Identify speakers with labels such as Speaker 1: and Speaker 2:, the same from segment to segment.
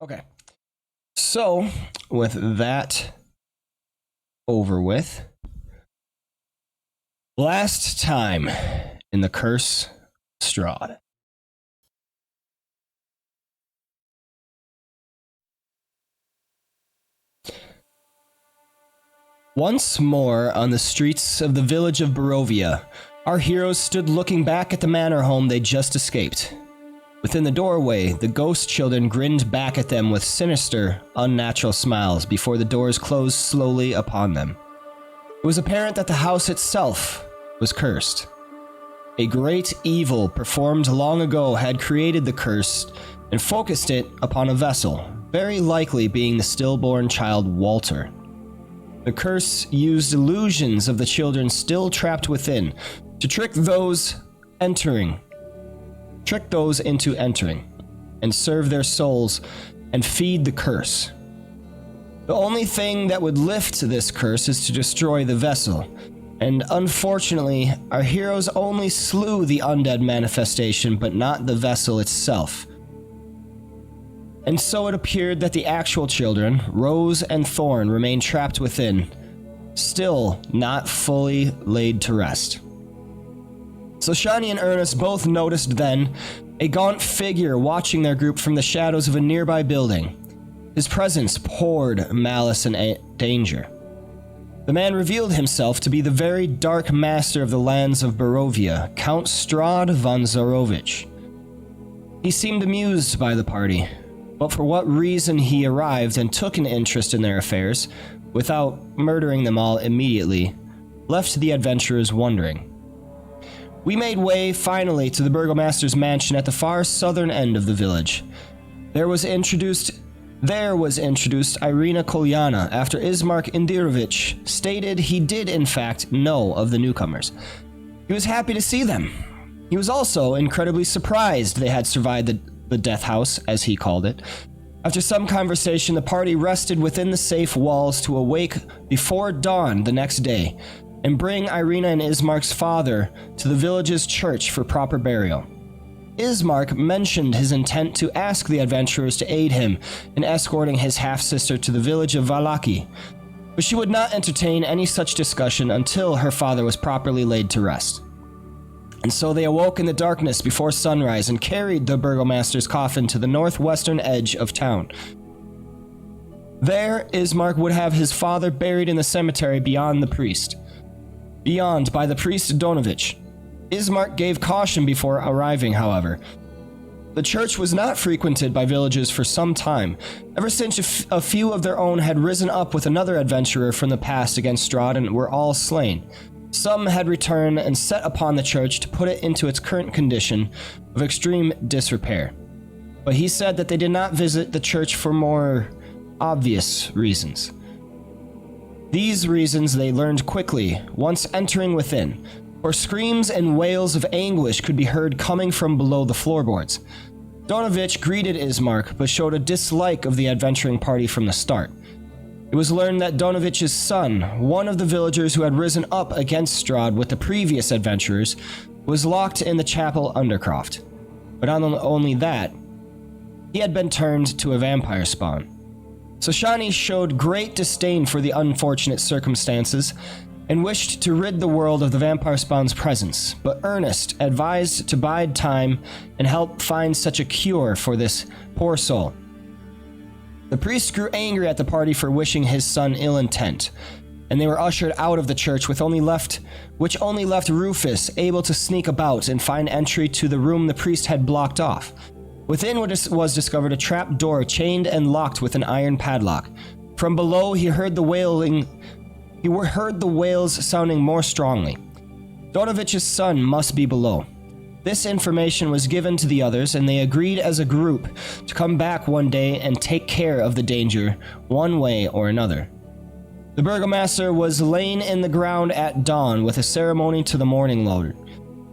Speaker 1: Okay. So, with that over with, last time in the Curse Strahd. Once more on the streets of the village of Barovia, our heroes stood looking back at the manor home they just escaped. Within the doorway, the ghost children grinned back at them with sinister, unnatural smiles before the doors closed slowly upon them. It was apparent that the house itself was cursed. A great evil performed long ago had created the curse and focused it upon a vessel, very likely being the stillborn child Walter. The curse used illusions of the children still trapped within to trick those into entering, and serve their souls and feed the curse. The only thing that would lift this curse is to destroy the vessel, and unfortunately, our heroes only slew the undead manifestation, but not the vessel itself. And so it appeared that the actual children, Rose and Thorn, remained trapped within, still not fully laid to rest. So Shani and Ernest both noticed then a gaunt figure watching their group from the shadows of a nearby building. His presence poured malice and danger. The man revealed himself to be the very dark master of the lands of Barovia, Count Strahd von Zarovich. He seemed amused by the party, but for what reason he arrived and took an interest in their affairs, without murdering them all immediately, left the adventurers wondering. We made way finally to the burgomaster's mansion at the far southern end of the village. There was introduced Ireena Kolyana after Ismark Indirovich stated he did in fact know of the newcomers. He was happy to see them. He was also incredibly surprised they had survived the death house, as he called it. After some conversation, the party rested within the safe walls to awake before dawn the next day and bring Ireena and Ismark's father to the village's church for proper burial. Ismark mentioned his intent to ask the adventurers to aid him in escorting his half-sister to the village of Vallaki, but she would not entertain any such discussion until her father was properly laid to rest. And so they awoke in the darkness before sunrise and carried the burgomaster's coffin to the northwestern edge of town. There, Ismark would have his father buried in the cemetery beyond by the priest Donovich. Ismark gave caution before arriving, however. The church was not frequented by villagers for some time, ever since a few of their own had risen up with another adventurer from the past against Strahd and were all slain. Some had returned and set upon the church to put it into its current condition of extreme disrepair. But he said that they did not visit the church for more obvious reasons. These reasons they learned quickly once entering within, for screams and wails of anguish could be heard coming from below the floorboards. Donovich greeted Ismark, but showed a dislike of the adventuring party from the start. It was learned that Donovich's son, one of the villagers who had risen up against Strahd with the previous adventurers, was locked in the chapel undercroft. But not only that, he had been turned to a vampire spawn. So Shani showed great disdain for the unfortunate circumstances and wished to rid the world of the vampire spawn's presence, but Ernest advised to bide time and help find such a cure for this poor soul. The priest grew angry at the party for wishing his son ill intent, and they were ushered out of the church which only left Rufus able to sneak about and find entry to the room the priest had blocked off. Within was discovered a trap door chained and locked with an iron padlock. From below he heard the wails sounding more strongly. Donovich's son must be below. This information was given to the others, and they agreed as a group to come back one day and take care of the danger one way or another. The burgomaster was lain in the ground at dawn with a ceremony to the morning lord.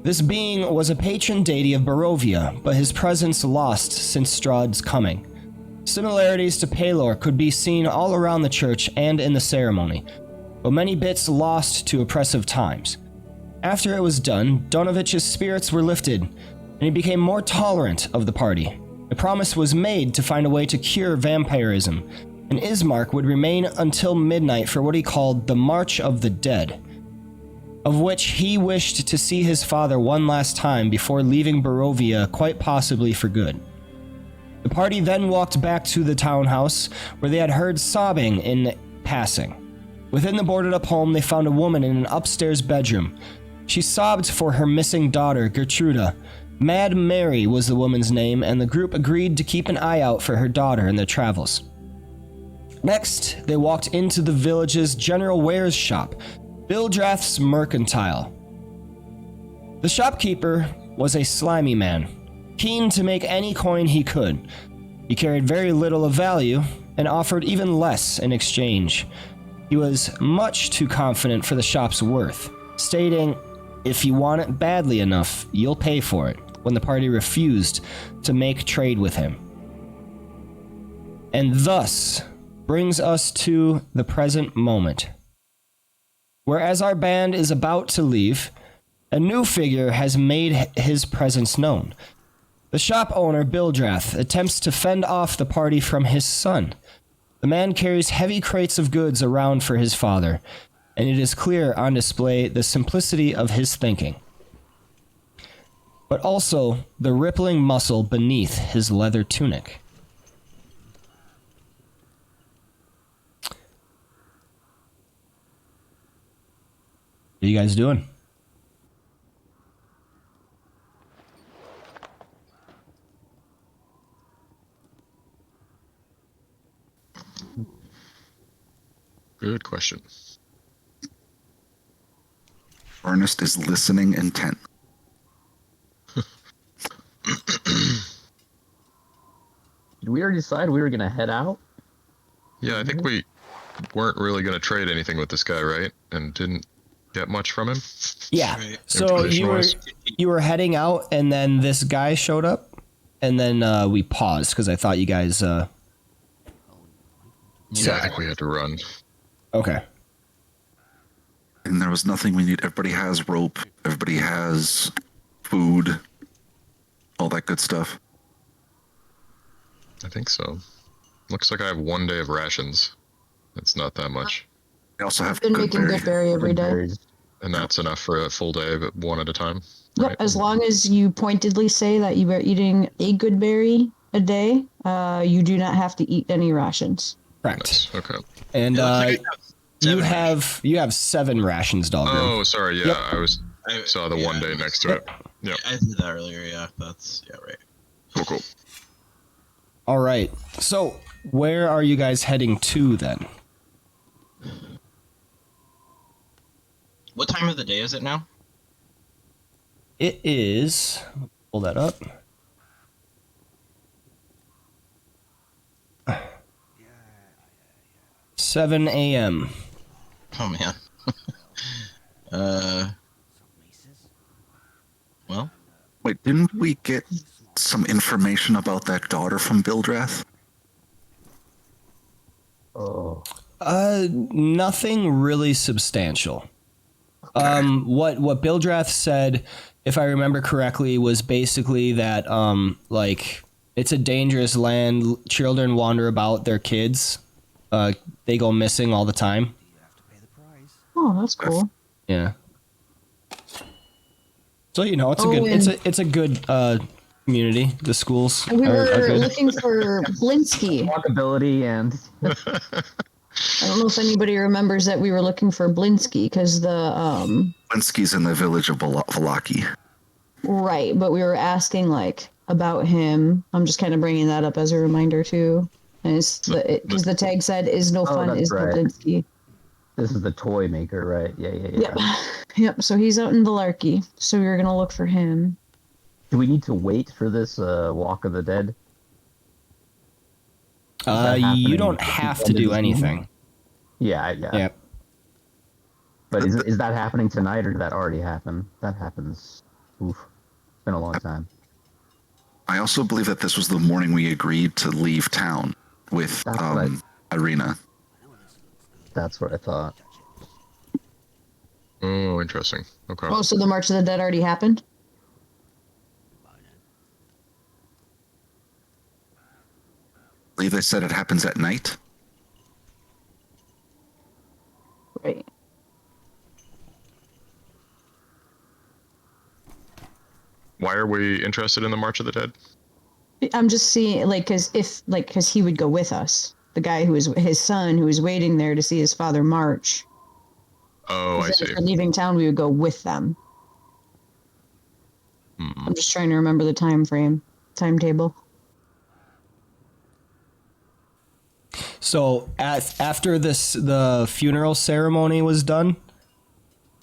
Speaker 1: This being was a patron deity of Barovia, but his presence lost since Strahd's coming. Similarities to Pelor could be seen all around the church and in the ceremony, but many bits lost to oppressive times. After it was done, Donovich's spirits were lifted, and he became more tolerant of the party. A promise was made to find a way to cure vampirism, and Ismark would remain until midnight for what he called the March of the Dead, of which he wished to see his father one last time before leaving Barovia, quite possibly for good. The party then walked back to the townhouse, where they had heard sobbing in passing. Within the boarded-up home, they found a woman in an upstairs bedroom. She sobbed for her missing daughter, Gertruda. Mad Mary was the woman's name, and the group agreed to keep an eye out for her daughter in their travels. Next, they walked into the village's general wares shop, Bildrath's Mercantile. The shopkeeper was a slimy man, keen to make any coin he could. He carried very little of value and offered even less in exchange. He was much too confident for the shop's worth, stating, "If you want it badly enough, you'll pay for it," when the party refused to make trade with him. And thus brings us to the present moment. Whereas our band is about to leave, a new figure has made his presence known. The shop owner, Bildrath, attempts to fend off the party from his son. The man carries heavy crates of goods around for his father, and it is clear on display the simplicity of his thinking, but also the rippling muscle beneath his leather tunic. What are you guys doing?
Speaker 2: Good question.
Speaker 3: Ernest is listening intent.
Speaker 4: Did we already decide we were gonna head out?
Speaker 2: Yeah, I think we weren't really going to trade anything with this guy, right? And didn't get much from him.
Speaker 1: Yeah. So you were heading out, and then this guy showed up, and then we paused because I thought you guys.
Speaker 2: Yeah, I think we had to run.
Speaker 1: Okay.
Speaker 3: And there was nothing we need. Everybody has rope. Everybody has food. All that good stuff.
Speaker 2: I think so. Looks like I have 1 day of rations. It's not that much.
Speaker 3: We also have
Speaker 5: Been
Speaker 3: good
Speaker 5: making
Speaker 3: berry.
Speaker 5: good berry every day.
Speaker 2: And that's enough for a full day, but one at a time.
Speaker 5: Yep,
Speaker 2: Right?
Speaker 5: as long as you pointedly say that you are eating a good berry a day, you do not have to eat any rations.
Speaker 1: Correct.
Speaker 2: Nice. Okay.
Speaker 1: And you
Speaker 6: Seven
Speaker 1: have 7 rations, Dahlgren.
Speaker 2: Oh, sorry. Yeah,
Speaker 1: Yep.
Speaker 2: I saw the 1 day next to it. Yep.
Speaker 6: I said that earlier. Yeah, that's right.
Speaker 2: Cool.
Speaker 1: All right. So where are you guys heading to then?
Speaker 6: What time of the day is it now?
Speaker 1: It is. Pull that up. Yeah. 7 a.m.
Speaker 6: Oh man. Well,
Speaker 3: Wait, didn't we get some information about that daughter from Bildrath?
Speaker 4: Oh.
Speaker 1: Nothing really substantial. What Bildrath said, if I remember correctly, was basically that like it's a dangerous land. Children wander about their kids. They go missing all the time.
Speaker 5: Oh, that's cool.
Speaker 1: Yeah. So it's a
Speaker 5: Oh,
Speaker 1: good
Speaker 5: and-
Speaker 1: it's a good community. The schools
Speaker 5: We
Speaker 1: are
Speaker 5: were
Speaker 1: good.
Speaker 5: looking for Blinsky.
Speaker 4: Walkability and
Speaker 5: I don't know if anybody remembers that we were looking for Blinsky because the
Speaker 3: Linsky's in the village of Vallaki.
Speaker 5: right, but we were asking like about him. I'm just kind of bringing that up as a reminder too. And because the tag said "is no fun,
Speaker 4: that's
Speaker 5: is no
Speaker 4: right.
Speaker 5: Blinsky."
Speaker 4: this is the toy maker, right? Yeah.
Speaker 5: Yep, yep. So he's out in Vallaki. So we were gonna look for him.
Speaker 4: Do we need to wait for this Walk of the Dead? that
Speaker 1: You
Speaker 4: happening
Speaker 1: don't
Speaker 4: at the
Speaker 1: have
Speaker 4: end
Speaker 1: to
Speaker 4: of
Speaker 1: do
Speaker 4: this
Speaker 1: anything.
Speaker 4: Yeah.
Speaker 1: Yep.
Speaker 4: But is that happening tonight, or did that already happen? That happens. Oof. It's been a long time.
Speaker 3: I also believe that this was the morning we agreed to leave town with
Speaker 4: That's what
Speaker 3: Ireena.
Speaker 4: That's what I thought.
Speaker 2: Oh, interesting. Okay.
Speaker 5: Oh, so the March of the Dead already happened?
Speaker 3: believe they said it happens at night.
Speaker 5: Right.
Speaker 2: Why are we interested in the March of the Dead?
Speaker 5: I'm just seeing, like, because he would go with us. The guy who was his son, who was waiting there to see his father march.
Speaker 2: Oh, I
Speaker 5: If
Speaker 2: see.
Speaker 5: they're leaving town, we would go with them. I'm just trying to remember the timetable.
Speaker 1: So after the funeral ceremony was done,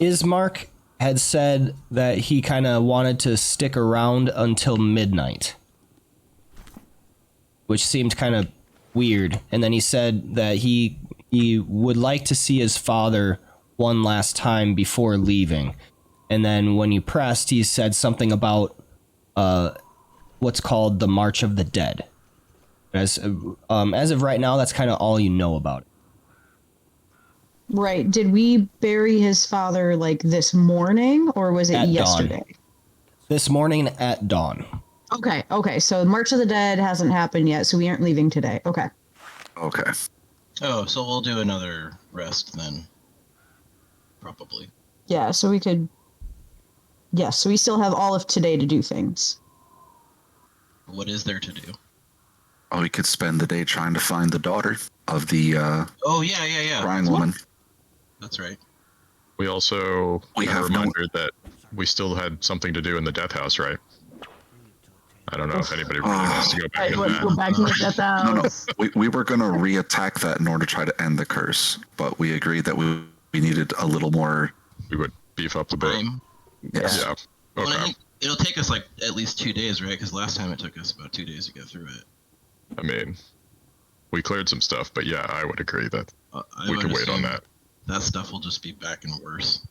Speaker 1: Ismark had said that he kind of wanted to stick around until midnight, which seemed kind of weird. And then he said that he would like to see his father one last time before leaving. And then when you pressed, he said something about what's called the March of the Dead. As of right now, that's kind of all you know about it.
Speaker 5: Right. Did we bury his father like this morning, or was it
Speaker 1: At
Speaker 5: yesterday?
Speaker 1: dawn. This morning at dawn.
Speaker 5: Okay. So March of the Dead hasn't happened yet, so we aren't leaving today. Okay.
Speaker 3: Okay.
Speaker 6: Oh, so we'll do another rest then. Probably.
Speaker 5: Yeah, so we could. Yes, so we still have all of today to do things.
Speaker 6: What is there to do?
Speaker 3: Oh, we could spend the day trying to find the daughter of the
Speaker 6: Oh, yeah.
Speaker 3: crying woman.
Speaker 6: That's right.
Speaker 2: We also
Speaker 3: We
Speaker 2: got a
Speaker 3: have no-
Speaker 2: reminder that we still had something to do in the death house, right? I don't know if anybody really wants to go back
Speaker 4: Hey,
Speaker 2: into
Speaker 4: let's
Speaker 2: that.
Speaker 4: go back to the death
Speaker 3: No,
Speaker 4: house.
Speaker 3: we were going to re-attack that in order to try to end the curse, but we agreed that we needed a little more.
Speaker 2: We would beef up the bit.
Speaker 6: Time.
Speaker 3: Yes.
Speaker 2: Yeah.
Speaker 6: Well, and I
Speaker 2: Okay.
Speaker 6: think it'll take us like at least 2 days, right? Because last time it took us about 2 days to get through it.
Speaker 2: I mean, we cleared some stuff, but yeah, I would agree that
Speaker 6: I
Speaker 2: we
Speaker 6: would
Speaker 2: could wait on
Speaker 6: assume
Speaker 2: that.
Speaker 6: That stuff will just be back and worse.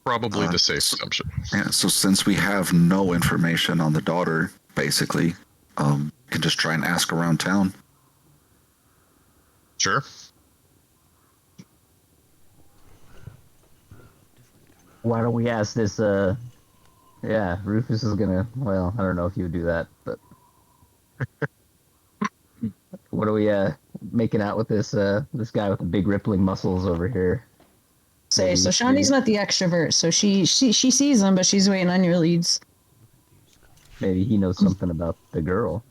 Speaker 2: Probably the safe
Speaker 3: so-
Speaker 2: assumption.
Speaker 3: Yeah, so since we have no information on the daughter, basically, we can just try and ask around town.
Speaker 2: Sure.
Speaker 4: Why don't we ask this? Yeah, Rufus is gonna. Well, I don't know if you would do that, but what are we making out with this this guy with the big rippling muscles over here?
Speaker 5: So Shawnee's not the extrovert, so she sees them, but she's waiting on your leads.
Speaker 4: Maybe he knows something about the girl.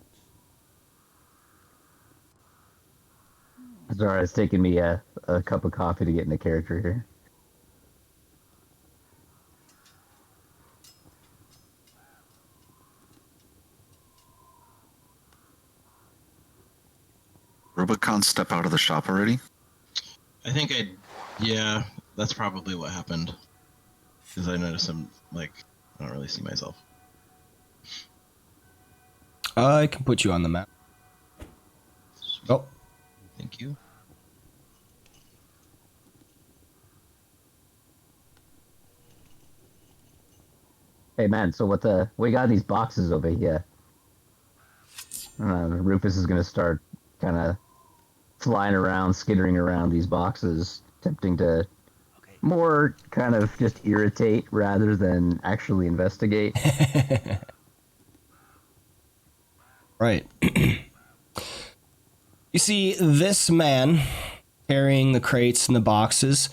Speaker 4: Sorry, it's taking me a cup of coffee to get into character here.
Speaker 3: Rubicon step out of the shop already?
Speaker 6: I think yeah, that's probably what happened. Because I noticed I'm like, I don't really see myself.
Speaker 1: I can put you on the map. Oh,
Speaker 6: Thank you.
Speaker 4: Hey man, so what we got these boxes over here. Rufus is gonna start kind of flying around, skittering around these boxes, attempting to more kind of just irritate rather than actually investigate.
Speaker 1: right. You see this man carrying the crates and the boxes,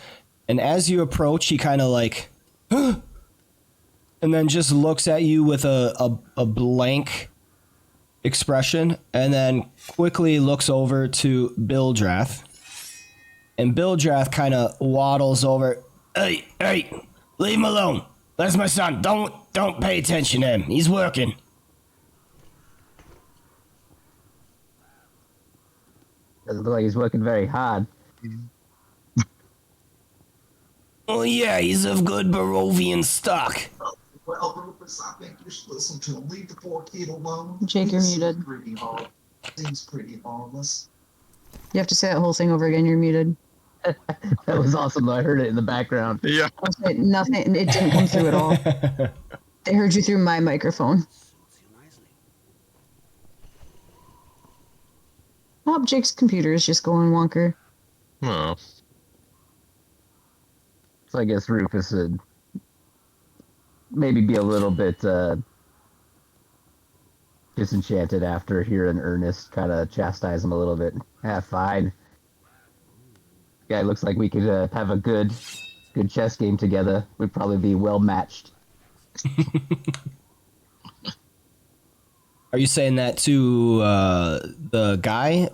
Speaker 1: and as you approach, he kind of like, huh? And then just looks at you with a blank expression, and then quickly looks over to Bildrath. And Bildrath kind of waddles over. Hey, leave him alone. That's my son. Don't pay attention to him. He's working.
Speaker 4: Doesn't look like he's working very hard.
Speaker 1: Oh yeah, he's of good Barovian stock.
Speaker 7: Well, Rufus, I think you should listen to him. Leave the poor kid alone.
Speaker 5: Jake, you're muted.
Speaker 7: Seems pretty harmless.
Speaker 5: You have to say that whole thing over again. You're muted.
Speaker 4: That was awesome though. I heard it in the background.
Speaker 2: Yeah.
Speaker 5: Okay, nothing. It didn't come through at all. They heard you through my microphone. Oh, Jake's computer is just going wonker.
Speaker 2: Oh,
Speaker 4: So I guess Rufus would maybe be a little bit disenchanted after hearing Ernest kind of chastise him a little bit. Fine. Guy looks like we could have a good chess game together. We'd probably be well matched.
Speaker 1: Are you saying that to the guy,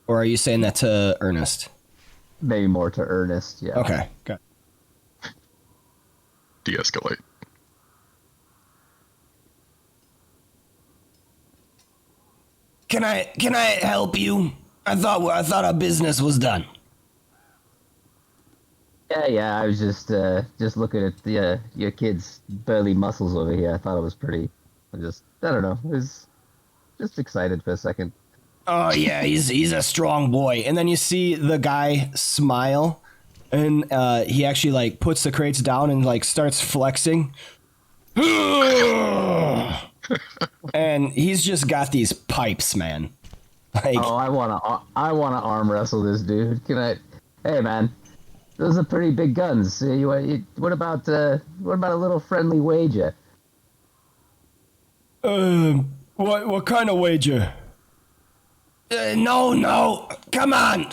Speaker 1: or are you saying that to Ernest?
Speaker 4: Maybe more to Ernest, yeah.
Speaker 1: Okay, got it.
Speaker 2: De-escalate.
Speaker 1: Can I help you? I thought our business was done.
Speaker 4: Yeah. I was just looking at the your kid's burly muscles over here. I thought it was pretty. I don't know. I was just excited for a second.
Speaker 1: Oh yeah, he's a strong boy. And then you see the guy smile, and he actually like puts the crates down and like starts flexing. And he's just got these pipes, man. Like,
Speaker 4: Oh, I wanna arm wrestle this dude. Can I? Hey, man, those are pretty big guns. What about a little friendly wager?
Speaker 1: what kind of wager? No, come on.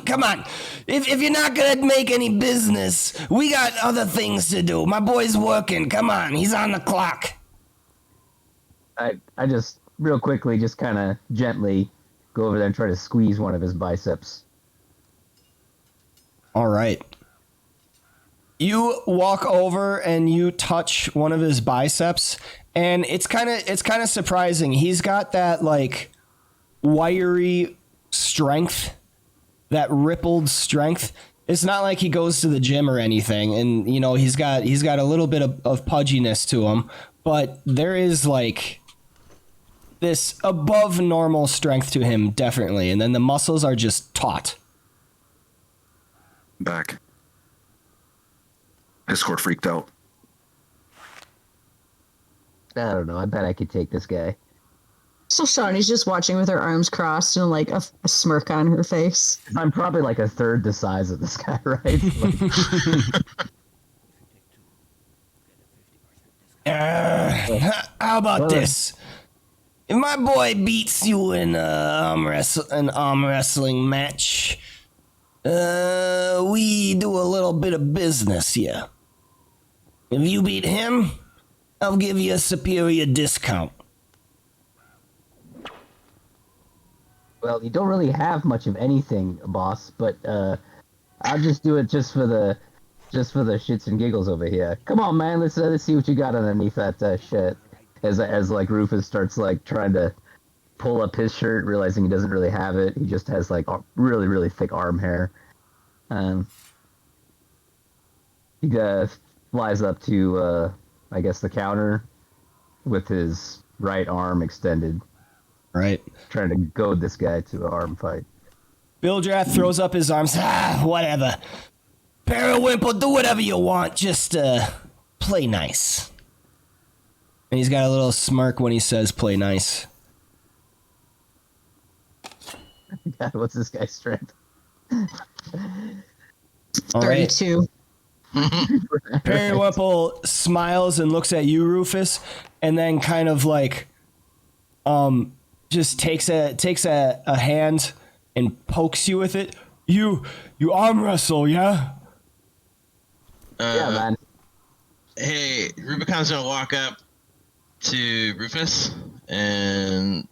Speaker 1: If you're not gonna make any business, we got other things to do. My boy's working. Come on, he's on the clock.
Speaker 4: I just real quickly, just kind of gently go over there and try to squeeze one of his biceps.
Speaker 1: All right. You walk over and you touch one of his biceps, and it's kind of surprising. He's got that like wiry strength, that rippled strength. It's not like he goes to the gym or anything, and you know he's got a little bit of pudginess to him, but there is like this above normal strength to him, definitely. And then the muscles are just taut.
Speaker 3: Back. Discord freaked out.
Speaker 4: I don't know. I bet I could take this guy.
Speaker 5: So Shawnee's just watching with her arms crossed and like a smirk on her face.
Speaker 4: I'm probably like a third the size of this guy, right?
Speaker 1: How about this? If my boy beats you in an arm wrestling match, we do a little bit of business here. If you beat him, I'll give you a superior discount.
Speaker 4: Well, you don't really have much of anything, boss, but I'll just do it just for the shits and giggles over here. Come on, man, let's see what you got underneath that shit. As like Rufus starts like trying to pull up his shirt, realizing he doesn't really have it. He just has like really, really thick arm hair. He flies up to I guess the counter with his right arm extended.
Speaker 1: Right.
Speaker 4: Trying to goad this guy to an arm fight.
Speaker 1: Bildrath throws up his arms. Whatever. Periwinkle, do whatever you want. Just play nice. And he's got a little smirk when he says play nice.
Speaker 4: God, what's this guy's strength?
Speaker 1: All right.
Speaker 5: 32.
Speaker 1: Periwinkle smiles and looks at you, Rufus, and then kind of like just takes a hand and pokes you with it. You arm wrestle, yeah?
Speaker 4: Yeah, man.
Speaker 6: Hey, Rubicon's gonna walk up to Rufus and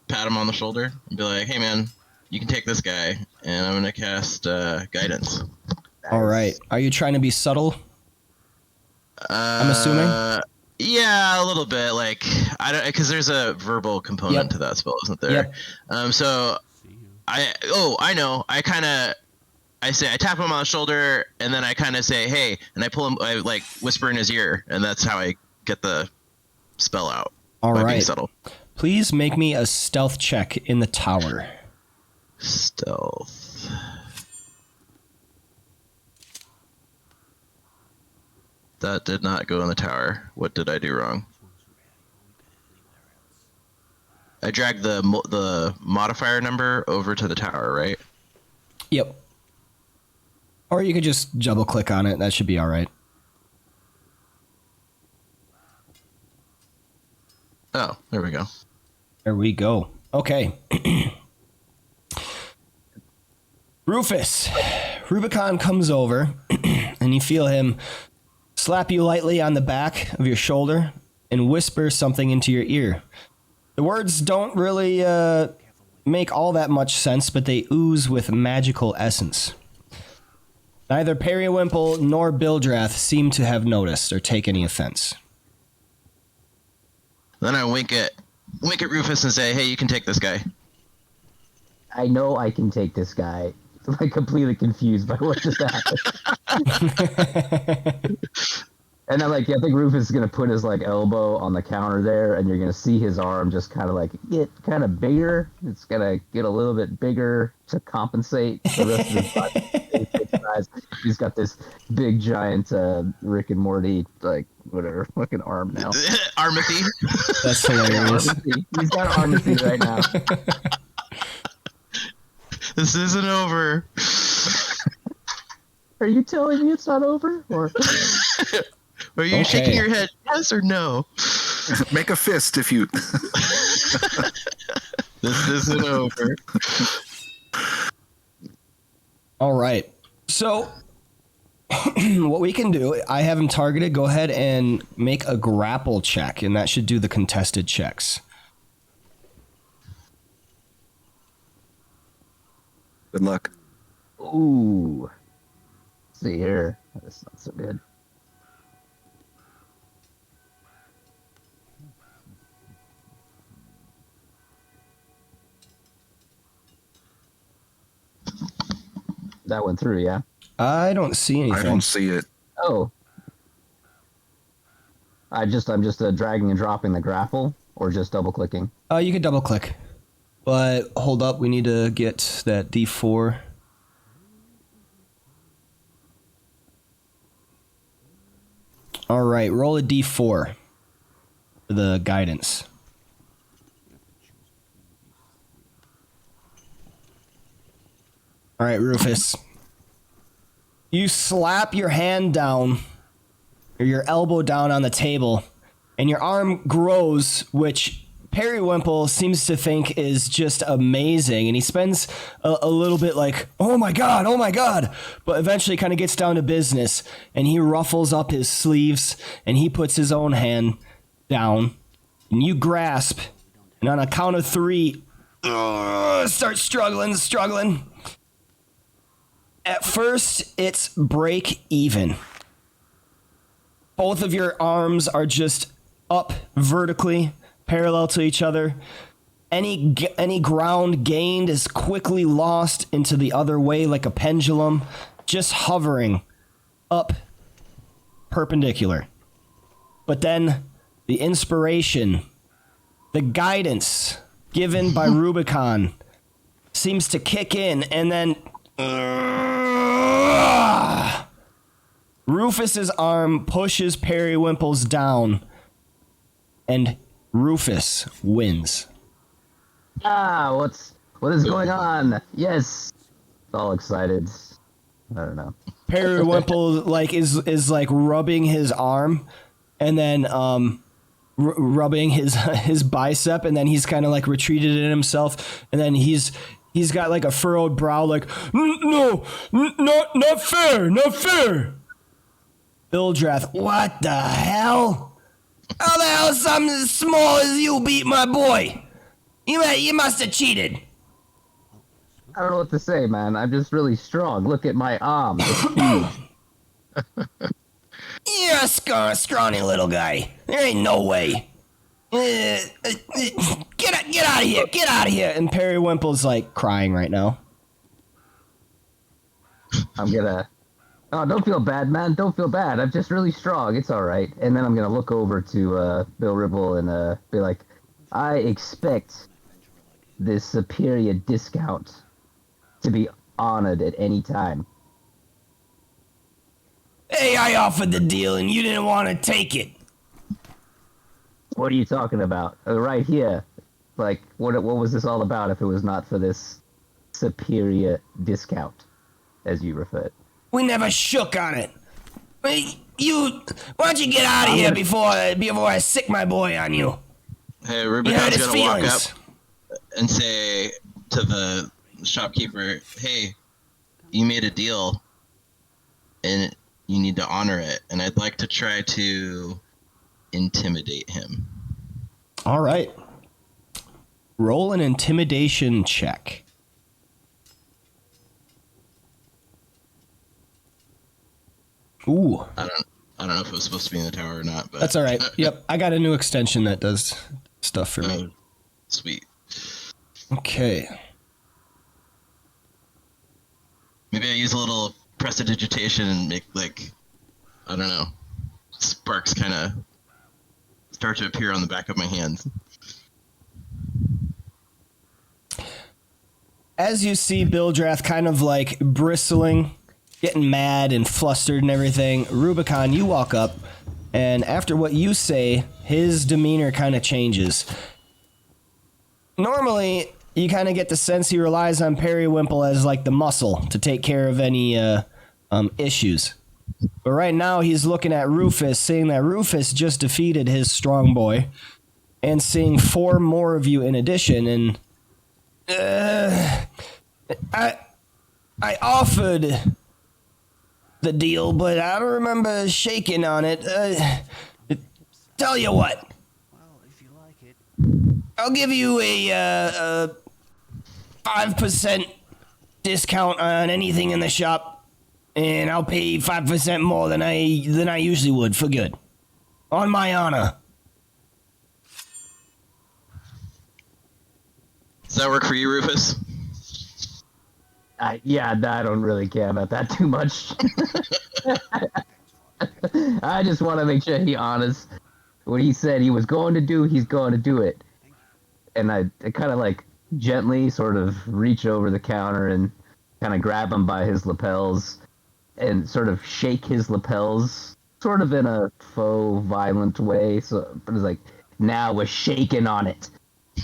Speaker 6: pat him on the shoulder and be like, "Hey, man, you can take this guy, and I'm gonna cast guidance."
Speaker 1: All right. Are you trying to be subtle? I'm assuming.
Speaker 6: Yeah, a little bit. Like I don't, because there's a verbal component to that spell, isn't there?
Speaker 1: Yep.
Speaker 6: So I know. I tap him on the shoulder, and then I kind of say, "Hey," and I pull him. I like whisper in his ear, and that's how I get the spell out.
Speaker 1: All
Speaker 6: by
Speaker 1: right.
Speaker 6: being subtle.
Speaker 1: Please make me a stealth check in the tower.
Speaker 6: Stealth. That did not go in the tower. What did I do wrong? I dragged the modifier number over to the tower, right?
Speaker 1: Yep. Or you could just double click on it. That should be all right.
Speaker 6: Oh, there we go.
Speaker 1: There we go. Okay. Rufus. Rubicon comes over, and you feel him slap you lightly on the back of your shoulder and whisper something into your ear. The words don't really make all that much sense, but they ooze with magical essence. Neither Periwimple nor Bildrath seem to have noticed or take any offense.
Speaker 6: Then I wink at Rufus and say, "Hey, you can take this guy."
Speaker 4: I know I can take this guy. I'm like completely confused by what just happened. And I'm like, yeah, I think Rufus is gonna put his like elbow on the counter there, and you're gonna see his arm just kind of like get kind of bigger. It's gonna get a little bit bigger to compensate the rest of his body. He's got this big giant Rick and Morty like whatever fucking arm now.
Speaker 6: Armathy.
Speaker 1: That's hilarious.
Speaker 4: He's got armathy right now.
Speaker 6: This isn't over.
Speaker 4: Are you telling me it's not over? Or
Speaker 6: Are you shaking your head yes or no?
Speaker 3: Make a fist if you.
Speaker 6: This isn't over.
Speaker 1: All right. So, what we can do, I have him targeted. Go ahead and make a grapple check, and that should do the contested checks.
Speaker 3: Good luck.
Speaker 4: ooh, let's see here. That's not so good. That went through, yeah.
Speaker 1: I don't see anything.
Speaker 3: I don't see it.
Speaker 4: Oh, I'm just dragging and dropping the grapple, or just double clicking.
Speaker 1: You can double click. But hold up, we need to get that D4. All right, roll a D4 for the guidance. All right, Rufus. You slap your hand down, or your elbow down on the table, and your arm grows, which Periwimple seems to think is just amazing, and he spends a little bit like, oh my god, but eventually kind of gets down to business, and he ruffles up his sleeves, and he puts his own hand down, and you grasp, and on a count of 3, start struggling. At first, it's break even. Both of your arms are just up vertically, parallel to each other. Any ground gained is quickly lost into the other way like a pendulum, just hovering up perpendicular. But then the inspiration, the guidance given by Rubicon seems to kick in, and then Rufus's arm pushes Periwimple's down, and Rufus wins.
Speaker 4: What is going on? Yes, all excited. I don't know.
Speaker 1: Periwimple is rubbing his arm, and then rubbing his bicep, and then he's kind of like retreated in himself, and then he's got like a furrowed brow, like no, not fair. Bildrath, what the hell? How the hell something as small as you beat my boy? You must have cheated.
Speaker 4: I don't know what to say, man. I'm just really strong. Look at my arm. It's huge.
Speaker 1: You're a scrawny little guy. There ain't no way. Get out of here. And Periwimple's like crying right now.
Speaker 4: Oh, don't feel bad, man. Don't feel bad. I'm just really strong. It's all right. And then I'm gonna look over to Bill Ribble and be like, I expect this superior discount to be honored at any time.
Speaker 1: Hey, I offered the deal and you didn't want to take it.
Speaker 4: What are you talking about? Right here. Like, what was this all about if it was not for this superior discount, as you referred?
Speaker 1: We never shook on it. Why don't you get out of here before I sick my boy on you?
Speaker 6: Hey,
Speaker 1: You hurt
Speaker 6: Rubicon's
Speaker 1: his
Speaker 6: gonna walk up
Speaker 1: feelings.
Speaker 6: and say to the shopkeeper, "Hey, you made a deal, and you need to honor it. And I'd like to try to intimidate him."
Speaker 1: All right. Roll an intimidation check. Ooh,
Speaker 6: I don't know if it was supposed to be in the tower or not, but
Speaker 1: that's all right. Yep, I got a new extension that does stuff for me.
Speaker 6: Sweet.
Speaker 1: Okay.
Speaker 6: Maybe I use a little prestidigitation and make I don't know, sparks kind of start to appear on the back of my hands.
Speaker 1: As you see Bildrath kind of bristling, getting mad and flustered and everything, Rubicon, you walk up, and after what you say, his demeanor kind of changes. Normally, you kind of get the sense he relies on Periwimple as the muscle to take care of any issues. But right now, he's looking at Rufus, seeing that Rufus just defeated his strong boy, and seeing 4 more of you in addition, and I offered the deal, but I don't remember shaking on it. Tell you what. I'll give you a 5% discount on anything in the shop, and I'll pay 5% more than I usually would for good. On my honor.
Speaker 6: Does that work for you, Rufus?
Speaker 4: I don't really care about that too much. I just want to make sure he honors what he said he was going to do. He's going to do it. And I kind of gently sort of reach over the counter and kind of grab him by his lapels and sort of shake his lapels, sort of in a faux violent way. So, but it's now we're shaking on it.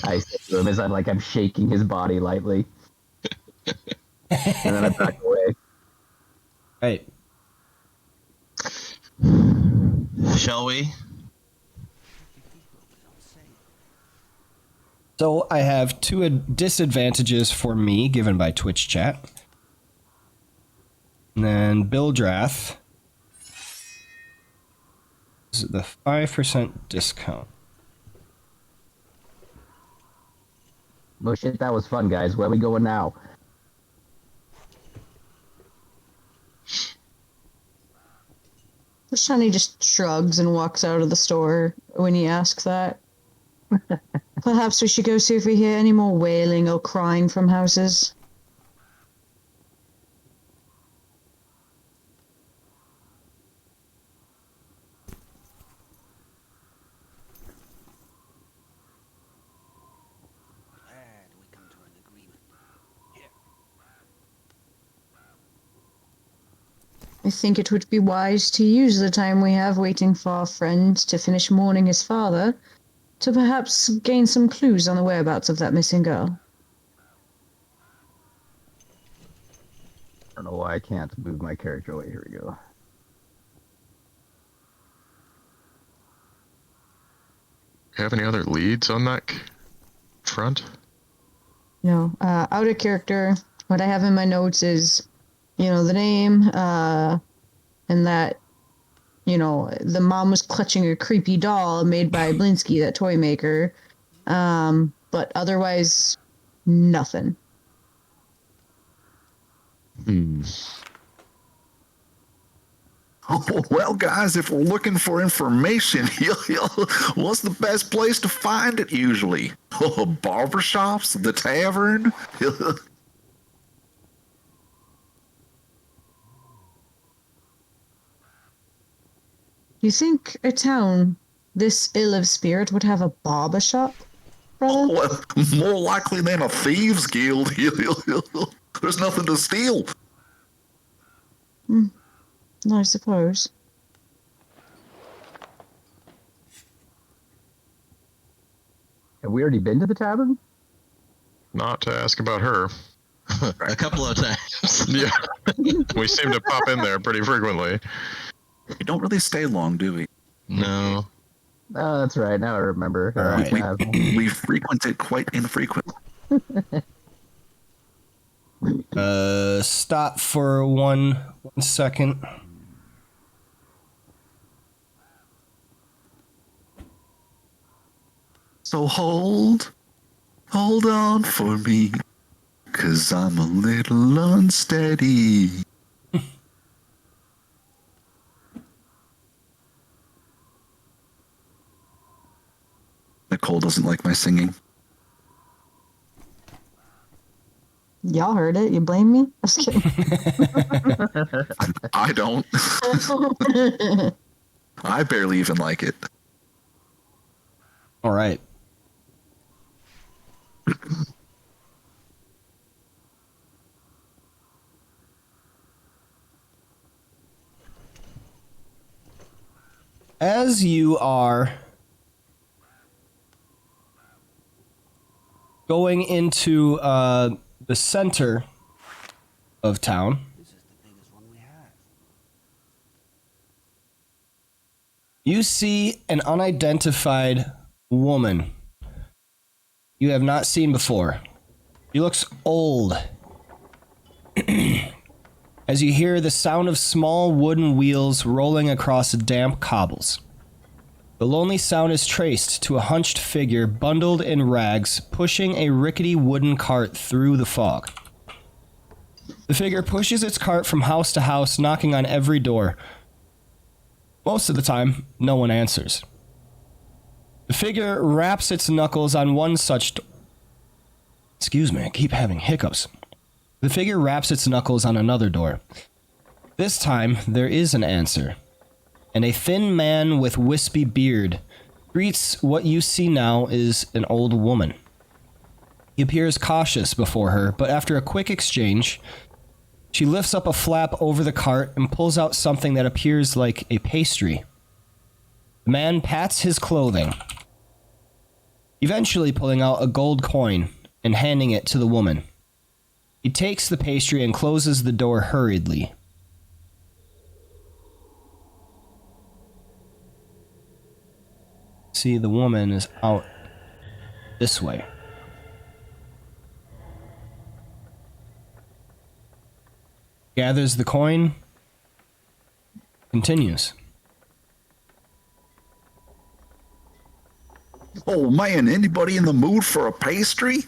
Speaker 4: I say to him as I'm shaking his body lightly. And then I back away.
Speaker 1: Right.
Speaker 6: Shall we?
Speaker 1: So I have 2 disadvantages for me given by Twitch chat. And then Bildrath. Is it the 5% discount?
Speaker 4: Oh shit, that was fun, guys. Where are we going now?
Speaker 5: Shani just shrugs and walks out of the store when he asks that. Perhaps we should go see if we hear any more wailing or crying from houses. I think it would be wise to use the time we have waiting for our friend to finish mourning his father to perhaps gain some clues on the whereabouts of that missing girl.
Speaker 4: I don't know why I can't move my character away. Here we go.
Speaker 2: Have any other leads on that front?
Speaker 5: No, out of character, what I have in my notes is, the name, and that, the mom was clutching a creepy doll made by Blinsky, that toy maker. But otherwise, nothing.
Speaker 3: Well, guys, if we're looking for information, what's the best place to find it usually? Barbershops? The tavern?
Speaker 5: You think a town this ill of spirit would have a barber shop, brother?
Speaker 3: Well, more likely than a thieves guild. There's nothing to steal.
Speaker 5: I suppose.
Speaker 4: Have we already been to the tavern?
Speaker 2: Not to ask about her.
Speaker 6: A couple of times.
Speaker 2: Yeah. We seem to pop in there pretty frequently.
Speaker 3: We don't really stay long, do we?
Speaker 6: No.
Speaker 4: Oh, that's right. Now I remember.
Speaker 1: All right.
Speaker 3: We frequent it quite infrequently.
Speaker 1: Stop for one second.
Speaker 3: So hold on for me, 'cause I'm a little unsteady. Nicole doesn't like my singing.
Speaker 5: Y'all heard it. You blame me? I was kidding.
Speaker 3: I don't. I barely even like it.
Speaker 1: All right. As you are going into the center of town, you see an unidentified woman you have not seen before. She looks old. As you hear the sound of small wooden wheels rolling across damp cobbles. The lonely sound is traced to a hunched figure bundled in rags pushing a rickety wooden cart through the fog. The figure pushes its cart from house to house, knocking on every door. Most of the time, no one answers. The figure raps its knuckles on one such Excuse me, I keep having hiccups. The figure raps its knuckles on another door. This time, there is an answer, and a thin man with wispy beard greets what you see now is an old woman. He appears cautious before her, but after a quick exchange, she lifts up a flap over the cart and pulls out something that appears like a pastry. The man pats his clothing, eventually pulling out a gold coin and handing it to the woman. He takes the pastry and closes the door hurriedly. See, the woman is out this way. Gathers the coin, continues.
Speaker 3: Oh man, anybody in the mood for a pastry?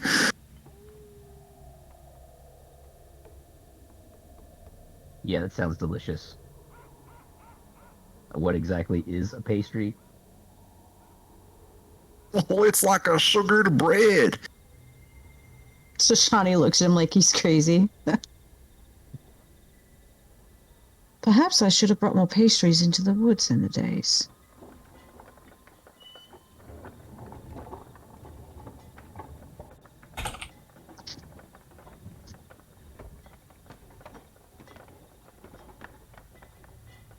Speaker 4: Yeah, that sounds delicious. What exactly is a pastry?
Speaker 3: Oh, it's like a sugared bread.
Speaker 5: So Shawnee looks at him like he's crazy. Perhaps I should have brought more pastries into the woods in the days.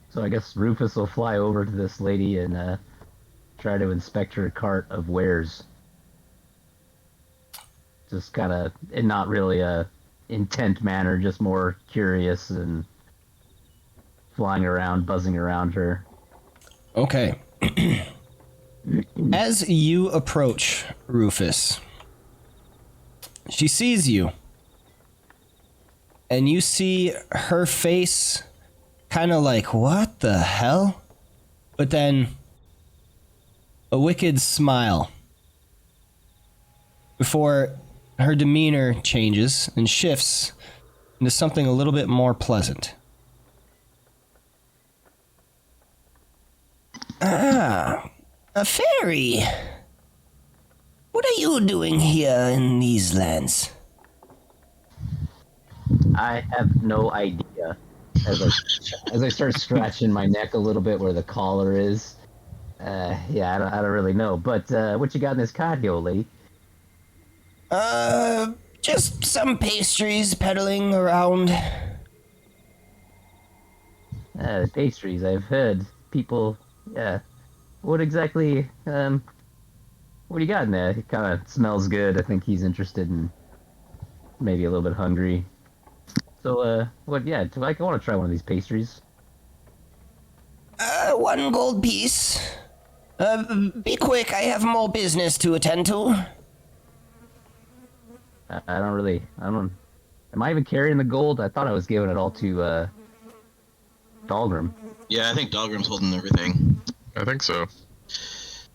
Speaker 4: So I guess Rufus will fly over to this lady and try to inspect her cart of wares. Just kind of, in not really a intent manner, just more curious and flying around, buzzing around her.
Speaker 1: Okay. As you approach Rufus, she sees you. And you see her face kind of like, what the hell? But then a wicked smile before her demeanor changes and shifts into something a little bit more pleasant. Ah, a fairy. What are you doing here in these lands?
Speaker 4: I have no idea. As I start scratching my neck a little bit where the collar is. Yeah, I don't really know. But what you got in this cart here, old lady?
Speaker 1: Just some pastries peddling around.
Speaker 4: Pastries. I've heard people. Yeah. What exactly? What do you got in there? It kind of smells good. I think he's interested in maybe a little bit hungry. So, what? Yeah, I want to try one of these pastries.
Speaker 1: 1 gold piece. Be quick, I have more business to attend to.
Speaker 4: I don't. Am I even carrying the gold? I thought I was giving it all to Dahlgrim.
Speaker 6: Yeah, I think Dahlgrim's holding everything.
Speaker 2: I think so.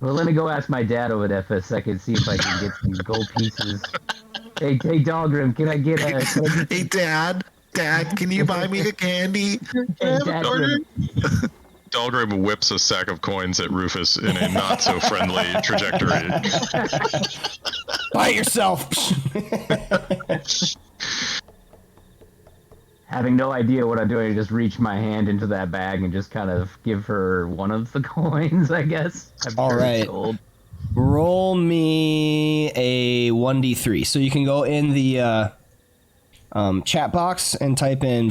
Speaker 4: Well, let me go ask my dad over there for a second, see if I can get some gold pieces. Hey, Dahlgrim, can I get a?
Speaker 3: Hey, Dad, can you buy me a candy?
Speaker 4: Hey, Dahlgrim.
Speaker 2: Dahlgrim whips a sack of coins at Rufus in a not so friendly trajectory.
Speaker 1: Buy it yourself.
Speaker 4: Having no idea what I'm doing, I just reach my hand into that bag and just kind of give her one of the coins, I guess.
Speaker 1: All right.
Speaker 4: Gold.
Speaker 1: Roll me a 1d3. So you can go in the chat box and type in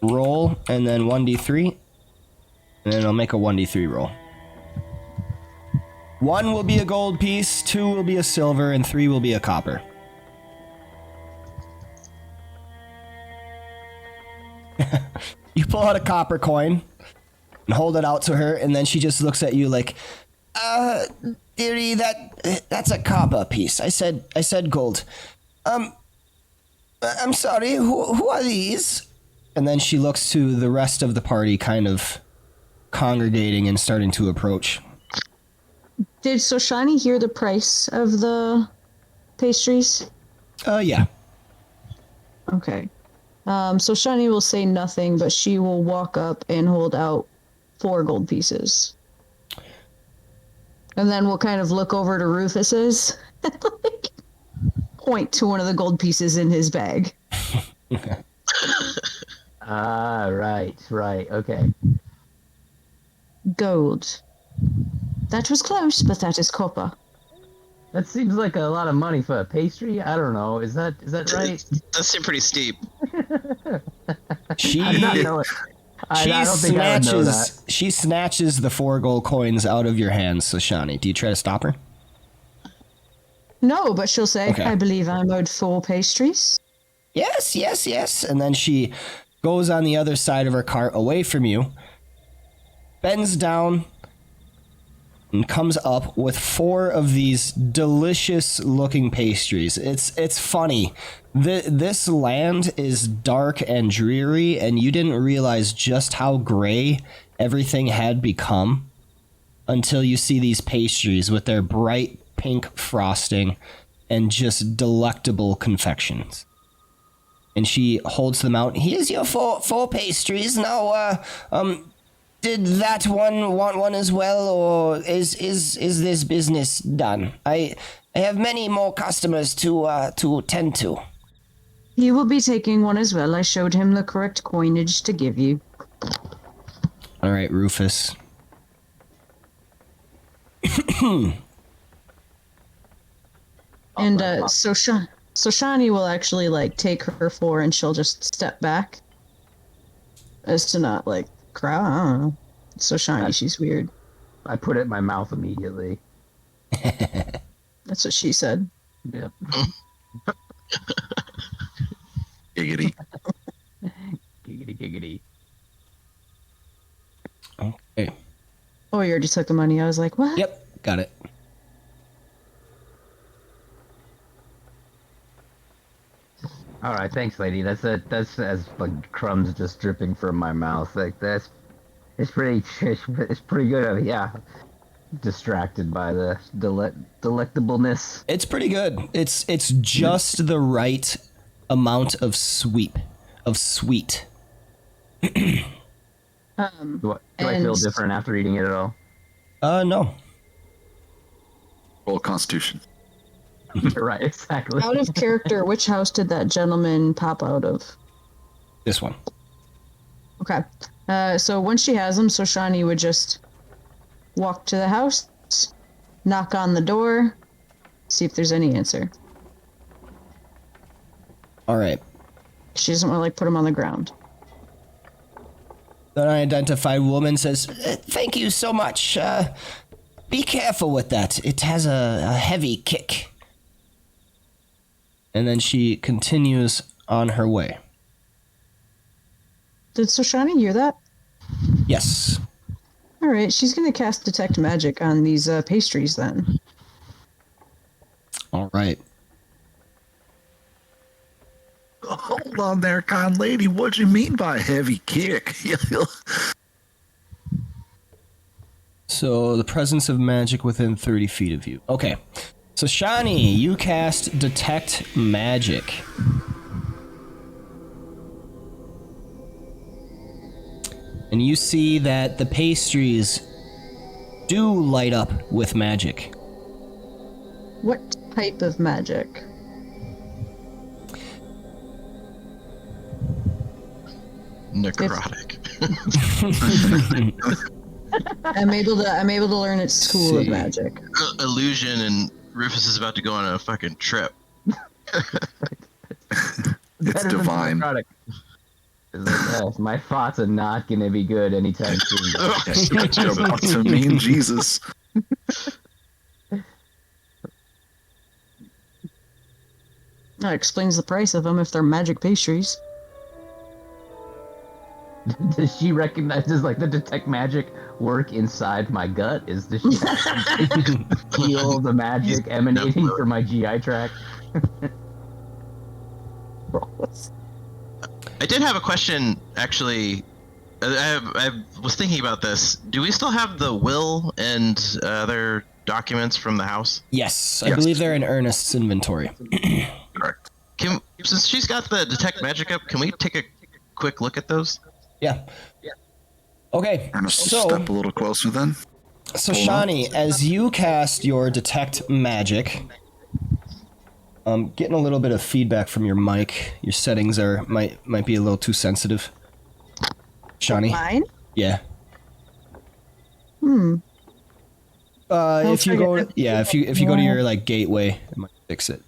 Speaker 1: \roll and then 1d3. And then I'll make a 1d3 roll. 1 will be a gold piece, 2 will be a silver, and 3 will be a copper. You pull out a copper coin and hold it out to her, and then she just looks at you like, dearie, that's a copper piece. I said gold. I'm sorry, who are these? And then she looks to the rest of the party kind of congregating and starting to approach.
Speaker 5: Did Soshani hear the price of the pastries?
Speaker 1: Yeah.
Speaker 5: Okay. So Shani will say nothing, but she will walk up and hold out 4 gold pieces. And then we'll kind of look over to Rufus's and like, point to one of the gold pieces in his bag.
Speaker 4: Right, okay.
Speaker 5: Gold. That was close, but that is copper.
Speaker 4: That seems like a lot of money for a pastry. I don't know. Is that right?
Speaker 6: That seemed pretty steep.
Speaker 1: She
Speaker 4: I don't think I would know that.
Speaker 1: She snatches the 4 gold coins out of your hands, Soshani. Do you try to stop her?
Speaker 5: No, but she'll say,
Speaker 1: Okay.
Speaker 5: I believe I'm owed 4 pastries.
Speaker 1: Yes. And then she goes on the other side of her cart away from you, bends down, and comes up with 4 of these delicious looking pastries. It's funny. This land is dark and dreary, and you didn't realize just how gray everything had become until you see these pastries with their bright pink frosting and just delectable confections. And she holds them out. Here's your 4 pastries. Now, did that one want one as well, or is this business done? I have many more customers to tend to.
Speaker 5: He will be taking one as well. I showed him the correct coinage to give you.
Speaker 1: All right, Rufus.
Speaker 5: And Soshani will actually like take her 4 and she'll just step back as to not like cry. I don't know. Soshani, she's weird.
Speaker 4: I put it in my mouth immediately.
Speaker 5: That's what she said.
Speaker 4: Yep.
Speaker 3: Giggity.
Speaker 4: Giggity.
Speaker 1: Okay.
Speaker 5: Oh, you already took the money. I was like, what?
Speaker 1: Yep, got it.
Speaker 4: All right, thanks, lady. That's as like crumbs just dripping from my mouth. Like it's pretty good. Yeah, distracted by the delectableness.
Speaker 1: It's pretty good. It's just the right amount of sweet.
Speaker 4: Do I feel different after eating it at all?
Speaker 1: No.
Speaker 3: Roll Constitution.
Speaker 4: Right, exactly.
Speaker 5: Out of character, which house did that gentleman pop out of?
Speaker 1: This one.
Speaker 5: Okay. So once she has them, Soshani would just walk to the house, knock on the door, see if there's any answer.
Speaker 1: All right.
Speaker 5: She doesn't want to like put them on the ground.
Speaker 1: The unidentified woman says, "Thank you so much. Be careful with that. It has a heavy kick." And then she continues on her way.
Speaker 5: Did Soshani hear that?
Speaker 1: Yes.
Speaker 5: All right, she's gonna cast detect magic on these pastries then.
Speaker 1: All right.
Speaker 3: Hold on there, con lady. What you mean by heavy kick?
Speaker 1: So the presence of magic within 30 feet of you. Okay. So Shani, you cast detect magic. And you see that the pastries do light up with magic.
Speaker 5: What type of magic?
Speaker 6: Necrotic.
Speaker 5: I'm able to learn its school of magic.
Speaker 6: Illusion, and Rufus is about to go on a fucking trip.
Speaker 3: It's divine.
Speaker 4: It's like, yes, my thoughts are not gonna be good anytime soon.
Speaker 3: You're about to mean Jesus.
Speaker 5: That explains the price of them if they're magic pastries.
Speaker 4: Does she recognize, does like the detect magic work inside my gut? Does she actually feel the magic emanating from my GI tract?
Speaker 6: I did have a question, actually. I was thinking about this. Do we still have the will and other documents from the house?
Speaker 1: Yes, I
Speaker 3: Yes.
Speaker 1: believe they're in Ernest's inventory.
Speaker 3: Correct.
Speaker 6: Since she's got the detect magic up, can we take a quick look at those?
Speaker 1: Yeah. Okay,
Speaker 3: Ernest,
Speaker 1: so
Speaker 3: step a little closer then. Hold on.
Speaker 1: Shani, as you cast your detect magic, getting a little bit of feedback from your mic. Your settings might be a little too sensitive. Shani,
Speaker 5: Mine?
Speaker 1: yeah.
Speaker 5: Hmm.
Speaker 1: If you
Speaker 5: try
Speaker 1: go,
Speaker 5: to-
Speaker 1: if you go to your like gateway, it might fix it.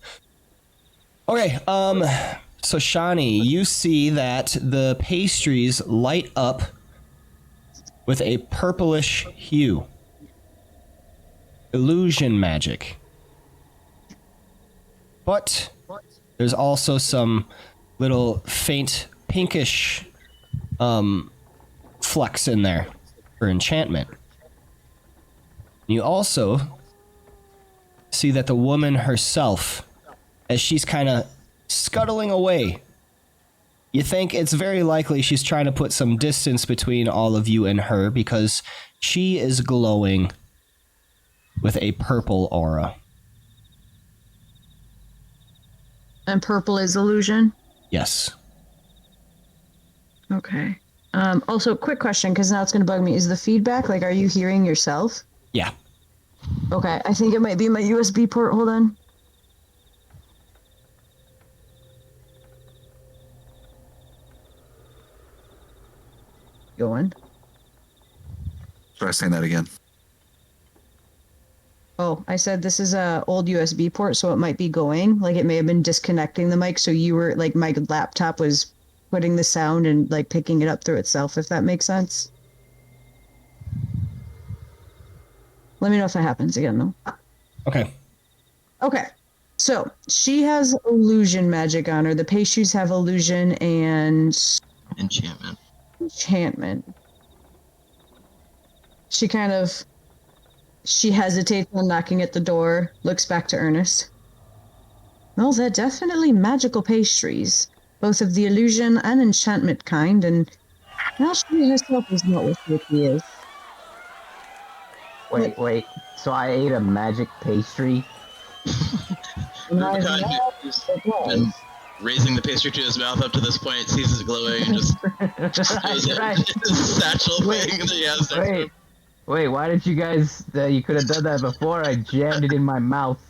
Speaker 1: Okay. So Shani, you see that the pastries light up with a purplish hue. Illusion magic. But there's also some little faint pinkish flecks in there for enchantment. You also see that the woman herself, as she's kind of scuttling away, you think it's very likely she's trying to put some distance between all of you and her because she is glowing with a purple aura.
Speaker 5: And purple is illusion?
Speaker 1: Yes.
Speaker 5: Okay. Also, quick question, because now it's going to bug me. Is the feedback, like, are you hearing yourself?
Speaker 1: Yeah.
Speaker 5: Okay, I think it might be my USB port. Hold on. Going.
Speaker 3: Try saying that again.
Speaker 5: Oh, I said this is a old USB port, so it might be going. Like, it may have been disconnecting the mic, so you were, like, my laptop was putting the sound and, like, picking it up through itself, if that makes sense. Let me know if that happens again, though.
Speaker 1: Okay.
Speaker 5: Okay. So, she has illusion magic on her. The pastries have illusion and
Speaker 6: Enchantment.
Speaker 5: enchantment. She hesitates when knocking at the door, looks back to Ernest. Well, they're definitely magical pastries, both of the illusion and enchantment kind, and now she herself is not what she is.
Speaker 4: Wait. So I ate a magic pastry?
Speaker 5: And I've
Speaker 6: Rubicon,
Speaker 5: not
Speaker 6: who's
Speaker 5: surprised.
Speaker 6: been raising the pastry to his mouth up to this point, sees it glowing and just throws it
Speaker 4: Right.
Speaker 6: in his satchel
Speaker 4: Wait,
Speaker 6: thing that he has next to him.
Speaker 4: Wait, why didn't you guys, you could have done that before I jammed it in my mouth.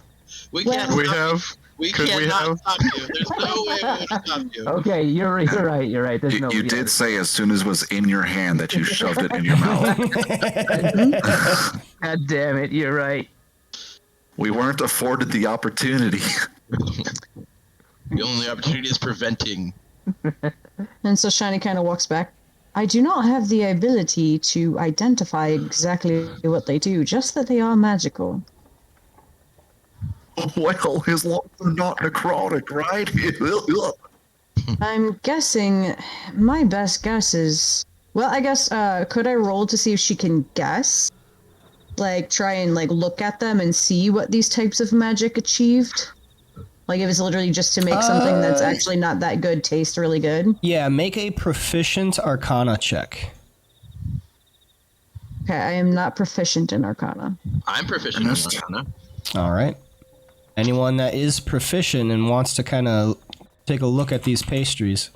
Speaker 6: We
Speaker 5: Well-
Speaker 6: can't
Speaker 2: We
Speaker 6: stop
Speaker 2: have.
Speaker 6: We
Speaker 2: Could we
Speaker 6: cannot
Speaker 2: have?
Speaker 6: stop you. There's no way we would stop you.
Speaker 4: Okay, you're right. There's no.
Speaker 3: You
Speaker 4: yeah.
Speaker 3: did say as soon as it was in your hand that you shoved it in your mouth.
Speaker 4: God damn it, you're right.
Speaker 3: We weren't afforded the opportunity.
Speaker 6: The only opportunity is preventing.
Speaker 5: And so Shiny kind of walks back. I do not have the ability to identify exactly what they do, just that they are magical.
Speaker 3: Well, his lungs are not necrotic, right?
Speaker 5: I'm guessing, my best guess is, Well, I guess could I roll to see if she can guess? Like try and like look at them and see what these types of magic achieved? Like if it's literally just to make something that's actually not that good taste really good.
Speaker 1: Yeah, make a proficient Arcana check.
Speaker 5: Okay, I am not proficient in Arcana.
Speaker 6: I'm proficient in Arcana.
Speaker 1: All right. Anyone that is proficient and wants to kind of take a look at these pastries.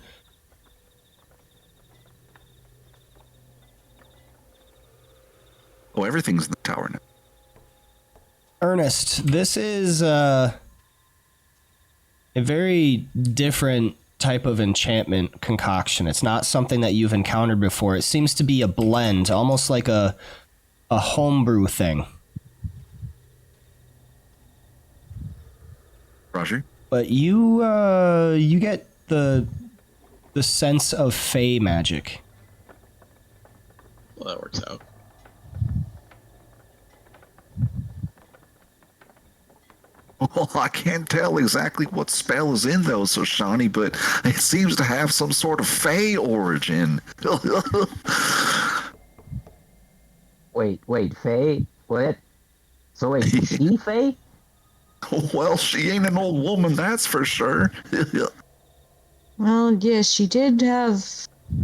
Speaker 3: Oh, everything's in the tower now.
Speaker 1: Ernest, this is a very different type of enchantment concoction. It's not something that you've encountered before. It seems to be a blend, almost like a homebrew thing.
Speaker 3: Roger?
Speaker 1: But you get the sense of fey magic.
Speaker 6: Well, that works out.
Speaker 3: Well, I can't tell exactly what spell is in those, Shoshani, but it seems to have some sort of fey origin.
Speaker 4: Wait, Faye? What? So wait, is she Faye?
Speaker 3: Well, she ain't an old woman, that's for sure.
Speaker 5: Well, yes, she did have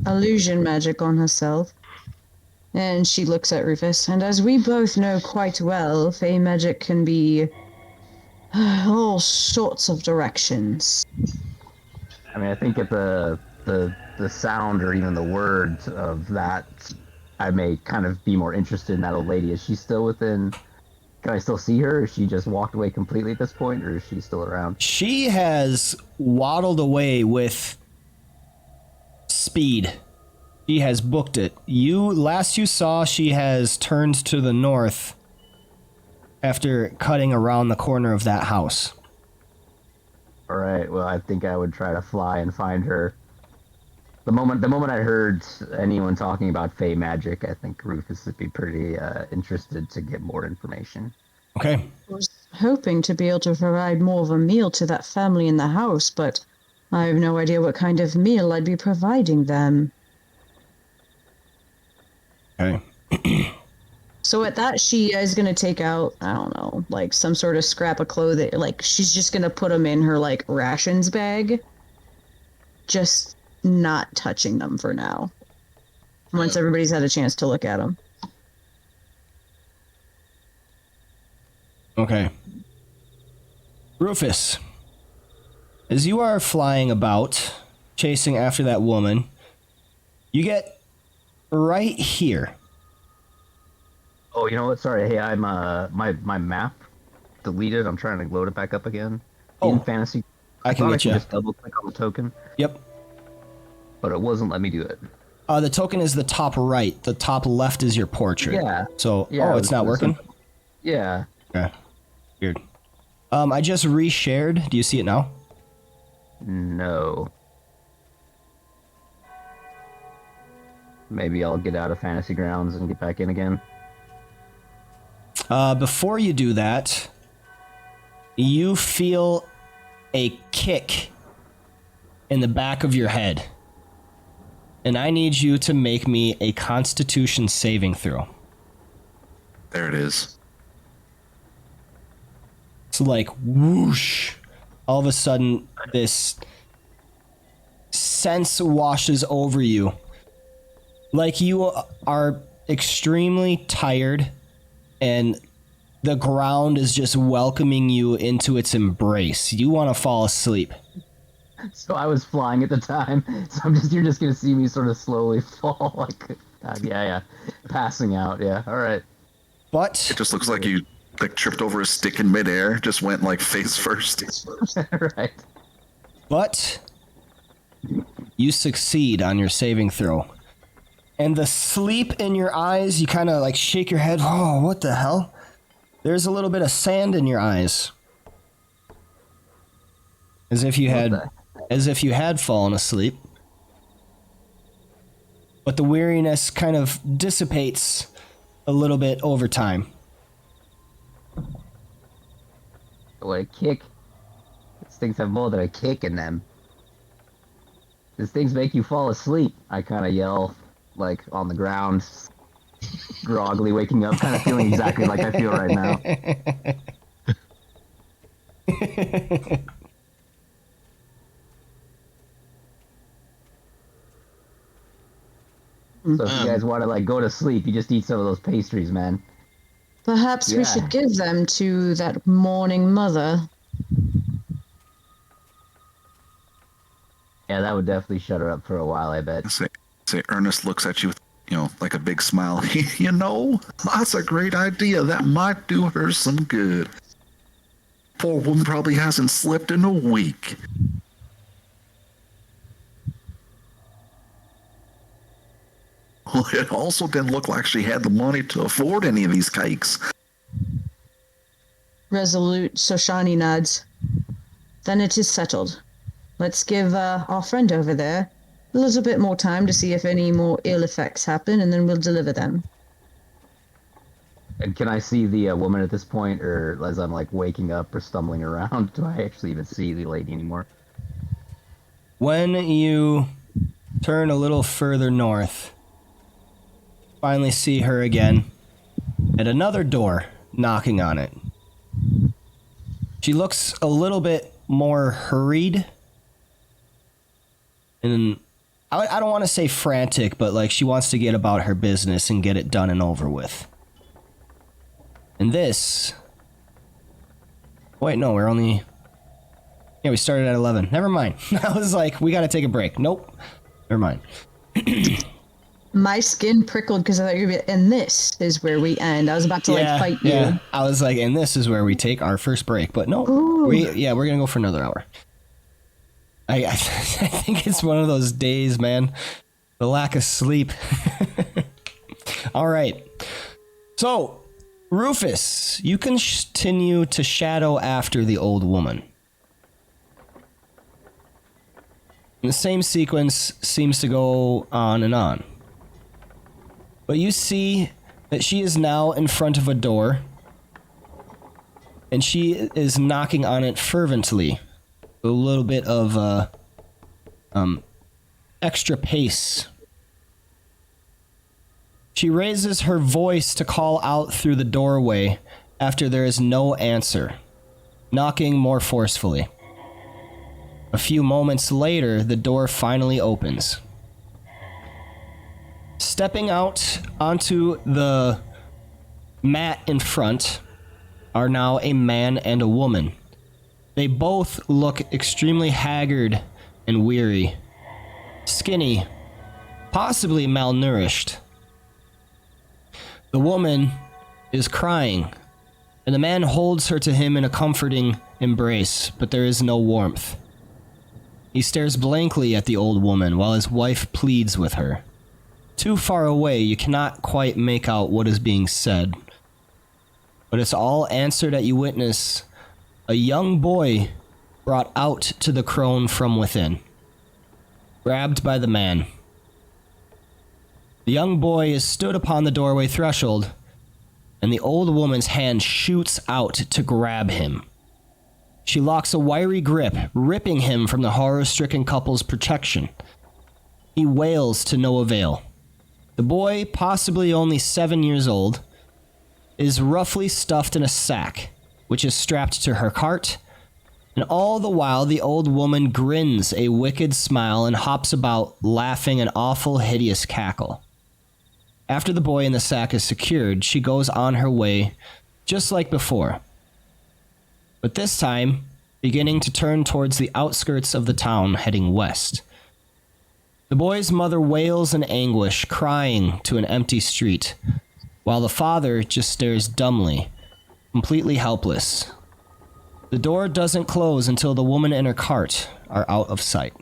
Speaker 5: illusion magic on herself. And she looks at Rufus, and as we both know quite well, fey magic can be all sorts of directions.
Speaker 4: I mean, I think at the sound or even the words of that, I may kind of be more interested in that old lady. Is she still within? Can I still see her? Is she just walked away completely at this point, or is she still around?
Speaker 1: She has waddled away with speed. She has booked it. Last you saw, she has turned to the north after cutting around the corner of that house.
Speaker 4: All right. Well, I think I would try to fly and find her. The moment I heard anyone talking about fey magic, I think Rufus would be pretty interested to get more information.
Speaker 1: Okay.
Speaker 5: I was hoping to be able to provide more of a meal to that family in the house, but I have no idea what kind of meal I'd be providing them.
Speaker 1: Okay.
Speaker 5: So at that, she is going to take out, I don't know, like some sort of scrap of clothing. Like she's just going to put them in her like rations bag. Just not touching them for now. Once everybody's had a chance to look at them.
Speaker 1: Okay. Rufus, as you are flying about, chasing after that woman, you get right here.
Speaker 4: Oh, you know what? Sorry. Hey, I'm my map deleted. I'm trying to load it back up again. In fantasy.
Speaker 1: I can
Speaker 4: thought
Speaker 1: get
Speaker 4: I
Speaker 1: you.
Speaker 4: could just double click on the token,
Speaker 1: Yep.
Speaker 4: but it wasn't letting me do it.
Speaker 1: The token is the top right. The top left is your portrait.
Speaker 4: Yeah.
Speaker 1: So,
Speaker 4: Yeah,
Speaker 1: it's not working?
Speaker 4: Yeah.
Speaker 1: Okay. Weird. I just reshared. Do you see it now?
Speaker 4: No. Maybe I'll get out of Fantasy Grounds and get back in again.
Speaker 1: Before you do that, you feel a kick in the back of your head. And I need you to make me a Constitution saving throw.
Speaker 3: There it is.
Speaker 1: It's like whoosh. All of a sudden, this sense washes over you. Like you are extremely tired, and the ground is just welcoming you into its embrace. You want to fall asleep.
Speaker 4: So I was flying at the time, so you're just gonna see me sort of slowly fall, like, yeah, passing out. Yeah, all right.
Speaker 1: But
Speaker 3: It just looks like you tripped over a stick in midair, just went like face first.
Speaker 4: Right.
Speaker 1: But you succeed on your saving throw. And the sleep in your eyes, you kind of like shake your head. Oh, what the hell? There's a little bit of sand in your eyes. As if you had fallen asleep. But the weariness kind of dissipates a little bit over time.
Speaker 4: What a kick! These things have more than a kick in them. These things make you fall asleep. I kind of yell like on the ground, groggily waking up, kind of feeling exactly like I feel right now. So if you guys want to like go to sleep, you just eat some of those pastries, man.
Speaker 5: Perhaps we should give them to that mourning mother.
Speaker 4: Yeah, that would definitely shut her up for a while, I bet.
Speaker 3: Say Ernest looks at you with, like a big smile. That's a great idea. That might do her some good. Poor woman probably hasn't slept in a week. Well, it also didn't look like she had the money to afford any of these cakes.
Speaker 5: Resolute Soshani nods. Then it is settled. Let's give our friend over there a little bit more time to see if any more ill effects happen, and then we'll deliver them.
Speaker 4: And can I see the woman at this point, or as I'm like waking up or stumbling around, do I actually even see the lady anymore?
Speaker 1: When you turn a little further north, finally see her again at another door knocking on it. She looks a little bit more hurried, and I don't want to say frantic, but like she wants to get about her business and get it done and over with. And this... Wait, no, we're only... Yeah, we started at 11. Never mind. I was like, we gotta take a break. Nope. Never mind.
Speaker 5: My skin prickled because I thought you were going to be... And this is where we end. I was about to fight you.
Speaker 1: Yeah, I was like, and this is where we take our first break. But no, we're going to go for another hour. I think it's one of those days, man. The lack of sleep. All right. So, Rufus, you can continue to shadow after the old woman. And the same sequence seems to go on and on. But you see that she is now in front of a door, and she is knocking on it fervently. A little bit of extra pace. She raises her voice to call out through the doorway after there is no answer, knocking more forcefully. A few moments later, the door finally opens. Stepping out onto the mat in front are now a man and a woman. They both look extremely haggard and weary, skinny, possibly malnourished. The woman is crying, and the man holds her to him in a comforting embrace, but there is no warmth. He stares blankly at the old woman while his wife pleads with her. Too far away, you cannot quite make out what is being said, but it's all answered as you witness a young boy brought out to the crone from within, grabbed by the man. The young boy is stood upon the doorway threshold, and the old woman's hand shoots out to grab him. She locks a wiry grip, ripping him from the horror-stricken couple's protection. He wails to no avail. The boy, possibly only 7 years old, is roughly stuffed in a sack, which is strapped to her cart, and all the while the old woman grins a wicked smile and hops about, laughing an awful, hideous cackle. After the boy in the sack is secured, she goes on her way, just like before. But this time, beginning to turn towards the outskirts of the town, heading west. The boy's mother wails in anguish, crying to an empty street, while the father just stares dumbly, completely helpless. The door doesn't close until the woman and her cart are out of sight.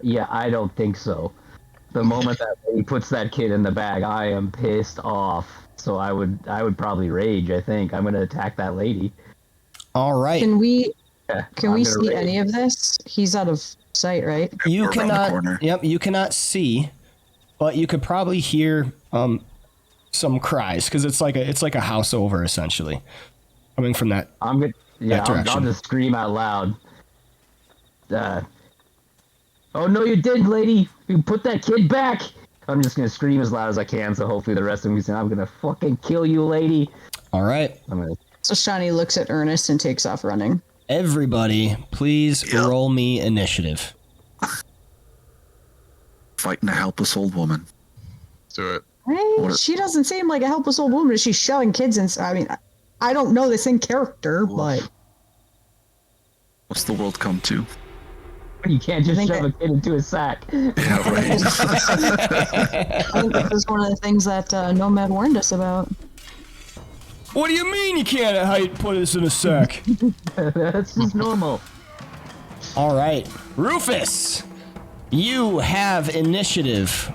Speaker 4: Yeah, I don't think so. The moment that he puts that kid in the bag, I am pissed off. So I would probably rage. I think I'm gonna attack that lady.
Speaker 1: All right.
Speaker 5: Can we
Speaker 4: I'm
Speaker 5: see
Speaker 4: rage.
Speaker 5: any of this? He's out of sight, right?
Speaker 1: You
Speaker 3: Around the
Speaker 1: cannot.
Speaker 3: corner.
Speaker 1: Yep, you cannot see, but you could probably hear some cries because it's like a house over essentially, coming from that.
Speaker 4: I'm gonna I'll
Speaker 1: direction.
Speaker 4: just scream out loud. Oh no, you didn't, lady. You put that kid back. I'm just gonna scream as loud as I can, so hopefully the rest of them can say, I'm gonna fucking kill you, lady.
Speaker 1: All right.
Speaker 4: I'm gonna.
Speaker 5: So Shawnee looks at Ernest and takes off running.
Speaker 1: Everybody, please roll me initiative.
Speaker 3: Fighting a helpless old woman.
Speaker 2: Let's do it.
Speaker 5: Right? She doesn't seem like a helpless old woman. She's shoving kids in. I mean, I don't know this in character, but
Speaker 3: What's the world come to?
Speaker 4: You can't just
Speaker 5: think
Speaker 4: shove a kid into a sack.
Speaker 3: Yeah, right.
Speaker 5: I think this is one of the things that Nomad warned us about.
Speaker 1: What do you mean you can't put this in a sack?
Speaker 4: That's just normal.
Speaker 1: All right. Rufus, you have initiative.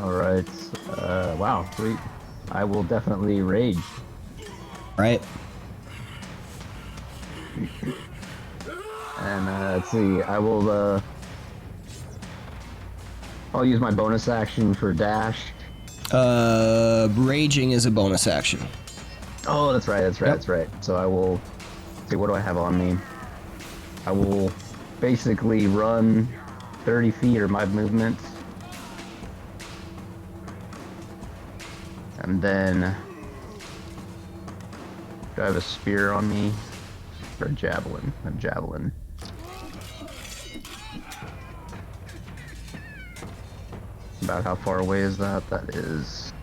Speaker 4: All right. Wow, sweet. I will definitely rage.
Speaker 1: Right.
Speaker 4: And let's see. I will. I'll use my bonus action for dash.
Speaker 1: Raging is a bonus action.
Speaker 4: Oh, that's right. That's right. So I will. See, what do I have on me? I will basically run 30 feet or my movement. And then, do I have a spear on me? Or a javelin? A javelin. About how far away is that? That is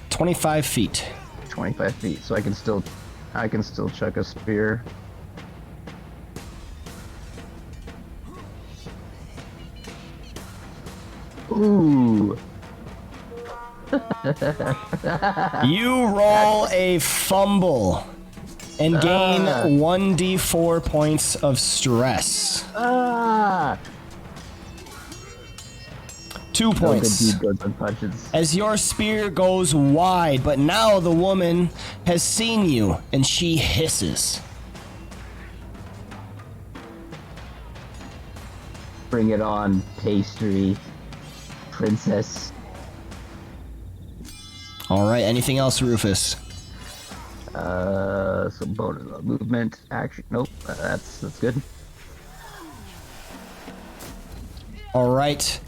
Speaker 1: 25 feet.
Speaker 4: 25 feet. So I can still chuck a spear. Ooh.
Speaker 1: You roll a fumble and gain 1d4 points of stress.
Speaker 4: Ah!
Speaker 1: 2
Speaker 4: No good
Speaker 1: points.
Speaker 4: deed goes unpunished.
Speaker 1: As your spear goes wide, but now the woman has seen you and she hisses.
Speaker 4: Bring it on, pastry, princess.
Speaker 1: All right, anything else, Rufus?
Speaker 4: Some bonus movement, action. Nope, that's good.
Speaker 1: All right.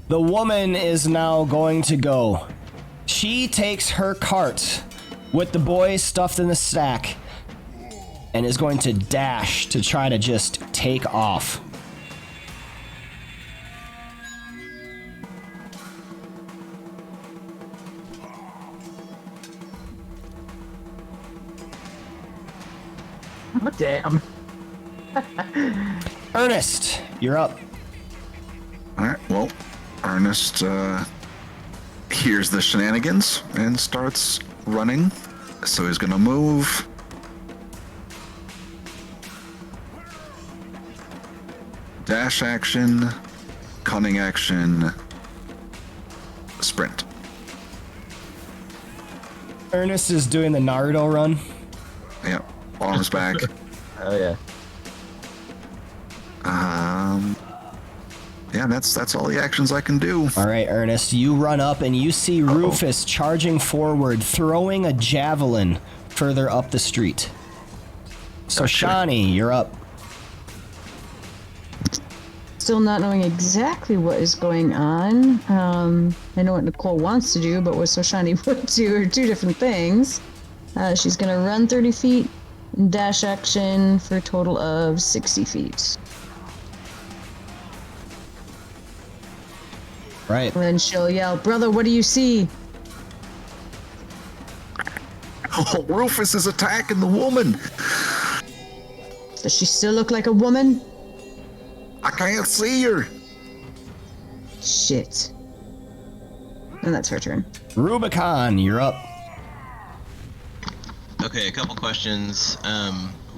Speaker 1: The woman is now going to go. She takes her cart with the boy stuffed in the sack and is going to dash to try to just take off.
Speaker 4: Oh, damn.
Speaker 1: Ernest, you're up.
Speaker 3: All right. Well, Ernest hears the shenanigans and starts running. So he's gonna move. Dash action, cunning action, sprint.
Speaker 1: Ernest is doing the Naruto run.
Speaker 3: Yep. Arms back.
Speaker 4: Oh yeah.
Speaker 3: Yeah, that's all the actions I can do.
Speaker 1: All right, Ernest, you run up and you see Rufus charging forward, throwing a javelin further up the street. So,
Speaker 3: Gotcha.
Speaker 1: Shawnee, you're up.
Speaker 5: Still not knowing exactly what is going on. I know what Nicole wants to do, but what Soshani would do are two different things. She's gonna run 30 feet, dash action for a total of 60 feet.
Speaker 1: Right.
Speaker 5: And then she'll yell, "Brother, what do you see?"
Speaker 3: Oh, Rufus is attacking the woman.
Speaker 5: Does she still look like a woman?
Speaker 3: I can't see her.
Speaker 5: Shit. And that's her turn.
Speaker 1: Rubicon, you're up.
Speaker 6: Okay, a couple questions.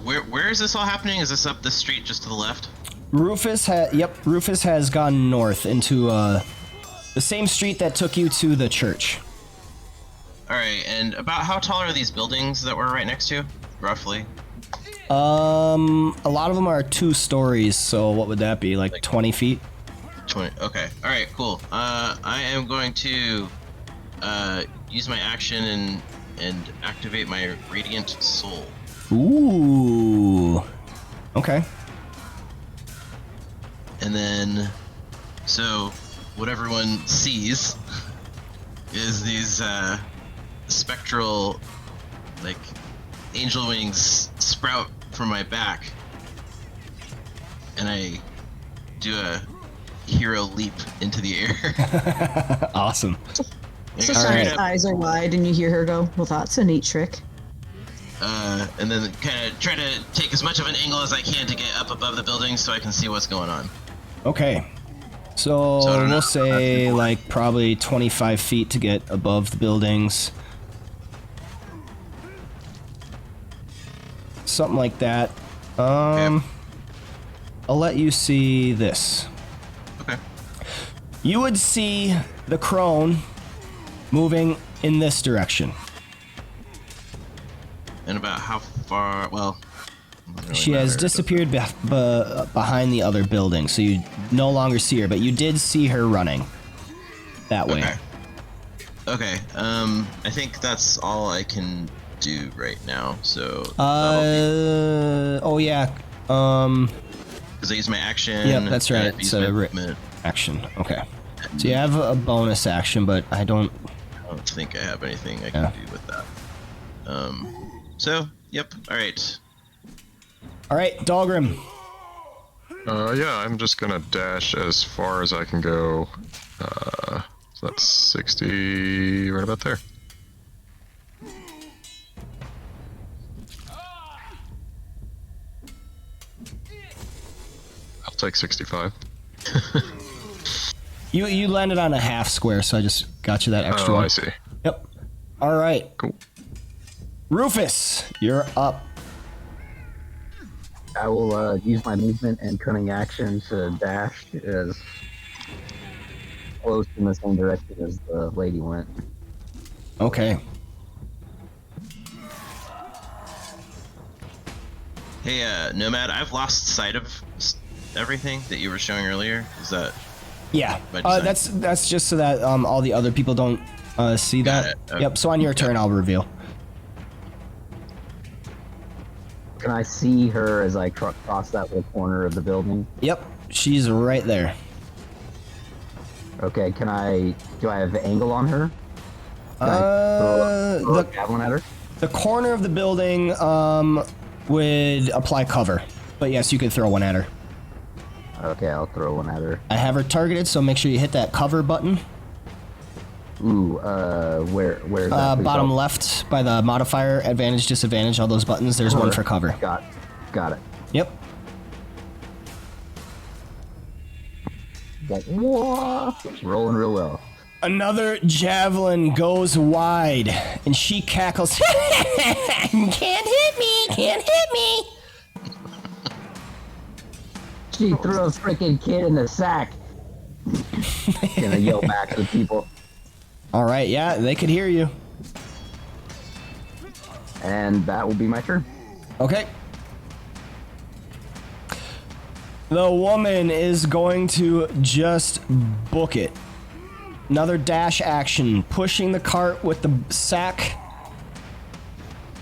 Speaker 6: Where is this all happening? Is this up the street just to the left?
Speaker 1: Rufus has gone north into the same street that took you to the church.
Speaker 6: All right, and about how tall are these buildings that we're right next to, roughly?
Speaker 1: A lot of them are 2 stories, so what would that be, like 20 feet?
Speaker 6: 20. Okay. All right. Cool. I am going to use my action and activate my Radiant Soul.
Speaker 1: Ooh. Okay.
Speaker 6: then, so what everyone sees is these spectral, like, angel wings sprout from my back, and I do a hero leap into the air.
Speaker 1: Awesome.
Speaker 5: So
Speaker 6: All
Speaker 5: Shani's
Speaker 6: right.
Speaker 5: eyes are wide, and you hear her go, "Well, that's a neat trick."
Speaker 6: And then kind of try to take as much of an angle as I can to get up above the building so I can see what's going on.
Speaker 1: Okay. So
Speaker 6: So I don't know.
Speaker 1: we'll say like probably 25 feet to get above the buildings. Something like that. I'll let you see this.
Speaker 6: Okay.
Speaker 1: You would see the crone moving in this direction.
Speaker 6: And about how far? Well, doesn't really
Speaker 1: She has
Speaker 6: matter, does it?
Speaker 1: disappeared behind the other building, so you no longer see her, but you did see her running that way.
Speaker 6: Okay. Okay. I think that's all I can do right now. So.
Speaker 1: Oh yeah.
Speaker 6: Because I use my action.
Speaker 1: Yep, that's right.
Speaker 6: and I use
Speaker 1: It's
Speaker 6: my
Speaker 1: a
Speaker 6: movement.
Speaker 1: action. Okay. So you have a bonus action, but I don't.
Speaker 6: I don't think I have anything I
Speaker 1: Yeah.
Speaker 6: can do with that. So, yep. All right.
Speaker 1: All right, Dahlgrim.
Speaker 2: Yeah, I'm just gonna dash as far as I can go. So that's 60, right about there. I'll take 65.
Speaker 1: You landed on a half square, so I just got you that extra
Speaker 2: Oh,
Speaker 1: one.
Speaker 2: I see.
Speaker 1: Yep. All right,
Speaker 2: Cool.
Speaker 1: Rufus, you're up.
Speaker 4: I will use my movement and cunning action to dash as close in the same direction as the lady went.
Speaker 1: Okay.
Speaker 6: Hey, Nomad, I've lost sight of everything that you were showing earlier. Is that?
Speaker 1: Yeah.
Speaker 6: By design.
Speaker 1: That's just so that all the other people don't see
Speaker 6: Got
Speaker 1: that.
Speaker 6: it. Okay.
Speaker 1: Yep. So on your turn, I'll reveal.
Speaker 4: Can I see her as I cross that little corner of the building?
Speaker 1: Yep. She's right there.
Speaker 4: Okay, do I have the angle on her? Can I throw a
Speaker 1: The
Speaker 4: javelin at her?
Speaker 1: the corner of the building would apply cover, but yes, you could throw one at her.
Speaker 4: Okay, I'll throw one at her.
Speaker 1: I have her targeted, so make sure you hit that cover button.
Speaker 4: Ooh, where's that? Please
Speaker 1: Bottom
Speaker 4: help.
Speaker 1: left by the modifier, advantage, disadvantage, all those buttons. There's one for cover.
Speaker 4: Got it.
Speaker 1: Yep.
Speaker 4: Rolling real well.
Speaker 1: Another javelin goes wide, and she cackles. Can't hit me! Can't hit me!
Speaker 4: She threw a freaking kid in the sack. Gonna yell back to the people.
Speaker 1: All right, yeah, they could hear you.
Speaker 4: And that will be my turn.
Speaker 1: Okay. The woman is going to just book it. Another dash action, pushing the cart with the sack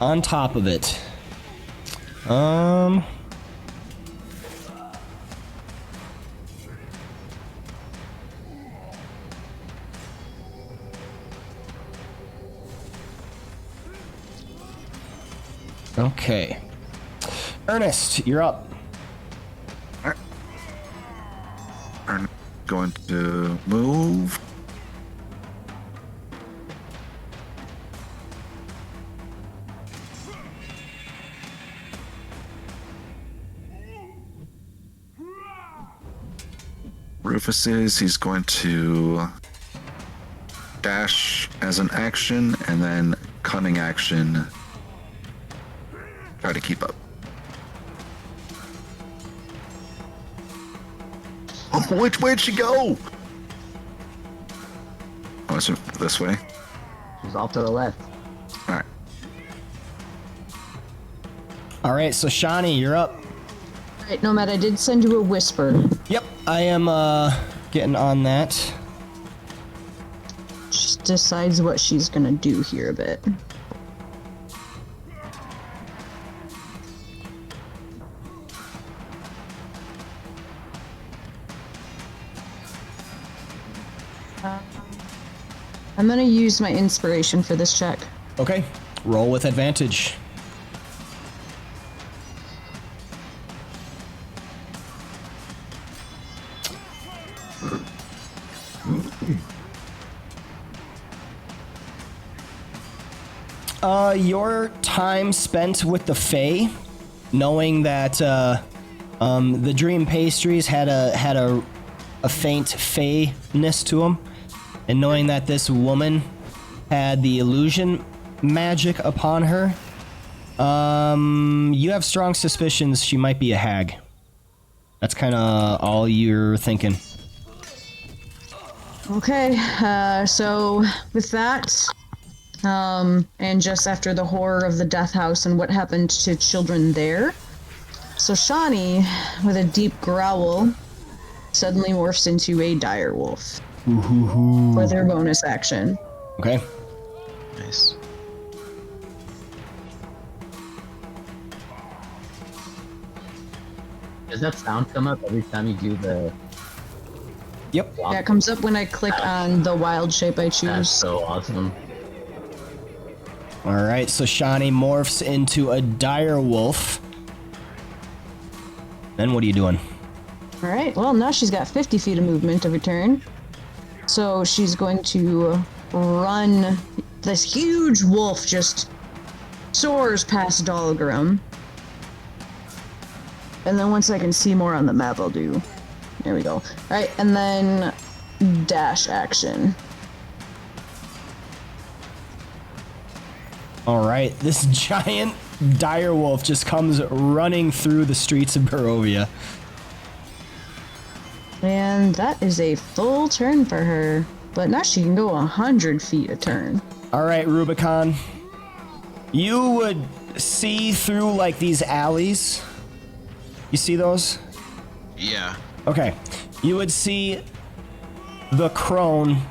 Speaker 1: on top of it. Okay. Ernest, you're up.
Speaker 3: I'm going to move. Rufus he's going to dash as an action and then cunning action. Try to keep up. Oh, where'd she go? Oh, is it this way?
Speaker 4: She's off to the left.
Speaker 3: All right.
Speaker 1: All right, so Shani, you're up.
Speaker 5: All right, Nomad, I did send you a whisper.
Speaker 1: Yep, I am getting on that.
Speaker 5: Just decides what she's gonna do here a bit. I'm gonna use my inspiration for this check.
Speaker 1: Okay, roll with advantage. Your time spent with the Fae, knowing that the Dream Pastries had a faint Fae-ness to them, and knowing that this woman had the illusion magic upon her, you have strong suspicions she might be a hag. That's kind of all you're thinking.
Speaker 5: Okay, so with that, and just after the horror of the death house and what happened to children there, so Shawnee, with a deep growl, suddenly morphs into a dire wolf for their bonus action.
Speaker 1: Okay.
Speaker 6: Nice.
Speaker 4: Does that sound come up every time you do the?
Speaker 1: Yep.
Speaker 5: Yeah, it comes up when I click on the wild shape I
Speaker 4: That's
Speaker 5: choose.
Speaker 4: so awesome.
Speaker 1: All right, so Shawnee morphs into a dire wolf. Then what are you doing?
Speaker 5: All right, well, now she's got 50 feet of movement of her turn. So she's going to run. This huge wolf just soars past Dolgrim. And then once I can see more on the map, I'll do. There we go. All right, and then dash action.
Speaker 1: All right, this giant dire wolf just comes running through the streets of Barovia.
Speaker 5: And that is a full turn for her. But now she can go 100 feet a turn.
Speaker 1: All right, Rubicon. You would see through like these alleys. You see those?
Speaker 6: Yeah.
Speaker 1: Okay. You would see the crone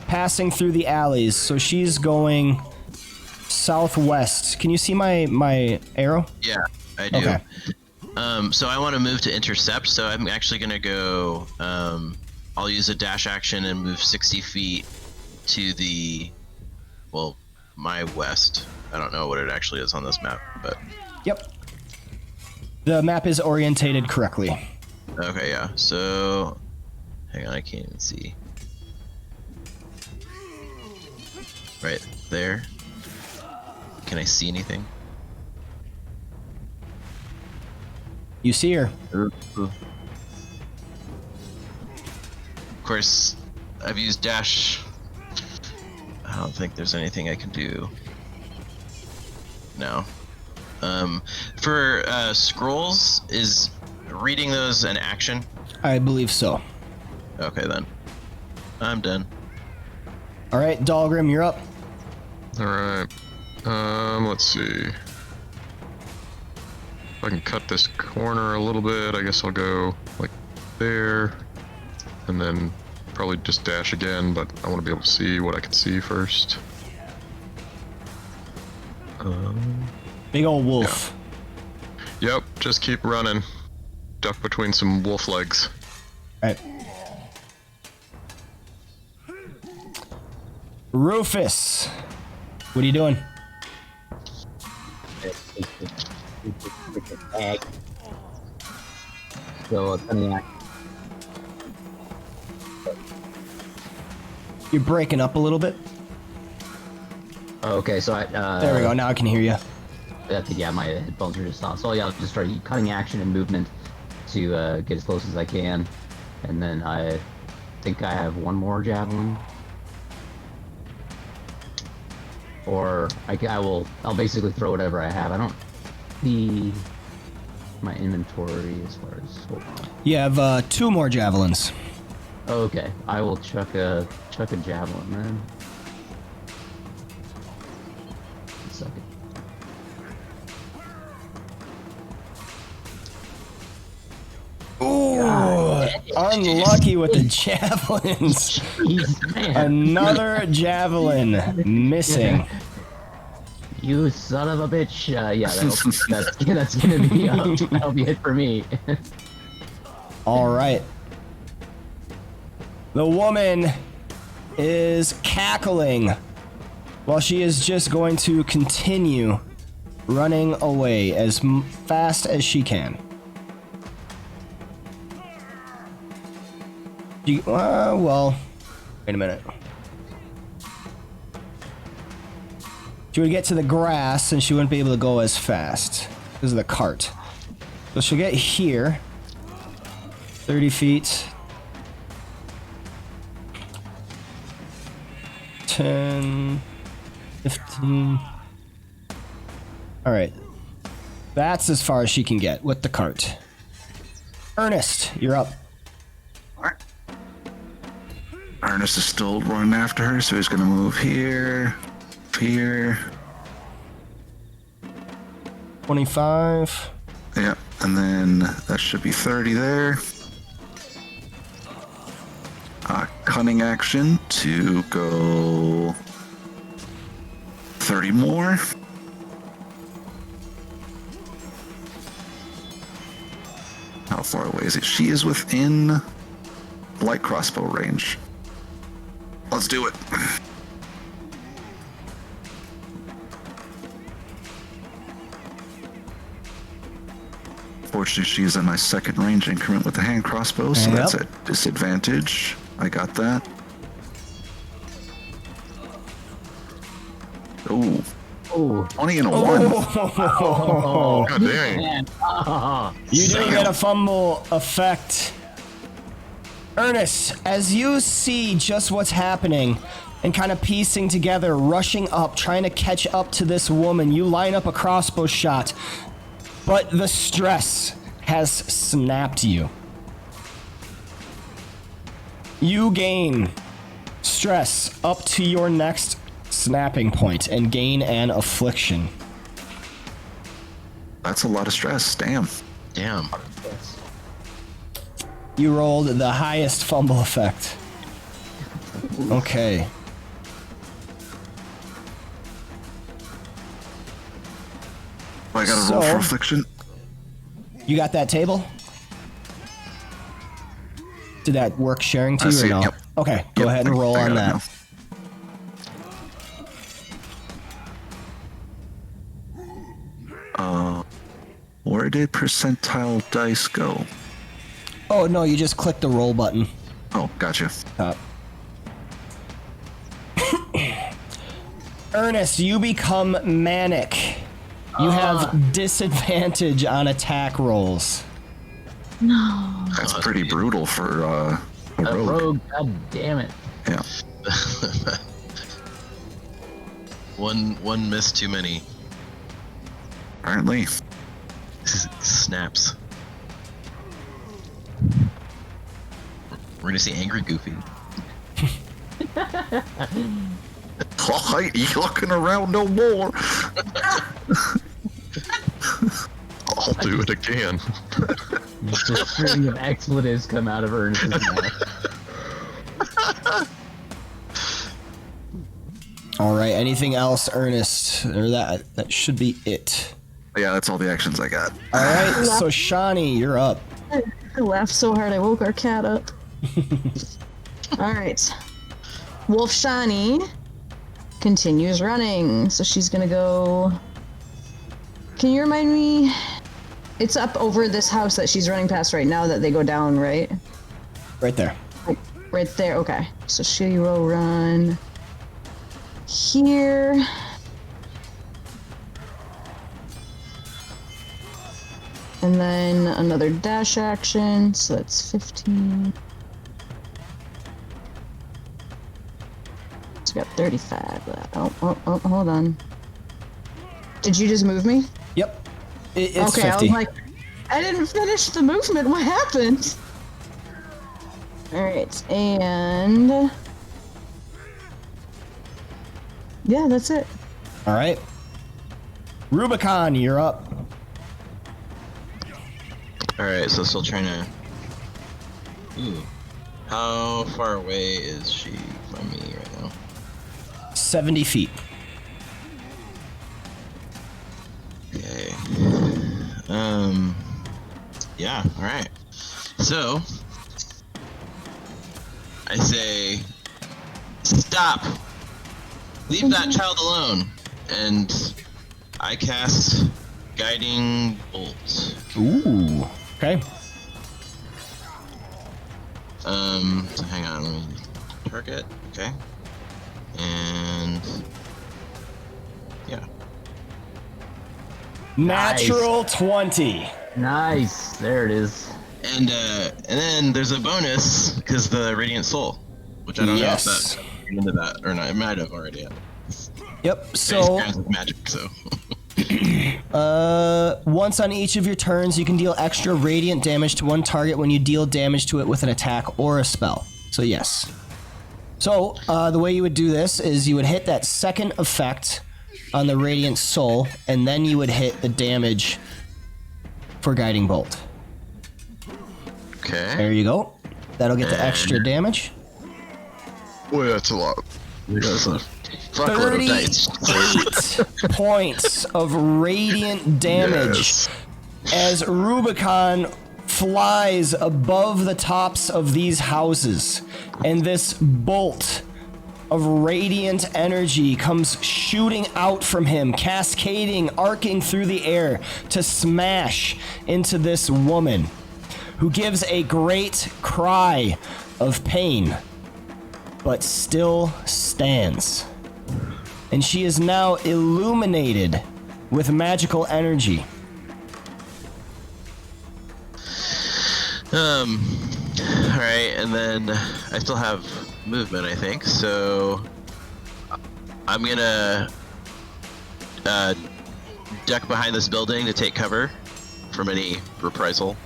Speaker 1: passing through the alleys. So she's going southwest. Can you see my arrow?
Speaker 6: Yeah, I do.
Speaker 1: Okay.
Speaker 6: So I want to move to intercept, so I'm actually going to go, I'll use a dash action and move 60 feet to the, well, my west. I don't know what it actually is on this map, but...
Speaker 1: Yep. The map is orientated correctly.
Speaker 6: Okay, yeah, so... Hang on, I can't even see. Right there. Can I see anything?
Speaker 1: You see her.
Speaker 6: Of course, I've used dash. I don't think there's anything I can do. No. For scrolls, is reading those an action?
Speaker 1: I believe so.
Speaker 6: Okay then. I'm done.
Speaker 1: All right, Dahlgrim, you're up.
Speaker 2: All right. Let's see. If I can cut this corner a little bit, I guess I'll go like there, and then probably just dash again, but I want to be able to see what I can see first.
Speaker 1: Big old wolf.
Speaker 2: Yep, just keep running. Duck between some wolf legs.
Speaker 1: All right. Rufus, what are you doing?
Speaker 4: So,
Speaker 1: You're breaking up a little bit.
Speaker 4: okay, so I.
Speaker 1: There we go. Now I can hear you.
Speaker 4: I think, yeah, my headphones are just off. So yeah, I'll just start cutting action and movement to get as close as I can, and then I think I have one more javelin, or I'll basically throw whatever I have. I don't see my inventory as far as. Hold on.
Speaker 1: You have 2 more javelins.
Speaker 4: Okay, I will chuck a javelin then. Suck it.
Speaker 1: Ooh, unlucky with the javelins.
Speaker 4: Jeez, man.
Speaker 1: Another javelin missing.
Speaker 4: You son of a bitch. Yeah, that's gonna be that'll be it for me.
Speaker 1: All right. The woman is cackling while she is just going to continue running away as fast as she can. Well, wait a minute. She would get to the grass and she wouldn't be able to go as fast because of the cart. So she'll get here. 30 feet. 10, 15. All right. That's as far as she can get with the cart. Ernest, you're up.
Speaker 3: Alright. Ernest is still running after her, so he's gonna move here, here.
Speaker 1: 25.
Speaker 3: Yeah, and then that should be 30 there. Cunning action to go 30 more. How far away is it? She is within light crossbow range. Let's do it. Fortunately, she's in my second range increment with the hand crossbow, so that's a disadvantage. I got that. Oh.
Speaker 4: Oh,
Speaker 3: 20 and a 1.
Speaker 2: Oh, god dang.
Speaker 4: man.
Speaker 1: You do get a fumble effect. Ernest, as you see just what's happening and kind of piecing together, rushing up, trying to catch up to this woman, you line up a crossbow shot, but the stress has snapped you. You gain stress up to your next snapping point and gain an affliction.
Speaker 3: That's a lot of stress. Damn.
Speaker 6: Damn.
Speaker 1: You rolled the highest fumble effect. Okay.
Speaker 3: I gotta roll for affliction.
Speaker 1: You got that table? Did that work sharing to
Speaker 3: I
Speaker 1: you
Speaker 3: see
Speaker 1: or
Speaker 3: it,
Speaker 1: no?
Speaker 3: yep.
Speaker 1: Okay, go
Speaker 3: Yep,
Speaker 1: ahead and roll
Speaker 3: I
Speaker 1: on
Speaker 3: got it
Speaker 1: that.
Speaker 3: now. Where did percentile dice go?
Speaker 1: Oh, no, you just click the roll button.
Speaker 3: Oh, gotcha.
Speaker 1: Ernest, you become manic. You have disadvantage on attack rolls.
Speaker 5: No.
Speaker 3: That's pretty brutal for a
Speaker 4: A
Speaker 3: rogue.
Speaker 4: rogue, god damn it.
Speaker 3: Yeah.
Speaker 6: One miss too many.
Speaker 3: Apparently.
Speaker 6: Snaps. We're gonna see angry Goofy.
Speaker 3: Oh, I ain't looking around no more.
Speaker 2: I'll do it again.
Speaker 4: Just a string of expletives come out of Ernest's mouth.
Speaker 1: All right, anything else, Ernest? Or that should be it.
Speaker 3: Yeah, that's all the actions I got.
Speaker 1: All right, so Shawnee, you're up.
Speaker 5: I laughed so hard I woke our cat up. Alright. Wolf Shawnee continues running. So she's gonna go. Can you remind me? It's up over this house that she's running past right now that they go down, right?
Speaker 1: Right there.
Speaker 5: Right there, okay. So she will run here. And then another dash action, so that's 15. So we got 35 left. Oh, hold on. Did you just move me?
Speaker 1: Yep. It's
Speaker 5: okay,
Speaker 1: 50.
Speaker 5: I was like, I didn't finish the movement. What happened? Alright, and... yeah, that's it.
Speaker 1: All right. Rubicon, you're up.
Speaker 6: Alright, so still trying to... Ooh. How far away is she from me right now?
Speaker 1: 70 feet.
Speaker 6: Okay. Yeah, alright. So... I say... Stop! Leave that child alone. And I cast Guiding Bolt.
Speaker 1: Ooh. Okay.
Speaker 6: So hang on, let me target. Okay. And yeah.
Speaker 1: Natural 20.
Speaker 4: Nice. There it is.
Speaker 6: And then there's a bonus because the Radiant Soul, which I don't know if that's into that or not. It might have already.
Speaker 1: Yep. So
Speaker 6: magic. So.
Speaker 1: once on each of your turns, you can deal extra radiant damage to one target when you deal damage to it with an attack or a spell. So yes. So the way you would do this is you would hit that second effect on the Radiant Soul, and then you would hit the damage for Guiding Bolt.
Speaker 6: Okay.
Speaker 1: There you go. That'll get the extra damage.
Speaker 2: Boy, that's a lot.
Speaker 6: That's a fuckload of dice.
Speaker 1: 38 points of radiant damage as Rubicon flies above the tops of these houses, and this bolt of radiant energy comes shooting out from him, cascading, arcing through the air to smash into this woman, who gives a great cry of pain, but still stands. And she is now illuminated with magical energy.
Speaker 6: Alright, and then I still have movement, I think, so I'm gonna duck behind this building to take cover from any reprisal.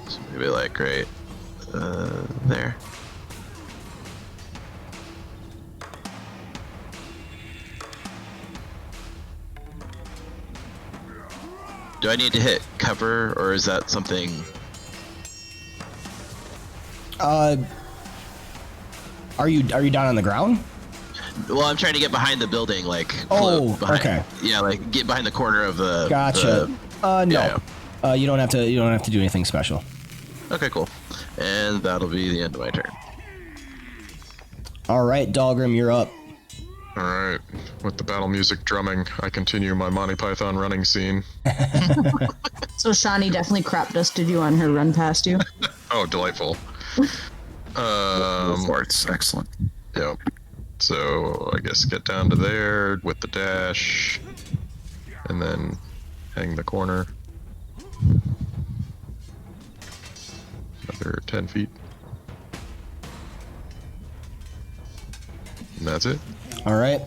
Speaker 6: So maybe like right there. Do I need to hit cover, or is that something?
Speaker 1: Are you down on the ground?
Speaker 6: Well, I'm trying to get behind the building, like.
Speaker 1: Oh,
Speaker 6: behind,
Speaker 1: okay.
Speaker 6: Yeah, like get behind the corner of the.
Speaker 1: Gotcha. No.
Speaker 6: Yeah.
Speaker 1: You don't have to do anything special.
Speaker 6: Okay, cool. And that'll be the end of my turn.
Speaker 1: All right, Dahlgrim, you're up.
Speaker 2: Alright, with the battle music drumming, I continue my Monty Python running scene.
Speaker 5: So Shani definitely crap dusted you on her run past you.
Speaker 2: Oh, delightful.
Speaker 3: Sports, excellent.
Speaker 2: Yep. So, I guess get down to there with the dash, and then hang the corner. Another 10 feet. And that's it.
Speaker 1: All right.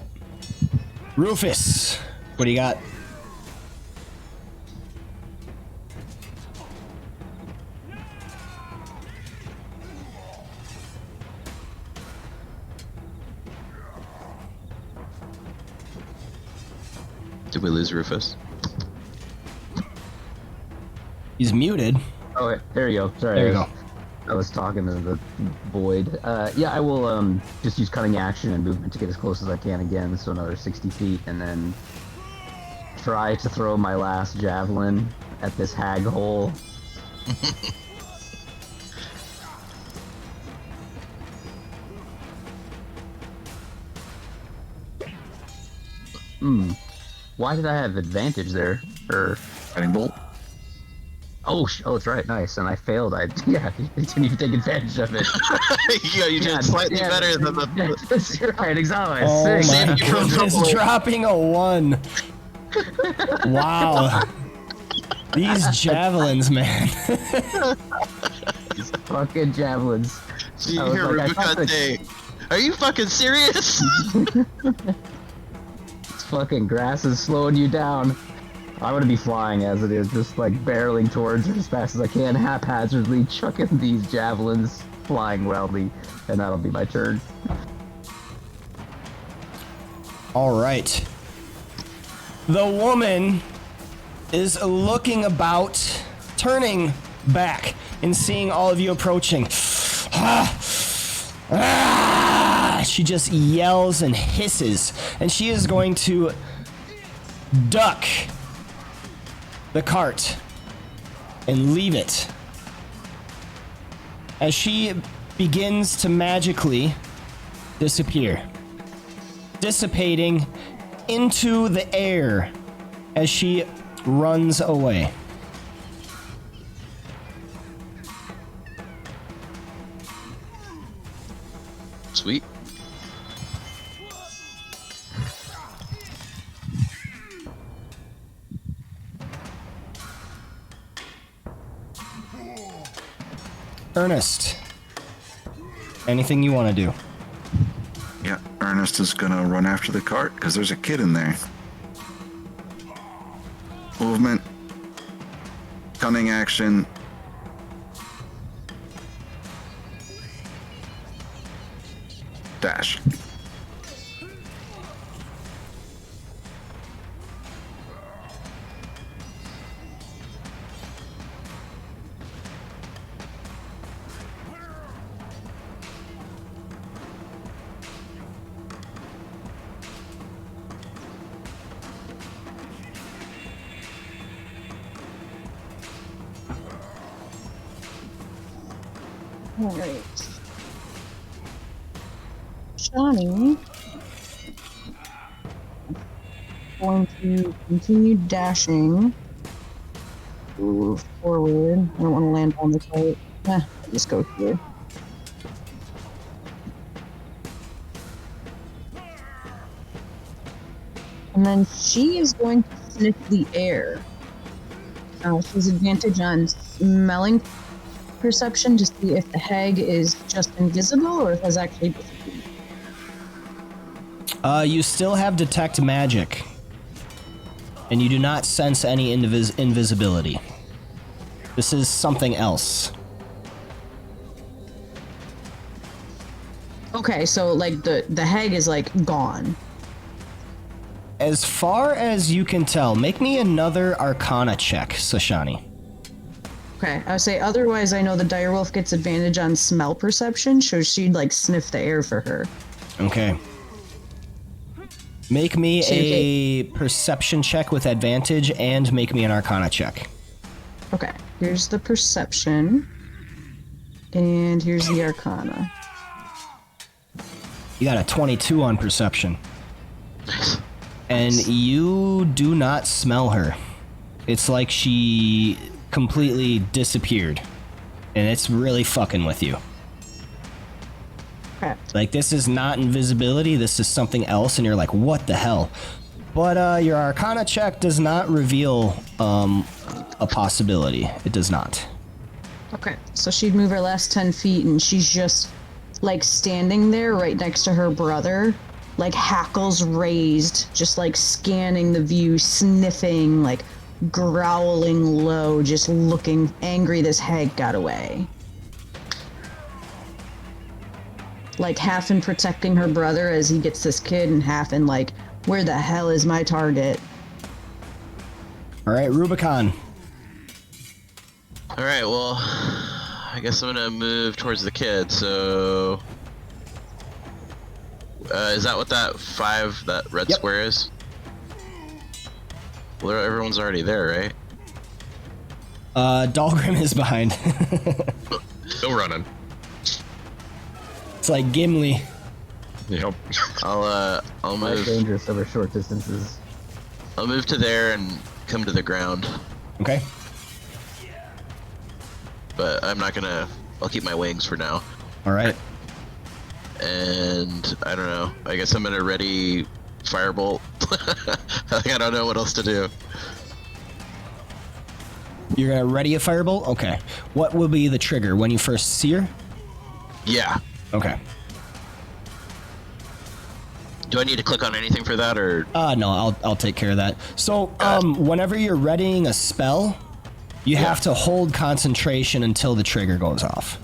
Speaker 1: Rufus, what do you got?
Speaker 6: Did we lose Rufus?
Speaker 1: He's muted.
Speaker 4: Oh, there you go. Sorry.
Speaker 1: There you go.
Speaker 4: I was talking to the void. Yeah, I will just use cutting action and movement to get as close as I can again, so another 60 feet, and then try to throw my last javelin at this hag hole. Why did I have advantage there? Or
Speaker 3: Guiding bolt.
Speaker 4: oh, that's right, nice. And I failed. I didn't even take advantage of it.
Speaker 6: Yeah, you did slightly better than the.
Speaker 4: That's right, exactly.
Speaker 1: Oh
Speaker 4: Six.
Speaker 1: my
Speaker 6: you from
Speaker 1: goodness,
Speaker 6: trouble.
Speaker 1: dropping a 1. Wow. These javelins, man.
Speaker 4: These fucking javelins.
Speaker 6: So you
Speaker 4: I was
Speaker 6: hear
Speaker 4: like, I thought
Speaker 6: Rubicon
Speaker 4: that-
Speaker 6: say, "Are you fucking serious?"
Speaker 4: This fucking grass is slowing you down. I'm gonna be flying as it is, just like barreling towards her as fast as I can, haphazardly chucking these javelins, flying wildly, and that'll be my turn.
Speaker 1: All right. The woman is looking about, turning back, and seeing all of you approaching. She just yells and hisses, and she is going to duck the cart and leave it. As she begins to magically disappear, dissipating into the air as she runs away.
Speaker 6: Sweet.
Speaker 1: Ernest, anything you want to do?
Speaker 3: Yeah, Ernest is gonna run after the cart because there's a kid in there. Movement, cunning action. Dash.
Speaker 5: All right. Shawnee going to continue dashing forward. I don't want to land on the cart. I'll just go here. And then she is going to sniff the air. She has advantage on smelling perception to see if the hag is just invisible or if it has actually disappeared.
Speaker 1: You still have detect magic, and you do not sense any invisibility. This is something else.
Speaker 5: Okay, so like the hag is like gone.
Speaker 1: As far as you can tell, make me another Arcana check, Sashani.
Speaker 5: Okay, I would say otherwise I know the direwolf gets advantage on smell perception, so she'd like sniff the air for her.
Speaker 1: Okay. Make me a perception check with advantage and make me an Arcana check.
Speaker 5: Okay, here's the perception. And here's the Arcana.
Speaker 1: You got a 22 on perception.
Speaker 6: Nice.
Speaker 1: And you do not smell her. It's like she completely disappeared. And it's really fucking with you.
Speaker 5: Okay.
Speaker 1: Like, this is not invisibility, this is something else, and you're like, what the hell? But your Arcana check does not reveal a possibility. It does not.
Speaker 5: Okay, so she'd move her last 10 feet and she's just like standing there right next to her brother, like hackles raised, just like scanning the view, sniffing, like growling low, just looking angry this hag got away. Like half in protecting her brother as he gets this kid, and half in like, where the hell is my target?
Speaker 1: Alright, Rubicon.
Speaker 6: Alright, well, I guess I'm gonna move towards the kid, so... is that what that red
Speaker 1: Yep.
Speaker 6: square is? Well, everyone's already there, right?
Speaker 1: Dahlgrim is behind.
Speaker 2: Still running.
Speaker 1: It's like Gimli.
Speaker 2: Yep.
Speaker 6: I'll
Speaker 4: Life
Speaker 6: move.
Speaker 4: dangerous over short distances.
Speaker 6: I'll move to there and come to the ground,
Speaker 1: Okay.
Speaker 6: but I'm not gonna. I'll keep my wings for now.
Speaker 1: Alright.
Speaker 6: And I don't know. I guess I'm gonna ready firebolt. I don't know what else to do.
Speaker 1: You're gonna ready a firebolt? Okay. What will be the trigger? When you first see her?
Speaker 6: Yeah.
Speaker 1: Okay.
Speaker 6: Do I need to click on anything for that, or?
Speaker 1: No, I'll take care of that. So, whenever you're readying a spell, you have to hold concentration until the trigger goes off.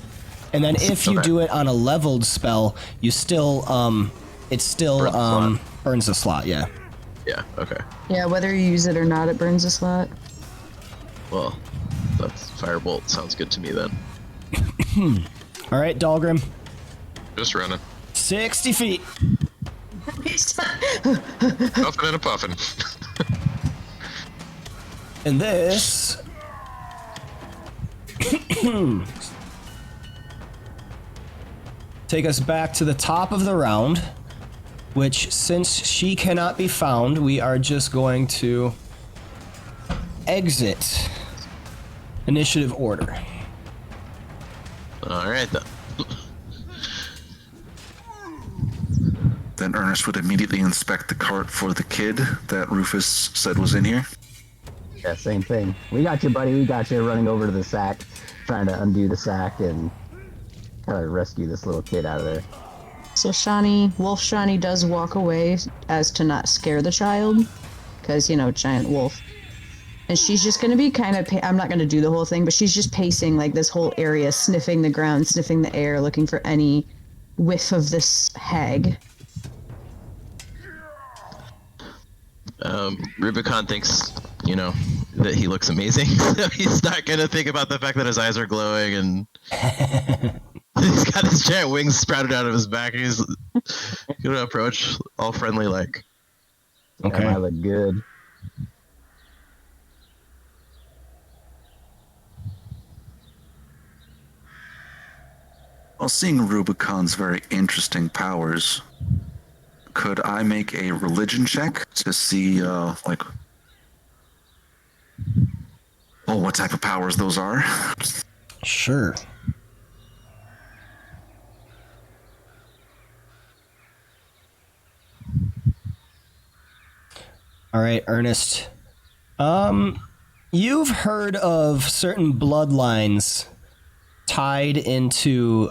Speaker 1: And then if you do it on a leveled spell, you still, it still, burns the slot, yeah.
Speaker 6: Yeah. Okay.
Speaker 5: Yeah, whether you use it or not, it burns a slot.
Speaker 6: Well, that's firebolt. Sounds good to me then.
Speaker 1: Alright, Dahlgrim.
Speaker 2: Just running.
Speaker 1: 60 feet.
Speaker 2: Puffing and a puffing.
Speaker 1: And this take us back to the top of the round, which, since she cannot be found, we are just going to exit initiative order.
Speaker 6: All right, then.
Speaker 3: Then Ernest would immediately inspect the cart for the kid that Rufus said was in here.
Speaker 4: Yeah, same thing. We got you, buddy. We got you. Running over to the sack, trying to undo the sack and kind of rescue this little kid out of there.
Speaker 5: So Wolf Shani does walk away as to not scare the child, because, giant wolf. And she's just going to be kind of, I'm not going to do the whole thing, but she's just pacing like this whole area, sniffing the ground, sniffing the air, looking for any whiff of this hag.
Speaker 6: Rubicon thinks, that he looks amazing. So he's not gonna think about the fact that his eyes are glowing and he's got his giant wings sprouted out of his back. He's gonna approach all friendly like.
Speaker 1: Okay.
Speaker 4: That might look good.
Speaker 3: Well, seeing Rubicon's very interesting powers, could I make a religion check to see, what type of powers those are?
Speaker 1: Sure. All right, Ernest. You've heard of certain bloodlines tied into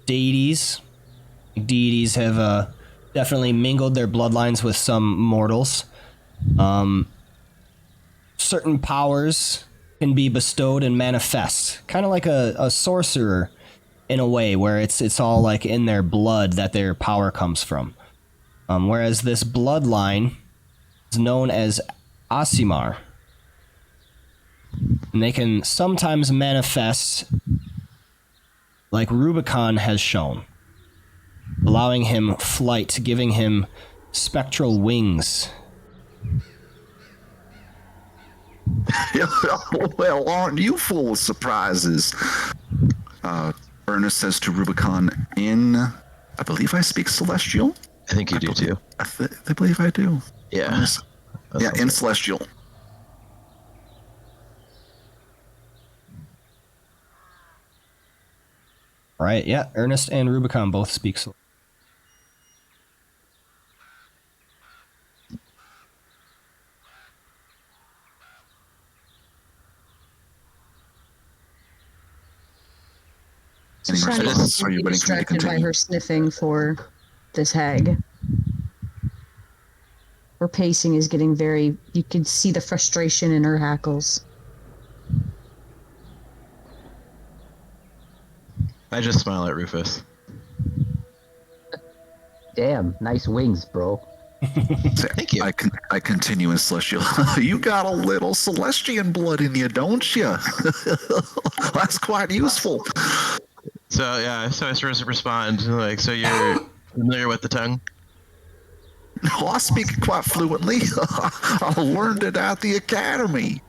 Speaker 1: deities. Deities have definitely mingled their bloodlines with some mortals. Certain powers can be bestowed and manifest, kind of like a sorcerer in a way, where it's all like in their blood that their power comes from. Whereas this bloodline is known as Aasimar. And they can sometimes manifest like Rubicon has shown, allowing him flight, giving him spectral wings.
Speaker 3: Well, aren't you full of surprises? Ernest says to Rubicon I believe I speak Celestial?
Speaker 6: I think you do too.
Speaker 3: I believe I do.
Speaker 6: Yeah.
Speaker 3: In Celestial.
Speaker 1: Right, yeah, Ernest and Rubicon both speak Celestial.
Speaker 3: Any
Speaker 5: Shani
Speaker 3: response?
Speaker 5: is
Speaker 3: Are you waiting for me to
Speaker 5: distracted by
Speaker 3: continue?
Speaker 5: her sniffing for this hag. Her pacing is getting very, you can see the frustration in her hackles.
Speaker 6: I just smile at Rufus.
Speaker 4: Damn, nice wings, bro.
Speaker 6: Thank you.
Speaker 3: I continue in Celestial. You got a little Celestian blood in you, don't you? That's quite useful.
Speaker 6: So I supposed to respond like, so you're familiar with the tongue?
Speaker 3: No, I speak it quite fluently. I learned it at the academy.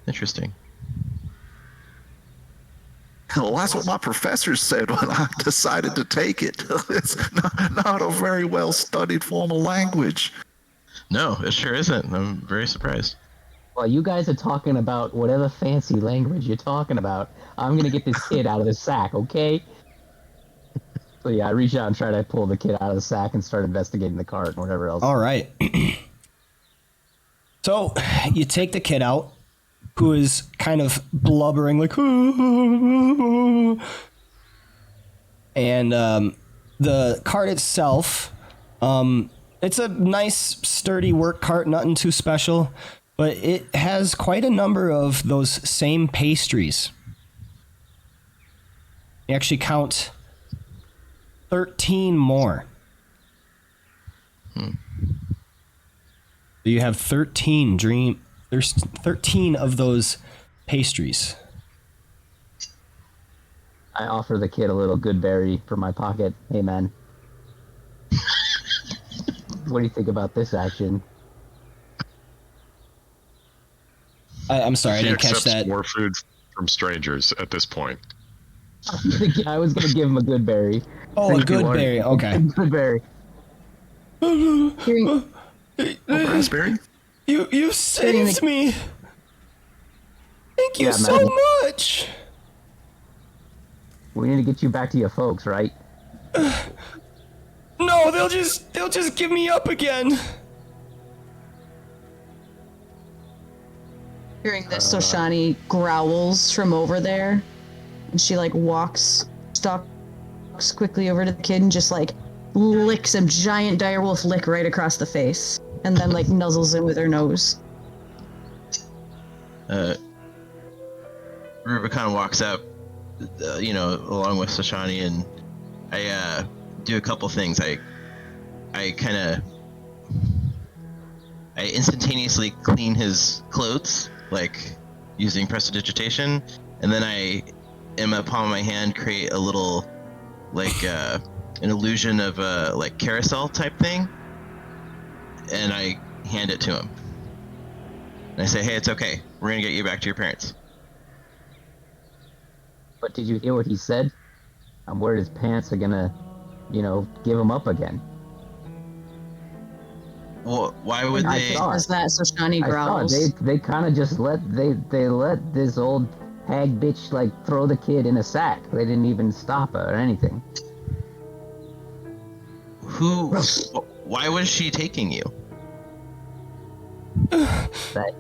Speaker 6: Interesting.
Speaker 3: Well, that's what my professor said when I decided to take it. It's not a very well studied form of language.
Speaker 6: No, it sure isn't. I'm very surprised.
Speaker 4: While you guys are talking about whatever fancy language you're talking about, I'm gonna get this kid out of the sack, okay? So yeah, I reach out and try to pull the kid out of the sack and start investigating the cart and whatever else.
Speaker 1: All right. So you take the kid out, who is kind of blubbering like, and the cart itself, it's a nice sturdy work cart, nothing too special, but it has quite a number of those same pastries. You actually count 13 more. You have 13 there's 13 of those pastries.
Speaker 4: I offer the kid a little good berry from my pocket. Hey man, what do you think about this action?
Speaker 1: I'm sorry, I
Speaker 2: He
Speaker 1: didn't catch
Speaker 2: accepts
Speaker 1: that.
Speaker 2: more food from strangers at this point.
Speaker 4: I was gonna give him a good berry.
Speaker 1: Oh, a
Speaker 4: Thank you,
Speaker 1: good
Speaker 4: Art.
Speaker 1: berry. Okay.
Speaker 4: Good berry.
Speaker 5: Hearing,
Speaker 3: Raspberry?
Speaker 1: You saved me. Thank you
Speaker 4: Yeah,
Speaker 1: so
Speaker 4: man.
Speaker 1: much.
Speaker 4: We need to get you back to your folks, right?
Speaker 1: No, they'll just give me up again.
Speaker 5: hearing this, Soshani growls from over there, and she like stalks quickly over to the kid and just like licks a giant direwolf lick right across the face, and then like nuzzles him with her nose.
Speaker 6: Rubicon walks up, along with Soshani, and I do a couple things. I instantaneously clean his clothes, like using prestidigitation, and then I, in the palm of my hand, create a little, like, an illusion of a like carousel type thing, and I hand it to him. And I say, "Hey, it's okay. We're gonna get you back to your parents."
Speaker 4: But did you hear what he said? I'm worried his parents are gonna, give him up again.
Speaker 6: Well, why would
Speaker 4: I
Speaker 6: they?
Speaker 4: saw it.
Speaker 5: Does that Soshani
Speaker 4: I saw
Speaker 5: growls?
Speaker 4: they kind of just let this old hag bitch like throw the kid in a sack. They didn't even stop her or anything.
Speaker 6: Who? Why was she taking you?
Speaker 4: That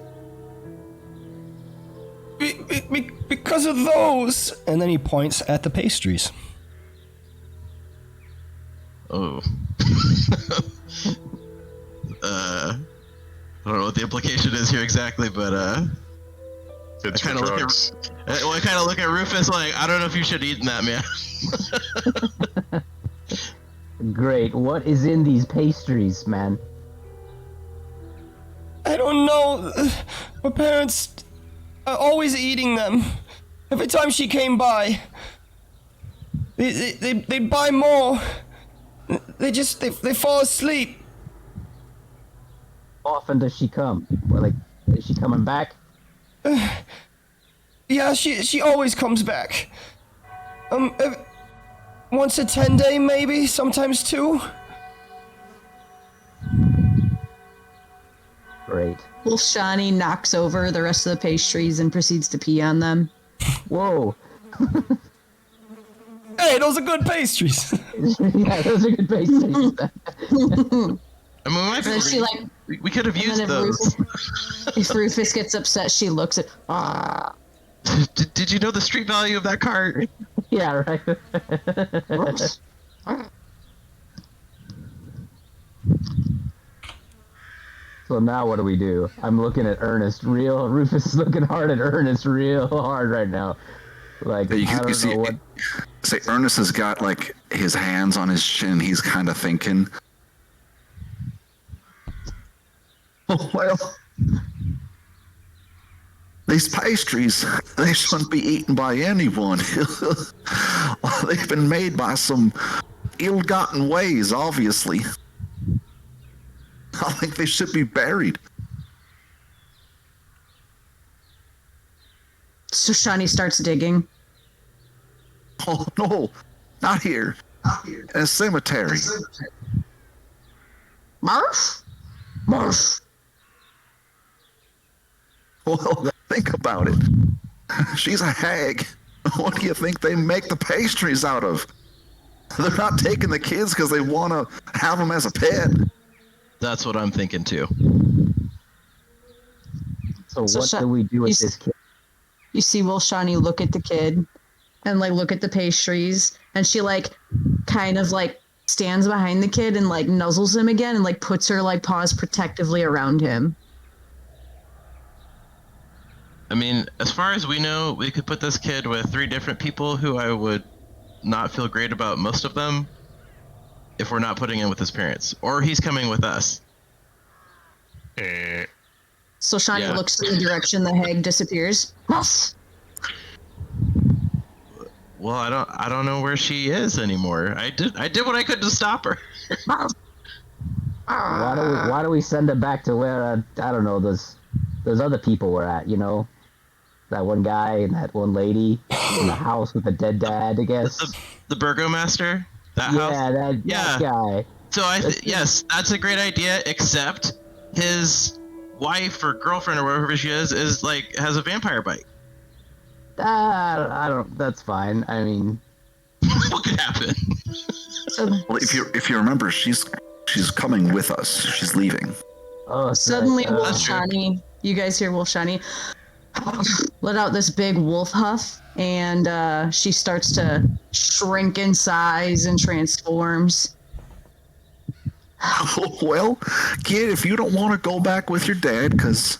Speaker 1: Because of those. And then he points at the pastries.
Speaker 6: Oh. I don't know what the implication is here exactly, but
Speaker 2: It's
Speaker 6: I
Speaker 2: for
Speaker 6: kind of look
Speaker 2: drugs.
Speaker 6: I kind of look at Rufus like, I don't know if you should eat that, man.
Speaker 4: great. What is in these pastries, man?
Speaker 1: I don't know. My parents are always eating them. Every time she came by, they'd buy more. They fall asleep.
Speaker 4: How often does she come? Well, like, is she coming back?
Speaker 1: Yeah, she always comes back. Once a 10-day maybe, sometimes 2.
Speaker 4: Great.
Speaker 5: Shani knocks over the rest of the pastries and proceeds to pee on them.
Speaker 4: Whoa.
Speaker 1: Hey, those are good pastries.
Speaker 4: Yeah, those are good pastries.
Speaker 6: I mean,
Speaker 5: And then she like,
Speaker 6: we could have
Speaker 5: and
Speaker 6: used
Speaker 5: then
Speaker 6: those.
Speaker 5: if Rufus gets upset, she looks at.
Speaker 6: Did you know the street value of that cart?
Speaker 4: Yeah, right. So now what do we do? I'm looking at Ernest Rufus is looking hard at Ernest real hard right now. Like,
Speaker 3: You,
Speaker 4: I
Speaker 3: you
Speaker 4: don't
Speaker 3: see,
Speaker 4: know what.
Speaker 3: say Ernest has got like his hands on his chin. He's kind of thinking, "Oh well, these pastries, they shouldn't be eaten by anyone. Well, they've been made by some ill-gotten ways, obviously. I think they should be buried."
Speaker 5: So Shani starts digging.
Speaker 3: "Oh no, not here. Not here. In a cemetery."
Speaker 5: Marf? Marf.
Speaker 3: Well, think about it. She's a hag. What do you think they make the pastries out of? They're not taking the kids because they want to have them as a pet.
Speaker 6: That's what I'm thinking too.
Speaker 4: So
Speaker 5: So
Speaker 4: what
Speaker 5: Sha-
Speaker 4: do we do with
Speaker 5: he's-
Speaker 4: this kid?
Speaker 5: You see Shani look at the kid and like look at the pastries, and she like kind of like stands behind the kid and like nuzzles him again and like puts her like paws protectively around him.
Speaker 6: I mean, as far as we know, we could put this kid with 3 different people who I would not feel great about most of them if we're not putting him with his parents. Or he's coming with us.
Speaker 2: Eh,
Speaker 5: So Shani
Speaker 6: Yeah.
Speaker 5: looks in the direction the hag disappears. Marf.
Speaker 6: Well, I don't know where she is anymore. I did what I could to stop her.
Speaker 4: Why do we send her back to where I don't know, those those other people were at, you know? That one guy and that one lady in the house with the dead dad, I guess.
Speaker 6: The burgomaster? That house?
Speaker 4: Yeah, that guy.
Speaker 6: So yes, that's a great idea, except his wife or girlfriend or whatever she is like has a vampire bite.
Speaker 4: I don't. That's fine. I mean,
Speaker 6: What could happen?
Speaker 3: Well, if you remember, she's coming with us. She's leaving.
Speaker 4: oh, that's
Speaker 5: Suddenly,
Speaker 4: right.
Speaker 5: Wolf
Speaker 6: That's true.
Speaker 5: Shiny, you guys hear Wolf Shiny let out this big wolf huff, and she starts to shrink in size and transforms.
Speaker 3: Well, kid, if you don't want to go back with your dad, because,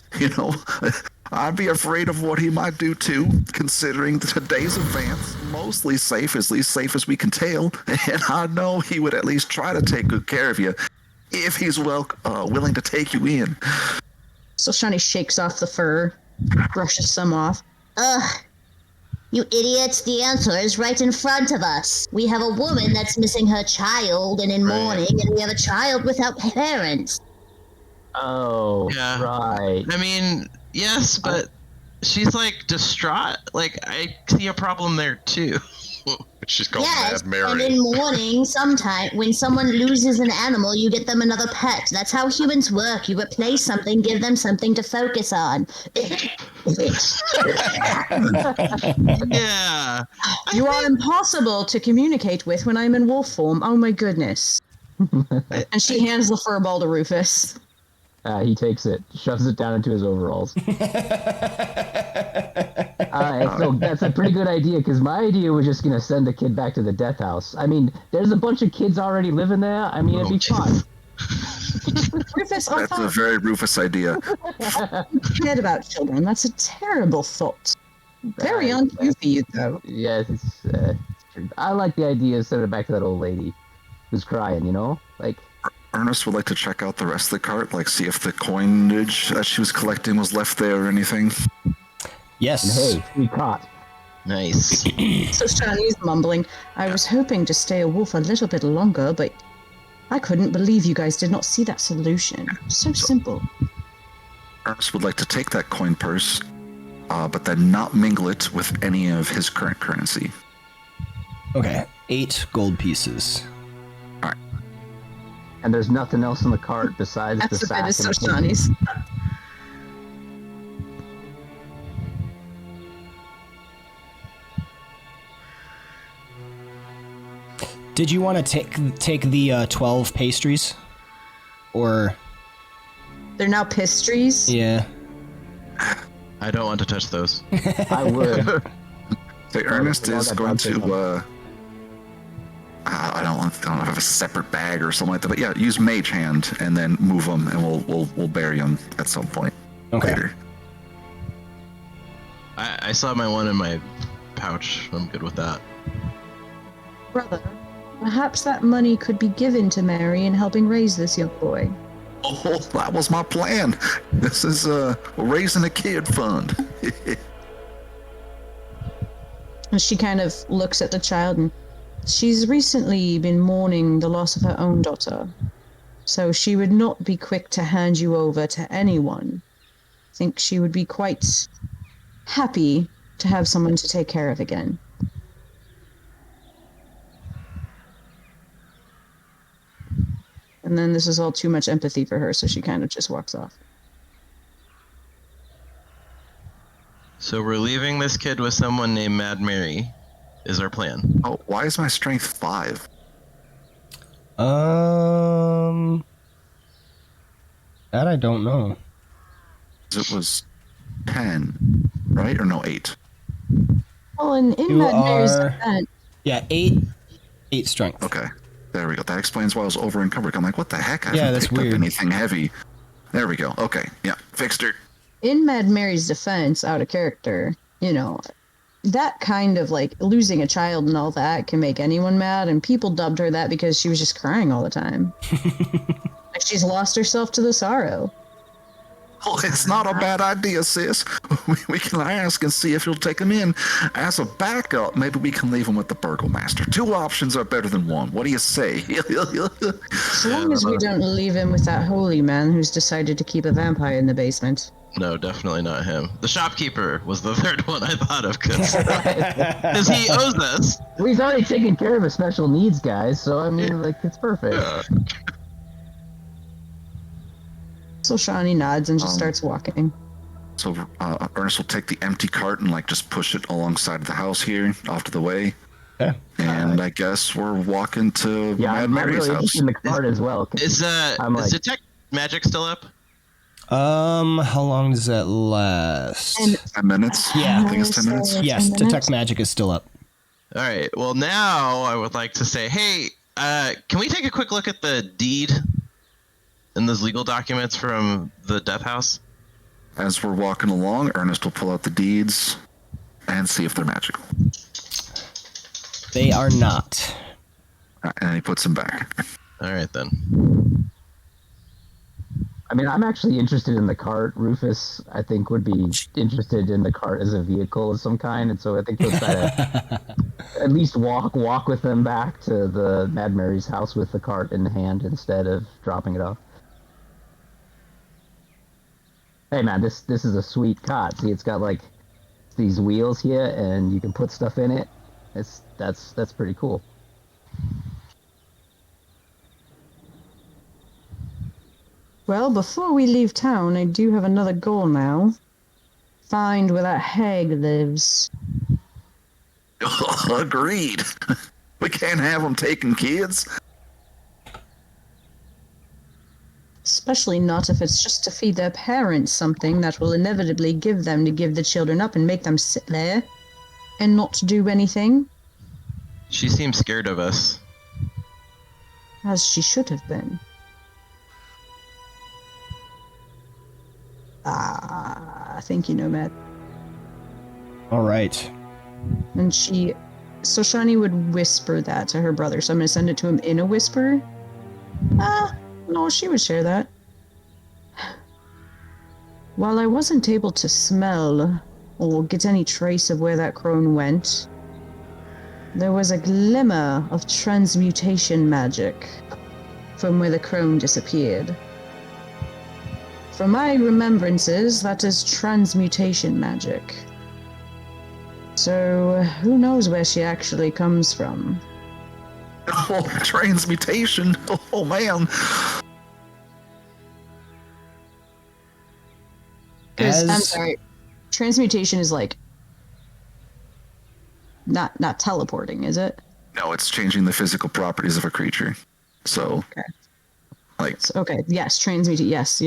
Speaker 3: I'd be afraid of what he might do too, considering today's advance, mostly safe, as least safe as we can tell, and I know he would at least try to take good care of you if he's willing to take you in.
Speaker 5: So Shiny shakes off the fur, brushes some off.
Speaker 8: Ugh. You idiots, the answer is right in front of us. We have a woman that's missing her child and in mourning, and we have a child without parents.
Speaker 4: Oh,
Speaker 6: Yeah.
Speaker 4: right.
Speaker 6: I mean, yes, but she's like distraught. Like I see a problem there too.
Speaker 2: She's called
Speaker 8: Yes,
Speaker 2: Mad Mary.
Speaker 8: and in mourning, sometime when someone loses an animal, you get them another pet. That's how humans work. You replace something, give them something to focus on.
Speaker 6: Yeah.
Speaker 5: You are impossible to communicate with when I'm in wolf form. Oh my goodness. And she hands the fur ball to Rufus.
Speaker 4: He takes it, shoves it down into his overalls. So that's a pretty good idea, because my idea was just going to send the kid back to the death house. I mean, there's a bunch of kids already living there. I mean, it'd be fun.
Speaker 5: Rufus,
Speaker 3: That's a very Rufus idea.
Speaker 5: forget about children. That's a terrible thought. Very on cue for you, though.
Speaker 4: Yes, it's true. I like the idea of sending it back to that old lady who's crying, you know? Like,
Speaker 3: Ernest would like to check out the rest of the cart, like see if the coinage that she was collecting was left there or anything.
Speaker 1: Yes.
Speaker 4: hey, we caught.
Speaker 6: Nice.
Speaker 5: So Shani's mumbling, I was hoping to stay a wolf a little bit longer, but I couldn't believe you guys did not see that solution. So simple.
Speaker 3: Ernest would like to take that coin purse, but then not mingle it with any of his current currency.
Speaker 1: Okay. 8 gold pieces.
Speaker 4: And there's nothing else in the cart besides
Speaker 5: That's
Speaker 4: the
Speaker 5: the bit of
Speaker 4: sack.
Speaker 5: so
Speaker 4: and the
Speaker 5: Shani's.
Speaker 1: Did you want to take the 12 pastries? Or
Speaker 5: They're now pastries.
Speaker 1: yeah.
Speaker 6: I don't want to touch those.
Speaker 4: I would.
Speaker 3: So Ernest
Speaker 4: well,
Speaker 3: is
Speaker 4: that
Speaker 3: going
Speaker 4: does take
Speaker 3: to, I don't have a separate bag or something like that, but yeah, use Mage Hand and then move them, and we'll bury them at some point
Speaker 1: Okay.
Speaker 3: later.
Speaker 6: I saw my one in my pouch. I'm good with that.
Speaker 5: Brother, perhaps that money could be given to Mary in helping raise this young boy.
Speaker 3: Oh, that was my plan. This is raising a kid fund.
Speaker 5: And she kind of looks at the child, and she's recently been mourning the loss of her own daughter, so she would not be quick to hand you over to anyone. I think she would be quite happy to have someone to take care of again. And then this is all too much empathy for her, so she kind of just walks off.
Speaker 6: So we're leaving this kid with someone named Mad Mary, is our plan.
Speaker 3: Oh, why is my strength 5?
Speaker 1: That I don't know.
Speaker 3: It was 10, right? Or no, 8.
Speaker 5: Well, and in
Speaker 1: You
Speaker 5: Mad Mary's
Speaker 1: are-
Speaker 5: event,
Speaker 1: Yeah, 8 strength.
Speaker 3: Okay, there we go. That explains why I was over encumbered. I'm like, what the heck? I
Speaker 1: Yeah,
Speaker 3: haven't
Speaker 1: that's
Speaker 3: picked
Speaker 1: weird.
Speaker 3: up anything heavy. There we go. Okay, yeah, fixed her.
Speaker 5: in Mad Mary's defense, out of character, you know, that kind of like losing a child and all that can make anyone mad, and people dubbed her that because she was just crying all the time. Like she's lost herself to the sorrow.
Speaker 3: Oh, it's not a bad idea, sis. We can ask and see if he'll take him in. As a backup, maybe we can leave him with the burgomaster. 2 options are better than 1. What do you say?
Speaker 5: So long as we don't leave him with that holy man who's decided to keep a vampire in the basement.
Speaker 6: No, definitely not him. The shopkeeper was the third one I thought of because he owes us.
Speaker 4: We've already taken care of his special needs guys, so I mean, like, it's perfect.
Speaker 2: Yeah.
Speaker 5: So Shawnee nods and just
Speaker 3: Um,
Speaker 5: starts walking.
Speaker 3: So Ernest will take the empty cart and like just push it alongside the house here, off to the way.
Speaker 1: Okay.
Speaker 3: And I guess we're walking to
Speaker 4: Yeah,
Speaker 3: Mad
Speaker 4: I'm
Speaker 3: Mary's
Speaker 4: really
Speaker 3: house.
Speaker 4: interested in the card as well. 'Cause
Speaker 6: Is
Speaker 4: I'm like-
Speaker 6: detect magic still up?
Speaker 1: How long does that last?
Speaker 5: And
Speaker 3: 10 minutes?
Speaker 1: Yeah.
Speaker 3: I think it's 10 minutes.
Speaker 1: Yes,
Speaker 5: 10 minutes?
Speaker 1: detect magic is still up.
Speaker 6: All right. Well, now I would like to say, hey, can we take a quick look at the deed and those legal documents from the death house?
Speaker 3: As we're walking along, Ernest will pull out the deeds and see if they're magical.
Speaker 1: They are not.
Speaker 3: And he puts them back.
Speaker 6: All right then.
Speaker 4: I mean, I'm actually interested in the cart. Rufus, I think, would be interested in the cart as a vehicle of some kind, and so I think he'll try to at least walk with them back to the Mad Mary's house with the cart in hand instead of dropping it off. Hey man, this is a sweet cot. See, it's got like these wheels here, and you can put stuff in it. That's pretty cool.
Speaker 5: Well, before we leave town, I do have another goal now. Find where that hag lives.
Speaker 3: Agreed. We can't have them taking kids.
Speaker 5: Especially not if it's just to feed their parents something that will inevitably give them to give the children up and make them sit there and not do anything,
Speaker 6: She seems scared of us.
Speaker 5: as she should have been. I think you know, Matt.
Speaker 1: All right.
Speaker 5: And so Shawnee would whisper that to her brother, so I'm going to send it to him in a whisper. No, she would share that. While I wasn't able to smell or get any trace of where that crone went, there was a glimmer of transmutation magic from where the crone disappeared. From my remembrances, that is transmutation magic. So, who knows where she actually comes from?
Speaker 3: Oh, transmutation. Oh man.
Speaker 5: I'm
Speaker 1: As-
Speaker 5: sorry. Transmutation is like not teleporting, is it?
Speaker 3: No, it's changing the physical properties of a creature. So,
Speaker 5: Okay.
Speaker 3: like,
Speaker 5: Okay, yes, transmutation. Yes,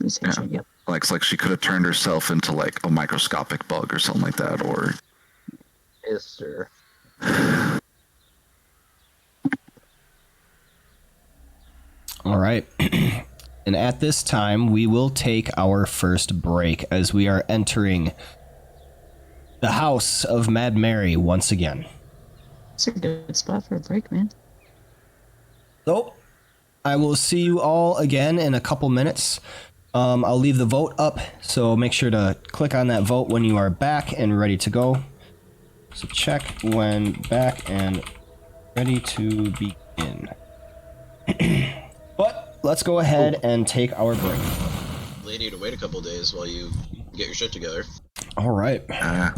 Speaker 5: mutation. Yep.
Speaker 3: like, it's like she could have turned herself into like a microscopic bug or something like that, or
Speaker 4: Yes, sir.
Speaker 1: All right. And at this time, we will take our first break as we are entering the house of Mad Mary once again.
Speaker 5: It's a good spot for a break, man.
Speaker 1: So, I will see you all again in a couple minutes. I'll leave the vote up, so make sure to click on that vote when you are back and ready to go. So check when back and ready to begin. But let's go ahead and take our break.
Speaker 6: Lady to wait a couple days while you get your shit together.
Speaker 1: All right.
Speaker 3: I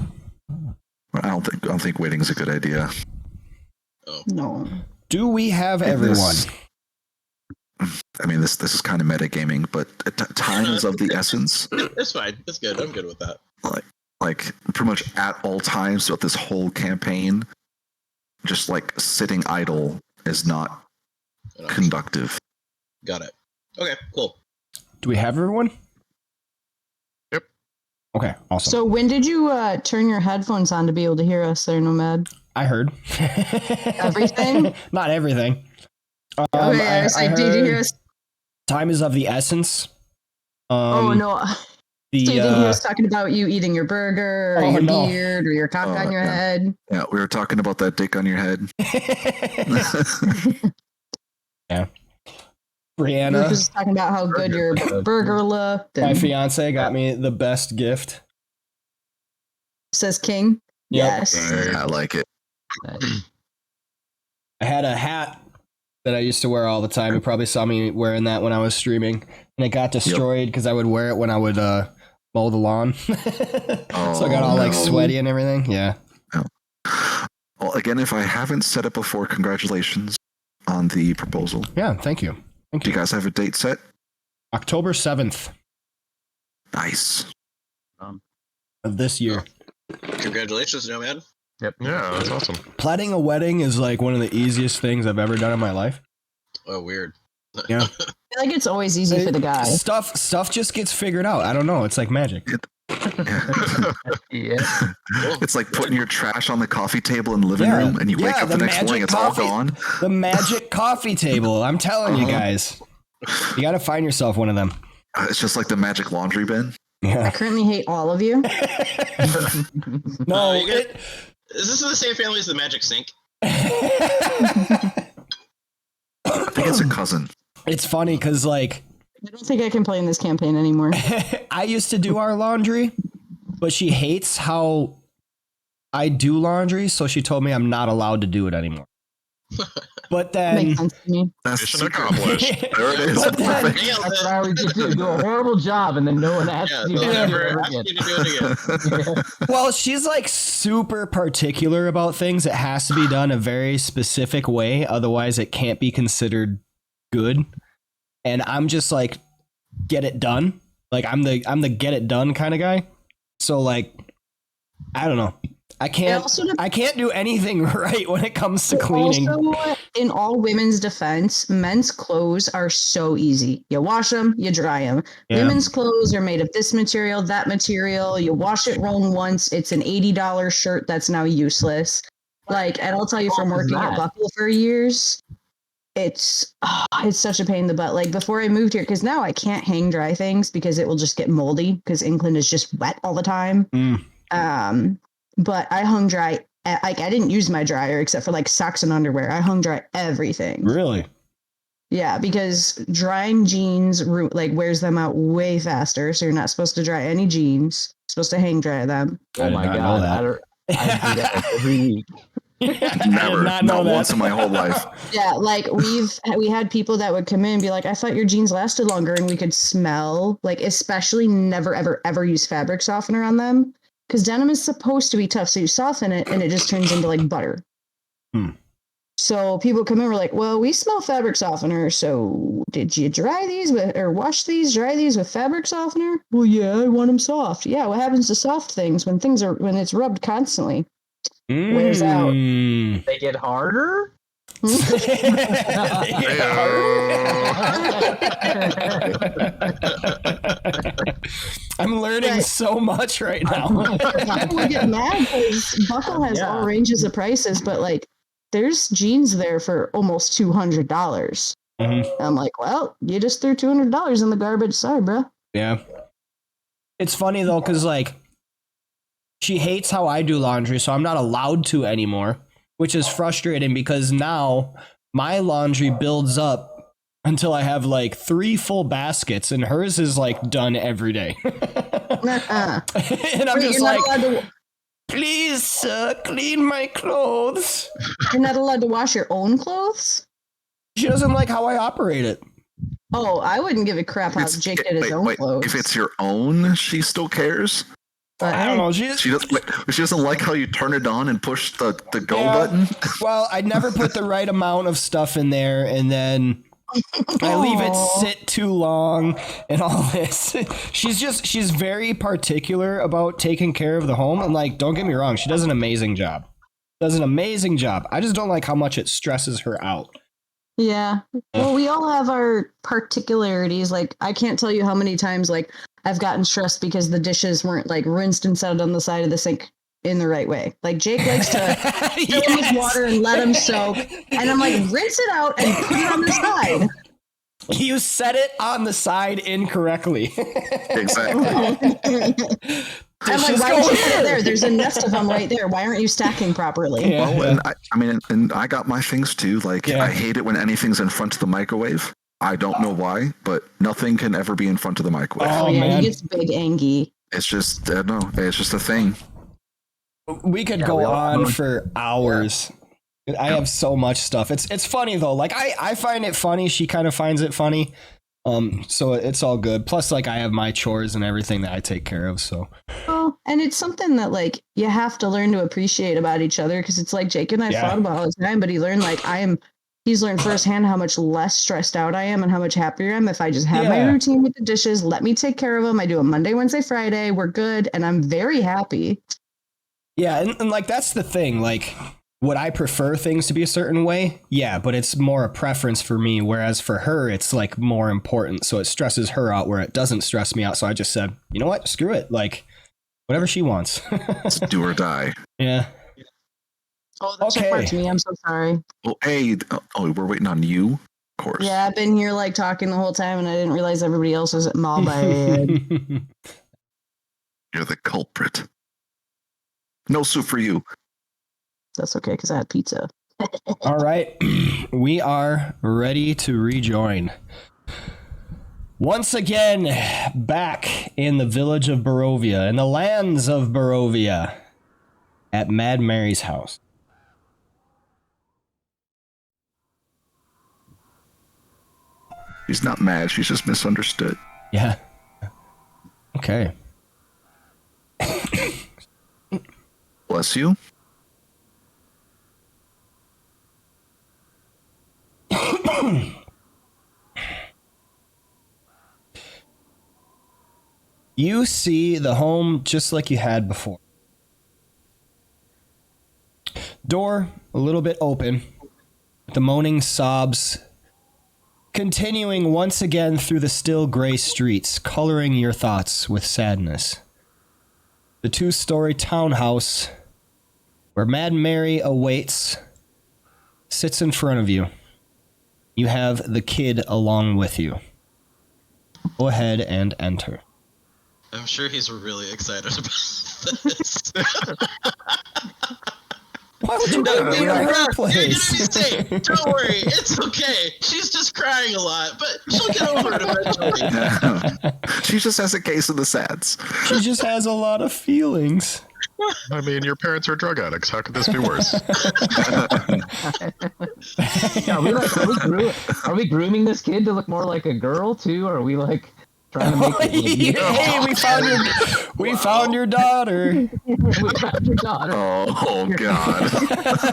Speaker 3: don't think waiting is a good idea.
Speaker 6: Oh.
Speaker 5: No.
Speaker 1: Do we have everyone?
Speaker 3: I mean, this is kind of metagaming, but time is of the essence.
Speaker 6: It's fine. It's good. I'm good with that.
Speaker 3: Like pretty much at all times throughout this whole campaign, just like sitting idle is not conductive.
Speaker 6: Got it. Okay, cool.
Speaker 1: Do we have everyone?
Speaker 2: Yep.
Speaker 1: Okay, awesome.
Speaker 5: So when did you turn your headphones on to be able to hear us there, Nomad?
Speaker 1: I heard.
Speaker 5: Everything?
Speaker 1: Not everything.
Speaker 5: Okay, I was like, did you hear
Speaker 1: heard
Speaker 5: us?
Speaker 1: Time is of the essence.
Speaker 5: Oh, no.
Speaker 1: The,
Speaker 5: So you didn't hear us talking about you eating your burger, or
Speaker 1: Oh,
Speaker 5: your
Speaker 1: no.
Speaker 5: beard, or your cock on your
Speaker 3: yeah.
Speaker 5: head?
Speaker 3: Yeah, we were talking about that dick on your head.
Speaker 1: Yeah.
Speaker 5: We were
Speaker 1: Brianna,
Speaker 5: just talking about how good your burger looked.
Speaker 1: my
Speaker 5: And
Speaker 1: fiance, got me the best gift.
Speaker 5: says King.
Speaker 1: Yep.
Speaker 5: Yes.
Speaker 3: I like it.
Speaker 1: I had a hat that I used to wear all the time. You probably saw me wearing that when I was streaming, and it got destroyed because I would wear it when I would mow the lawn. So I got all like sweaty and everything. Yeah.
Speaker 3: Well, again, if I haven't said it before, congratulations on the proposal.
Speaker 1: Yeah, thank you.
Speaker 3: Do you guys have a date set?
Speaker 1: October 7th
Speaker 3: Nice.
Speaker 1: of this year.
Speaker 6: Congratulations, Nomad.
Speaker 4: Yep.
Speaker 2: Yeah, that's awesome.
Speaker 1: Planning a wedding is like one of the easiest things I've ever done in my life.
Speaker 6: Oh, weird.
Speaker 1: Yeah.
Speaker 5: I feel like it's always easy for the guy.
Speaker 1: Stuff just gets figured out. I don't know. It's like magic.
Speaker 4: Yeah.
Speaker 3: It's like putting your trash on the coffee table in the living
Speaker 1: Yeah.
Speaker 3: room, and you wake
Speaker 1: Yeah,
Speaker 3: up the
Speaker 1: the
Speaker 3: next morning,
Speaker 1: magic
Speaker 3: it's all
Speaker 1: coffee.
Speaker 3: gone.
Speaker 1: The magic coffee table. I'm telling you guys. You got to find yourself one of them.
Speaker 3: It's just like the magic laundry bin.
Speaker 5: I
Speaker 1: Yeah.
Speaker 5: currently hate all of you.
Speaker 1: No,
Speaker 6: Is this in the same family as the Magic Sink?
Speaker 3: I think it's a cousin.
Speaker 1: it's funny because like
Speaker 5: I don't think I can play in this campaign anymore.
Speaker 1: I used to do our laundry, but she hates how I do laundry, so she told me I'm not allowed to do it anymore. But then
Speaker 5: Makes sense to me.
Speaker 3: That's
Speaker 2: Mission
Speaker 3: the secret.
Speaker 2: accomplished.
Speaker 3: There it is.
Speaker 1: But then-
Speaker 3: Perfect.
Speaker 6: Nailed
Speaker 4: That's
Speaker 6: it.
Speaker 4: what I would do a horrible job, and then no one asks
Speaker 6: Yeah,
Speaker 4: you
Speaker 6: they'll
Speaker 4: to do
Speaker 6: never
Speaker 4: it
Speaker 6: ask
Speaker 4: again.
Speaker 6: you to do it again.
Speaker 1: Well, she's like super particular about things. It has to be done a very specific way, otherwise it can't be considered good. And I'm just like, get it done. Like I'm the get it done kind of guy. So like, I don't know. I can't do anything right when it comes to cleaning.
Speaker 5: Also, in all women's defense, men's clothes are so easy. You wash them, you dry them.
Speaker 1: Yeah.
Speaker 5: Women's clothes are made of this material, that material. You wash it wrong once, it's an $80 shirt that's now useless. Like, and I'll tell you from working at Buckle for years, it's such a pain in the butt. Like before I moved here, because now I can't hang dry things because it will just get moldy because England is just wet all the time. But I hung dry. Like I didn't use my dryer except for like socks and underwear. I hung dry everything.
Speaker 1: Really?
Speaker 5: Yeah, because drying jeans like wears them out way faster. So you're not supposed to dry any jeans. You're supposed to hang dry them.
Speaker 1: I
Speaker 4: Oh
Speaker 1: did
Speaker 4: my
Speaker 1: not know
Speaker 4: god!
Speaker 1: that.
Speaker 4: I do that like every week.
Speaker 3: Never.
Speaker 1: Not know
Speaker 3: Not
Speaker 1: that.
Speaker 3: once in my whole life.
Speaker 5: Yeah, like we had people that would come in and be like, I thought your jeans lasted longer, and we could smell. Like especially never ever use fabric softener on them. Because denim is supposed to be tough, so you soften it and it just turns into like butter. So people come in and we're like, well, we smell fabric softener, so did you dry these or dry these with fabric softener? Well, yeah, I want them soft. Yeah, what happens to soft things when it's rubbed constantly? Wears out.
Speaker 4: They get harder.
Speaker 1: I'm learning so much right now.
Speaker 5: People get mad because Buckle has all ranges of prices, but like there's jeans there for almost $200. I'm like, well, you just threw $200 in the garbage. Sorry, bro.
Speaker 1: Yeah. It's funny though, because like she hates how I do laundry, so I'm not allowed to anymore, which is frustrating because now my laundry builds up until I have like 3 full baskets, and hers is like done every day. And I'm just like, please, clean my clothes.
Speaker 5: You're not allowed to wash your own clothes?
Speaker 1: She doesn't like how I operate it.
Speaker 5: Oh, I wouldn't give a crap how Jake did his own clothes.
Speaker 3: If it's your own, she still cares.
Speaker 5: But
Speaker 1: I don't know.
Speaker 3: She doesn't like how you turn it on and push the go button.
Speaker 1: Well, I never put the right amount of stuff in there, and then I leave it sit too long and all this. She's very particular about taking care of the home, and like, don't get me wrong, she does an amazing job. I just don't like how much it stresses her out.
Speaker 5: Yeah. Well, we all have our particularities. Like, I can't tell you how many times, like, I've gotten stressed because the dishes weren't, like, rinsed and set on the side of the sink in the right way. Like, Jake likes to fill them with water and let them soak. And I'm like, rinse it out and put it on the side.
Speaker 1: You set it on the side incorrectly.
Speaker 3: Exactly.
Speaker 5: I'm like, why did you put it there? There's a nest of them right there. Why aren't you stacking properly?
Speaker 1: Yeah.
Speaker 3: Well, and I got my things too. Like, I hate it when anything's in front of the microwave. I don't know why, but nothing can ever be in front of the microwave.
Speaker 5: Oh yeah,
Speaker 1: man.
Speaker 5: he gets big angy.
Speaker 3: It's just, it's just a thing.
Speaker 1: We could go on for hours. I have so much stuff. It's funny though. Like I find it funny. She kind of finds it funny. So it's all good. Plus, like, I have my chores and everything that I take care of. So,
Speaker 5: Oh, and it's something that like you have to learn to appreciate about each other because it's like Jake and I fought about all the time, but he's learned firsthand how much less stressed out I am and how much happier I am if I just have my routine with the dishes. Let me take care of them. I do them Monday, Wednesday, Friday. We're good, and I'm very happy.
Speaker 1: yeah, and like that's the thing. Like, would I prefer things to be a certain way? Yeah, but it's more a preference for me, whereas for her, it's like more important. So it stresses her out where it doesn't stress me out. So I just said, you know what? Screw it. Like, whatever she wants.
Speaker 3: It's do or die.
Speaker 1: Yeah.
Speaker 5: Oh, that's okay. To me. I'm so sorry.
Speaker 3: Well, hey, we're waiting on you, of course.
Speaker 5: Yeah, I've been here like talking the whole time, and I didn't realize everybody else was at my bed.
Speaker 3: You're the culprit. No soup for you.
Speaker 5: That's okay, because I had pizza.
Speaker 1: All right. We are ready to rejoin. Once again, back in the village of Barovia, in the lands of Barovia, at Mad Mary's house.
Speaker 3: She's not mad, she's just misunderstood.
Speaker 1: Yeah. Okay.
Speaker 3: Bless you.
Speaker 1: You see the home just like you had before. Door a little bit open. The moaning sobs continuing once again through the still gray streets, coloring your thoughts with sadness. The 2-story townhouse where Mad Mary awaits sits in front of you. You have the kid along with you. Go ahead and enter.
Speaker 6: I'm sure he's really excited about this.
Speaker 1: Why would you bring me to her place?
Speaker 6: You're gonna be safe. Don't worry. It's okay. She's just crying a lot, but she'll get over it eventually.
Speaker 3: She just has a case of the sads.
Speaker 1: She just has a lot of feelings.
Speaker 2: I mean, your parents are drug addicts. How could this be worse?
Speaker 4: Are we grooming this kid to look more like a girl too? Or are we like trying to make it
Speaker 1: hey, we found your daughter.
Speaker 4: We found your daughter.
Speaker 3: Oh God.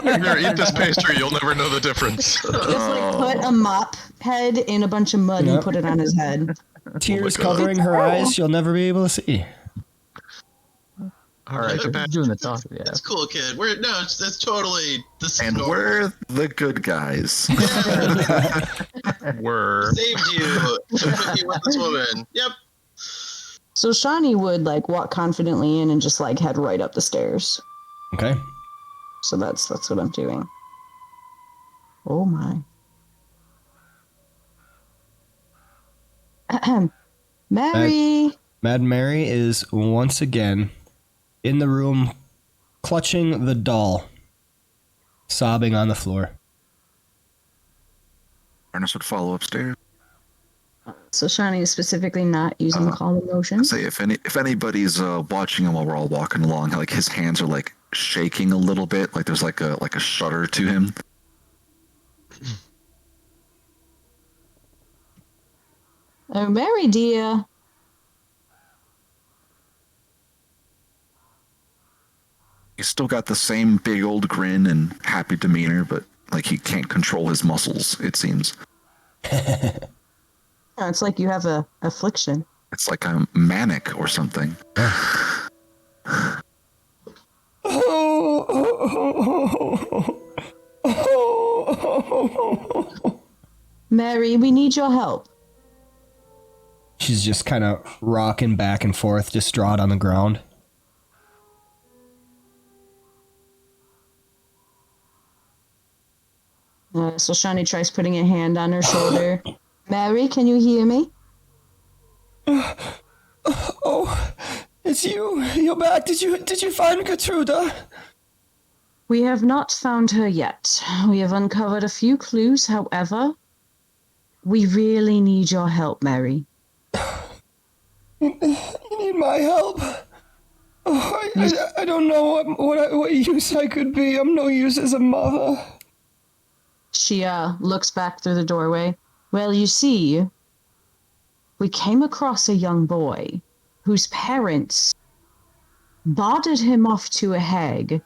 Speaker 2: Here, eat this pastry. You'll never know the difference.
Speaker 5: Just like put a mop head in a bunch of mud and put it on his head.
Speaker 1: Tears covering her eyes. She'll never be able to see.
Speaker 3: All right,
Speaker 4: doing the talk. Yeah,
Speaker 6: it's cool, kid. It's totally this.
Speaker 3: And we're the good guys.
Speaker 2: We're
Speaker 6: saved you. Put you with this woman. Yep.
Speaker 5: So Shawnee would like walk confidently in and just like head right up the stairs.
Speaker 1: Okay.
Speaker 5: So that's what I'm doing. Oh my. Mary.
Speaker 1: Mad Mary is once again in the room, clutching the doll, sobbing on the floor.
Speaker 3: Ernest would follow upstairs.
Speaker 5: So Shawnee is specifically not using calm emotions.
Speaker 3: Say if anybody's watching him while we're all walking along, like his hands are like shaking a little bit, like there's like a shudder to him.
Speaker 5: Oh, Mary dear.
Speaker 3: He's still got the same big old grin and happy demeanor, but like he can't control his muscles, it seems.
Speaker 5: Oh, it's like you have a affliction.
Speaker 3: It's like I'm manic or something.
Speaker 5: Mary, we need your help.
Speaker 1: She's just kind of rocking back and forth, distraught on the ground.
Speaker 5: So Shawnee tries putting a hand on her shoulder. Mary, can you hear me?
Speaker 1: Oh, it's you. You're back. Did you find Gertruda?
Speaker 5: We have not found her yet. We have uncovered a few clues, however. We really need your help, Mary.
Speaker 1: You need my help? Oh, I don't know what use I could be. I'm no use as a mother.
Speaker 5: She looks back through the doorway. Well, you see, we came across a young boy whose parents bartered him off to a hag.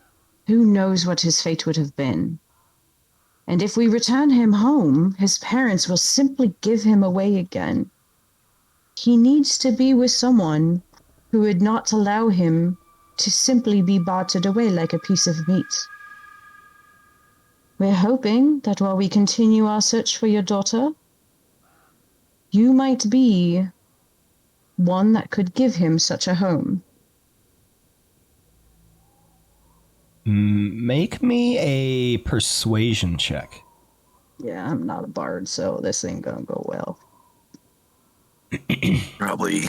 Speaker 5: Who knows what his fate would have been? And if we return him home, his parents will simply give him away again. He needs to be with someone who would not allow him to simply be bartered away like a piece of meat. We're hoping that while we continue our search for your daughter, you might be one that could give him such a home.
Speaker 1: Make me a persuasion check.
Speaker 5: Yeah, I'm not a bard, so this ain't gonna go well.
Speaker 3: Probably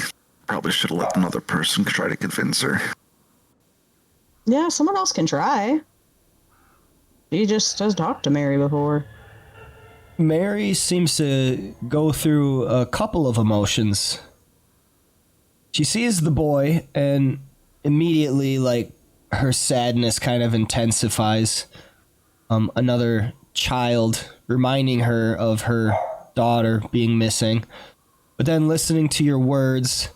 Speaker 3: should have let another person try to convince her.
Speaker 5: Yeah, someone else can try. She just has talked to Mary before.
Speaker 1: Mary seems to go through a couple of emotions. She sees the boy and immediately, like, her sadness kind of intensifies. Another child reminding her of her daughter being missing. But then listening to your words,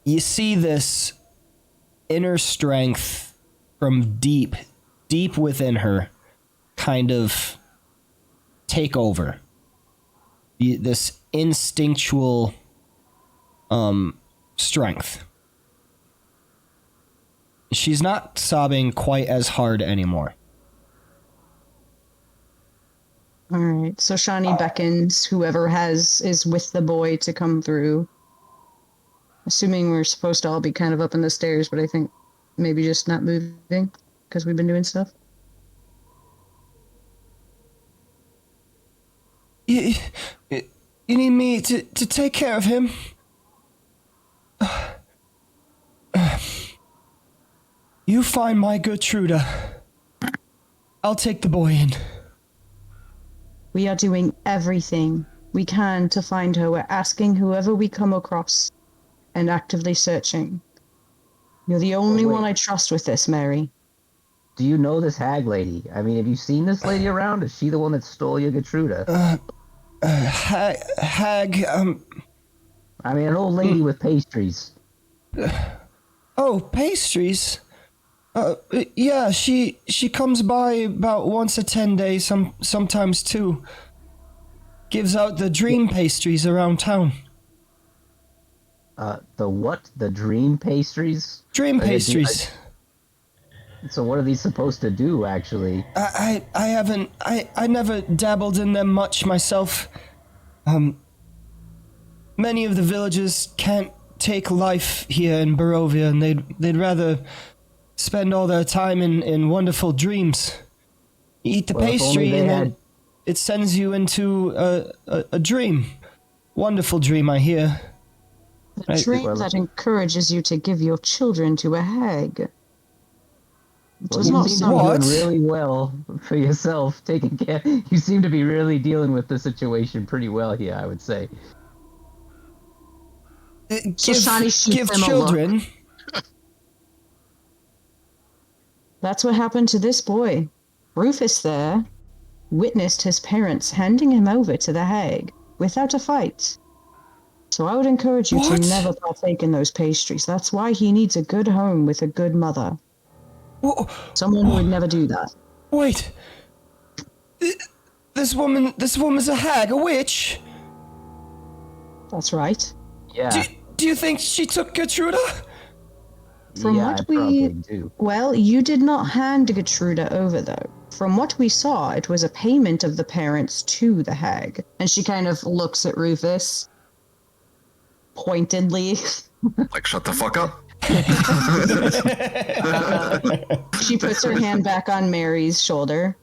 Speaker 1: you see this inner strength from deep within her kind of take over. This instinctual strength. She's not sobbing quite as hard anymore.
Speaker 5: All right, so Shani beckons whoever is with the boy to come through. Assuming we're supposed to all be kind of up in the stairs, but I think maybe just not moving because we've been doing stuff.
Speaker 1: You need me to take care of him? You find my Gertruda. I'll take the boy in.
Speaker 5: We are doing everything we can to find her. We're asking whoever we come across and actively searching. You're the only one I trust with this, Mary.
Speaker 4: Do you know this hag lady? I mean, have you seen this lady around? Is she the one that stole your Gertruda?
Speaker 1: Hag,
Speaker 4: I mean, an old lady with pastries.
Speaker 1: Oh, pastries? Yeah, she comes by about once a 10 days, sometimes two. Gives out the dream pastries around town.
Speaker 4: The what? The dream pastries?
Speaker 1: Dream pastries.
Speaker 4: So what are these supposed to do, actually?
Speaker 1: I never dabbled in them much myself. Many of the villagers can't take life here in Barovia, and they'd rather spend all their time in wonderful dreams. You eat the pastry and then it sends you into a dream. Wonderful dream, I hear.
Speaker 5: A dream that encourages you to give your children to a hag.
Speaker 4: Well, you seem to be doing really well for yourself, taking care. You seem to be really dealing with the situation pretty well here, I would say.
Speaker 1: Give children.
Speaker 5: That's what happened to this boy. Rufus there witnessed his parents handing him over to the hag without a fight. So I would encourage you to never partake in those pastries. That's why he needs a good home with a good mother. Someone who would never do that.
Speaker 1: Wait. This woman's a hag, a witch?
Speaker 5: That's right.
Speaker 4: Yeah.
Speaker 1: Do you think she took Gertruda?
Speaker 5: From what we do. Well, you did not hand Gertruda over though. From what we saw, it was a payment of the parents to the hag. And she kind of looks at Rufus pointedly.
Speaker 3: Like, shut the fuck up.
Speaker 5: She puts her hand back on Mary's shoulder.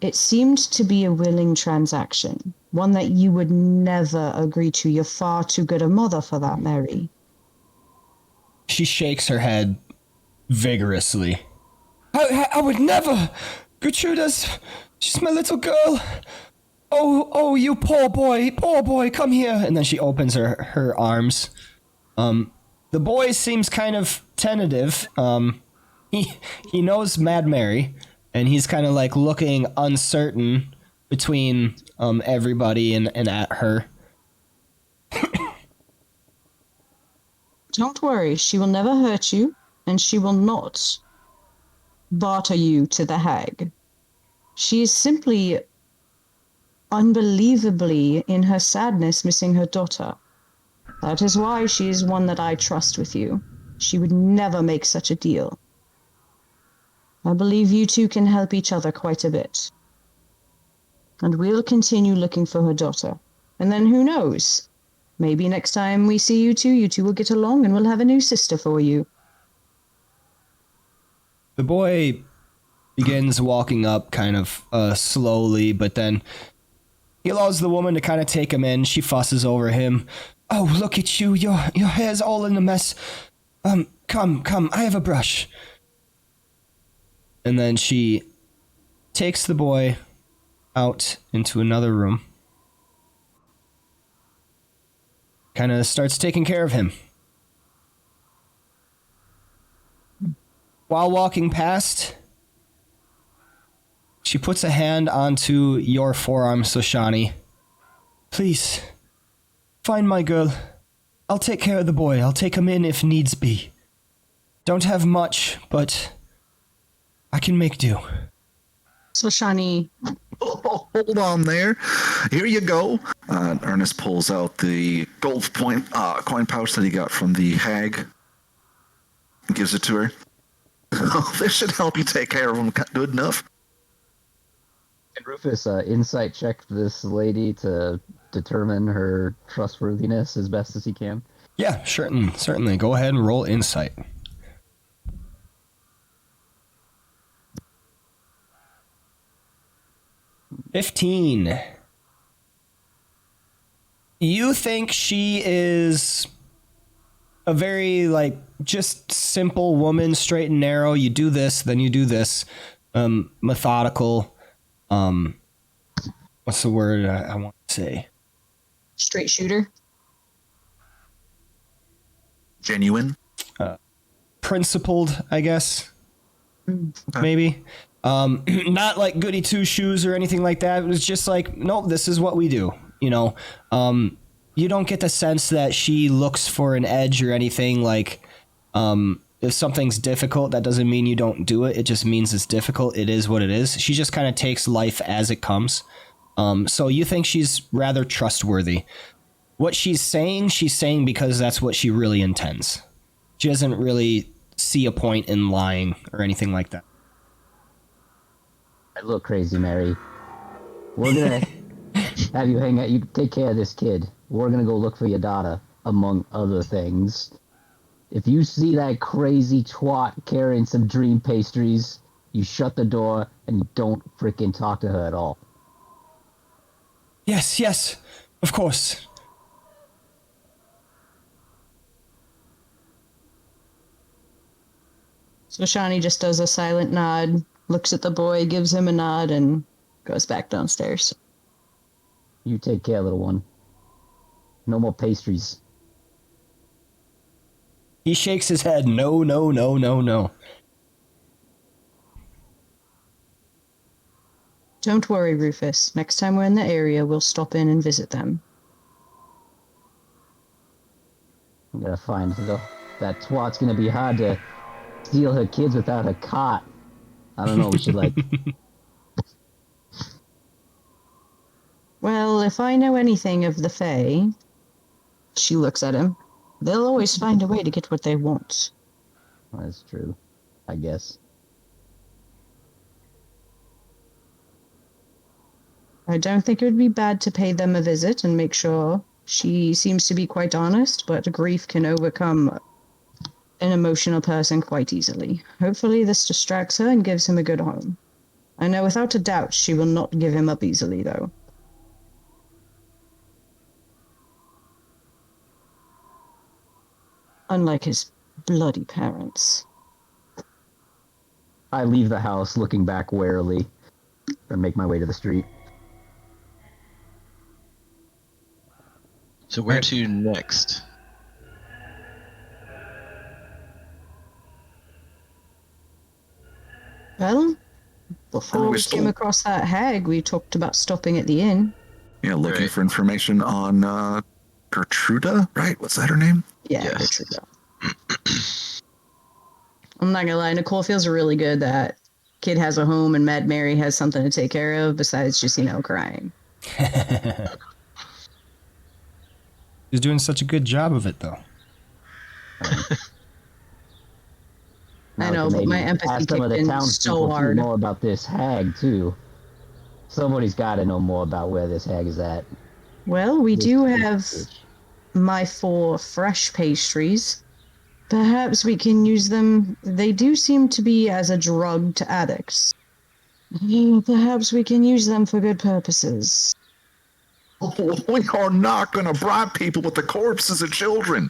Speaker 5: It seemed to be a willing transaction, one that you would never agree to. You're far too good a mother for that, Mary.
Speaker 1: She shakes her head vigorously. I would never. She's my little girl. Oh, you poor boy, come here. And then she opens her arms. The boy seems kind of tentative. He knows Mad Mary, and he's kind of like looking uncertain between everybody and at her.
Speaker 5: Don't worry, she will never hurt you, and she will not barter you to the hag. She is simply unbelievably in her sadness missing her daughter. That is why she is one that I trust with you. She would never make such a deal. I believe you two can help each other quite a bit. And we'll continue looking for her daughter. And then who knows? Maybe next time we see you two will get along and we'll have a new sister for you.
Speaker 1: The boy begins walking up kind of slowly, but then he allows the woman to kind of take him in. She fusses over him. Oh, look at you. Your hair's all in a mess. Come, I have a brush. And then she takes the boy out into another room. Kind of starts taking care of him. While walking past, she puts a hand onto your forearm, Soshani. Please, find my girl. I'll take care of the boy. I'll take him in if needs be. Don't have much, but I can make do.
Speaker 5: So Shani,
Speaker 3: Oh, hold on there. Here you go. Ernest pulls out the gold coin pouch that he got from the hag. Gives it to her. Oh, this should help you take care of him good enough.
Speaker 4: Can Rufus insight check this lady to determine her trustworthiness as best as he can?
Speaker 1: Yeah, certainly. Go ahead and roll insight. $15. You think she is a very, just simple woman, straight and narrow. You do this, then you do this. Methodical. What's the word I want to say?
Speaker 5: straight shooter.
Speaker 3: Genuine.
Speaker 1: Principled, I guess. Maybe. Not like goody two shoes or anything like that. It was just like, nope, this is what we do. You know, you don't get the sense that she looks for an edge or anything. Like, if something's difficult, that doesn't mean you don't do it. It just means it's difficult. It is what it is. She just kind of takes life as it comes. So you think she's rather trustworthy. What she's saying because that's what she really intends. She doesn't really see a point in lying or anything like that.
Speaker 4: I look crazy, Mary. We're gonna have you hang out. You take care of this kid. We're gonna go look for your daughter, among other things. If you see that crazy twat carrying some dream pastries, you shut the door and you don't freaking talk to her at all.
Speaker 1: Yes, of course.
Speaker 5: So Shani just does a silent nod, looks at the boy, gives him a nod, and goes back downstairs.
Speaker 4: You take care, little one. No more pastries.
Speaker 1: He shakes his head. No.
Speaker 5: Don't worry, Rufus. Next time we're in the area, we'll stop in and visit them.
Speaker 4: I'm gonna find that twat's gonna be hard to steal her kids without a cot. I don't know, we should
Speaker 5: Well, if I know anything of the Fae, she looks at him, they'll always find a way to get what they want.
Speaker 4: That's true, I guess.
Speaker 5: I don't think it would be bad to pay them a visit and make sure. She seems to be quite honest, but grief can overcome an emotional person quite easily. Hopefully this distracts her and gives him a good home. I know without a doubt she will not give him up easily, though. Unlike his bloody parents.
Speaker 4: I leave the house looking back warily and make my way to the street.
Speaker 6: So where to next?
Speaker 5: Well, before we came across that hag, we talked about stopping at the inn.
Speaker 3: Yeah, looking
Speaker 6: Right.
Speaker 3: for information on Gertruda, right? What's that her name?
Speaker 5: Yeah,
Speaker 6: Yes.
Speaker 5: Gertruda. I'm not gonna lie, Nicole feels really good that kid has a home and Mad Mary has something to take care of besides just, crying.
Speaker 1: He's doing such a good job of it, though.
Speaker 5: I know, but my empathy
Speaker 4: ask some of the
Speaker 5: kicked in
Speaker 4: townspeople
Speaker 5: so hard.
Speaker 4: more about this hag too. Somebody's got to know more about where this hag is at.
Speaker 5: Well, we
Speaker 4: This
Speaker 5: do
Speaker 4: bitch.
Speaker 5: have my 4 fresh pastries. Perhaps we can use them. They do seem to be as a drug to addicts. Perhaps we can use them for good purposes.
Speaker 3: We are not going to bribe people with the corpses of children.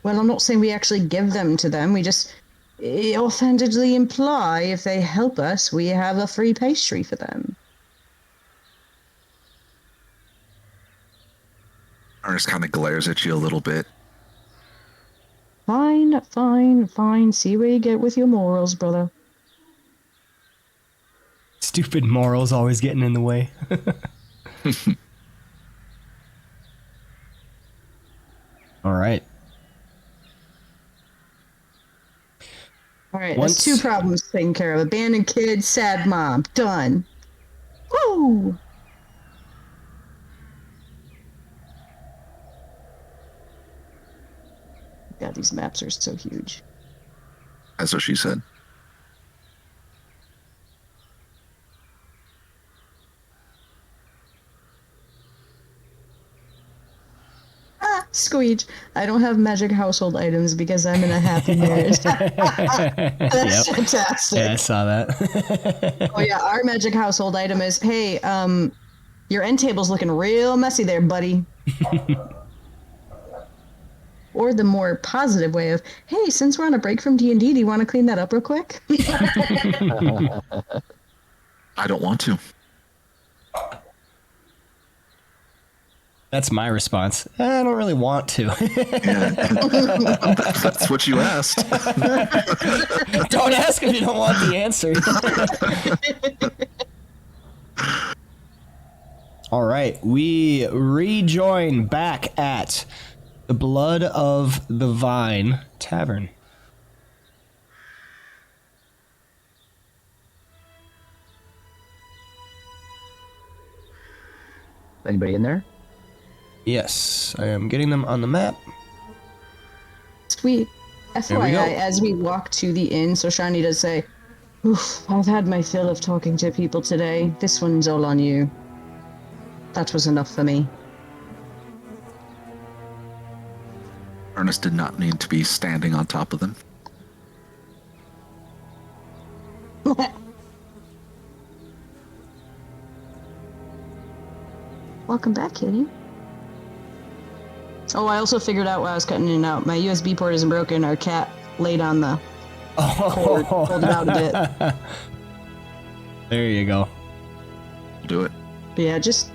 Speaker 5: Well, I'm not saying we actually give them to them. We just offhandedly imply if they help us, we have a free pastry for them.
Speaker 3: Ernest kind of glares at you a little bit.
Speaker 5: Fine, fine, fine. See where you get with your morals, brother.
Speaker 1: Stupid morals always getting in the way. All right.
Speaker 5: All right,
Speaker 1: Once-
Speaker 5: that's 2 problems taken care of. Abandoned kid, sad mom. Done. Woo! God, these maps are so huge.
Speaker 3: That's what she said.
Speaker 5: Squeege. I don't have magic household items because I'm in a happy marriage. That's
Speaker 1: Yep.
Speaker 5: fantastic.
Speaker 1: Yeah, I saw that.
Speaker 5: Oh yeah, our magic household item is, hey, your end table's looking real messy there, buddy. Or the more positive way of, hey, since we're on a break from D&D, do you want to clean that up real quick?
Speaker 3: I don't want to.
Speaker 1: That's my response. I don't really want to.
Speaker 3: Yeah. That's what you asked.
Speaker 1: Don't ask if you don't want the answer. All right, we rejoin back at the Blood of the Vine Tavern.
Speaker 4: Anybody in there?
Speaker 1: Yes, I am getting them on the map.
Speaker 5: Sweet.
Speaker 1: There we go.
Speaker 5: FYI, as we walk to the inn, so Shani does say, oof, I've had my fill of talking to people today. This one's all on you. That was enough for me.
Speaker 3: Ernest did not need to be standing on top of them.
Speaker 5: Welcome back, kitty. Oh, I also figured out while I was cutting in and out, my USB port isn't broken. Our cat laid on the cord, pulled it out a bit.
Speaker 1: There you go.
Speaker 3: Do it.
Speaker 5: But yeah, just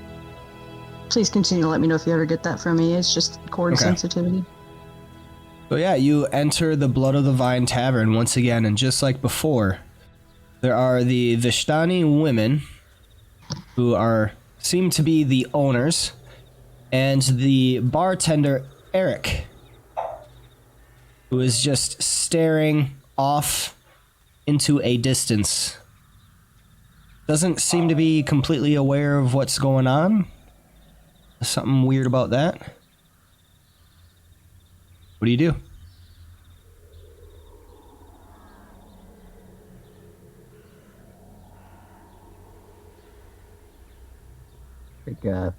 Speaker 5: please continue to let me know if you ever get that from me. It's just cord
Speaker 1: Okay.
Speaker 5: sensitivity.
Speaker 1: So yeah, you enter the Blood of the Vine Tavern once again, and just like before, there are the Vishtani women who seem to be the owners, and the bartender Eric, who is just staring off into a distance. Doesn't seem to be completely aware of what's going on. Something weird about that. What do you do?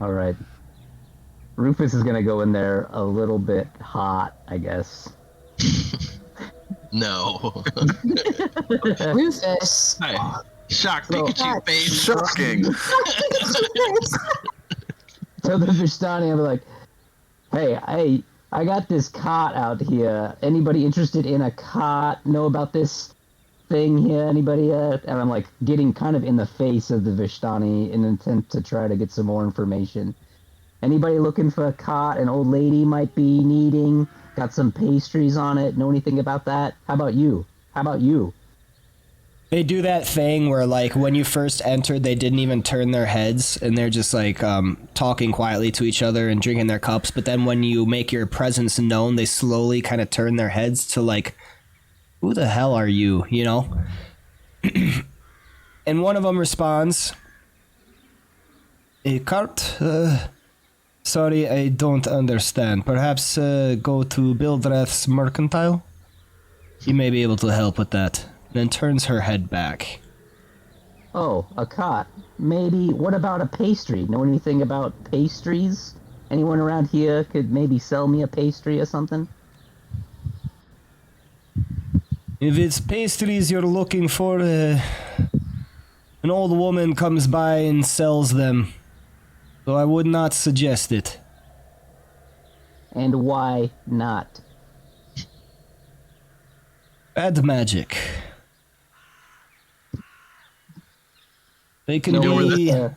Speaker 4: All right. Rufus is gonna go in there a little bit hot, I guess.
Speaker 6: No.
Speaker 5: Rufus.
Speaker 6: Hi. Shock
Speaker 4: Bro,
Speaker 6: Pikachu face.
Speaker 3: Shocking.
Speaker 4: So the Vishtani, I'm like, hey, I got this cot out here. Anybody interested in a cot? Know about this thing here? Anybody? And I'm like getting kind of in the face of the Vishtani in an attempt to try to get some more information. Anybody looking for a cot an old lady might be needing? Got some pastries on it. Know anything about that? How about you?
Speaker 1: They do that thing where, like, when you first entered, they didn't even turn their heads, and they're just, like, talking quietly to each other and drinking their cups, but then when you make your presence known, they slowly kind of turn their heads to, like, who the hell are you, you know? And one of them responds, a cart? Sorry, I don't understand. Perhaps go to Bildreth's Mercantile? He may be able to help with that. Then turns her head back.
Speaker 4: Oh, a cot. Maybe, what about a pastry? Know anything about pastries? Anyone around here could maybe sell me a pastry or something?
Speaker 1: If it's pastries you're looking for, an old woman comes by and sells them. So I would not suggest it.
Speaker 4: And why not?
Speaker 1: Bad magic. They can
Speaker 4: Know where
Speaker 1: be
Speaker 4: this,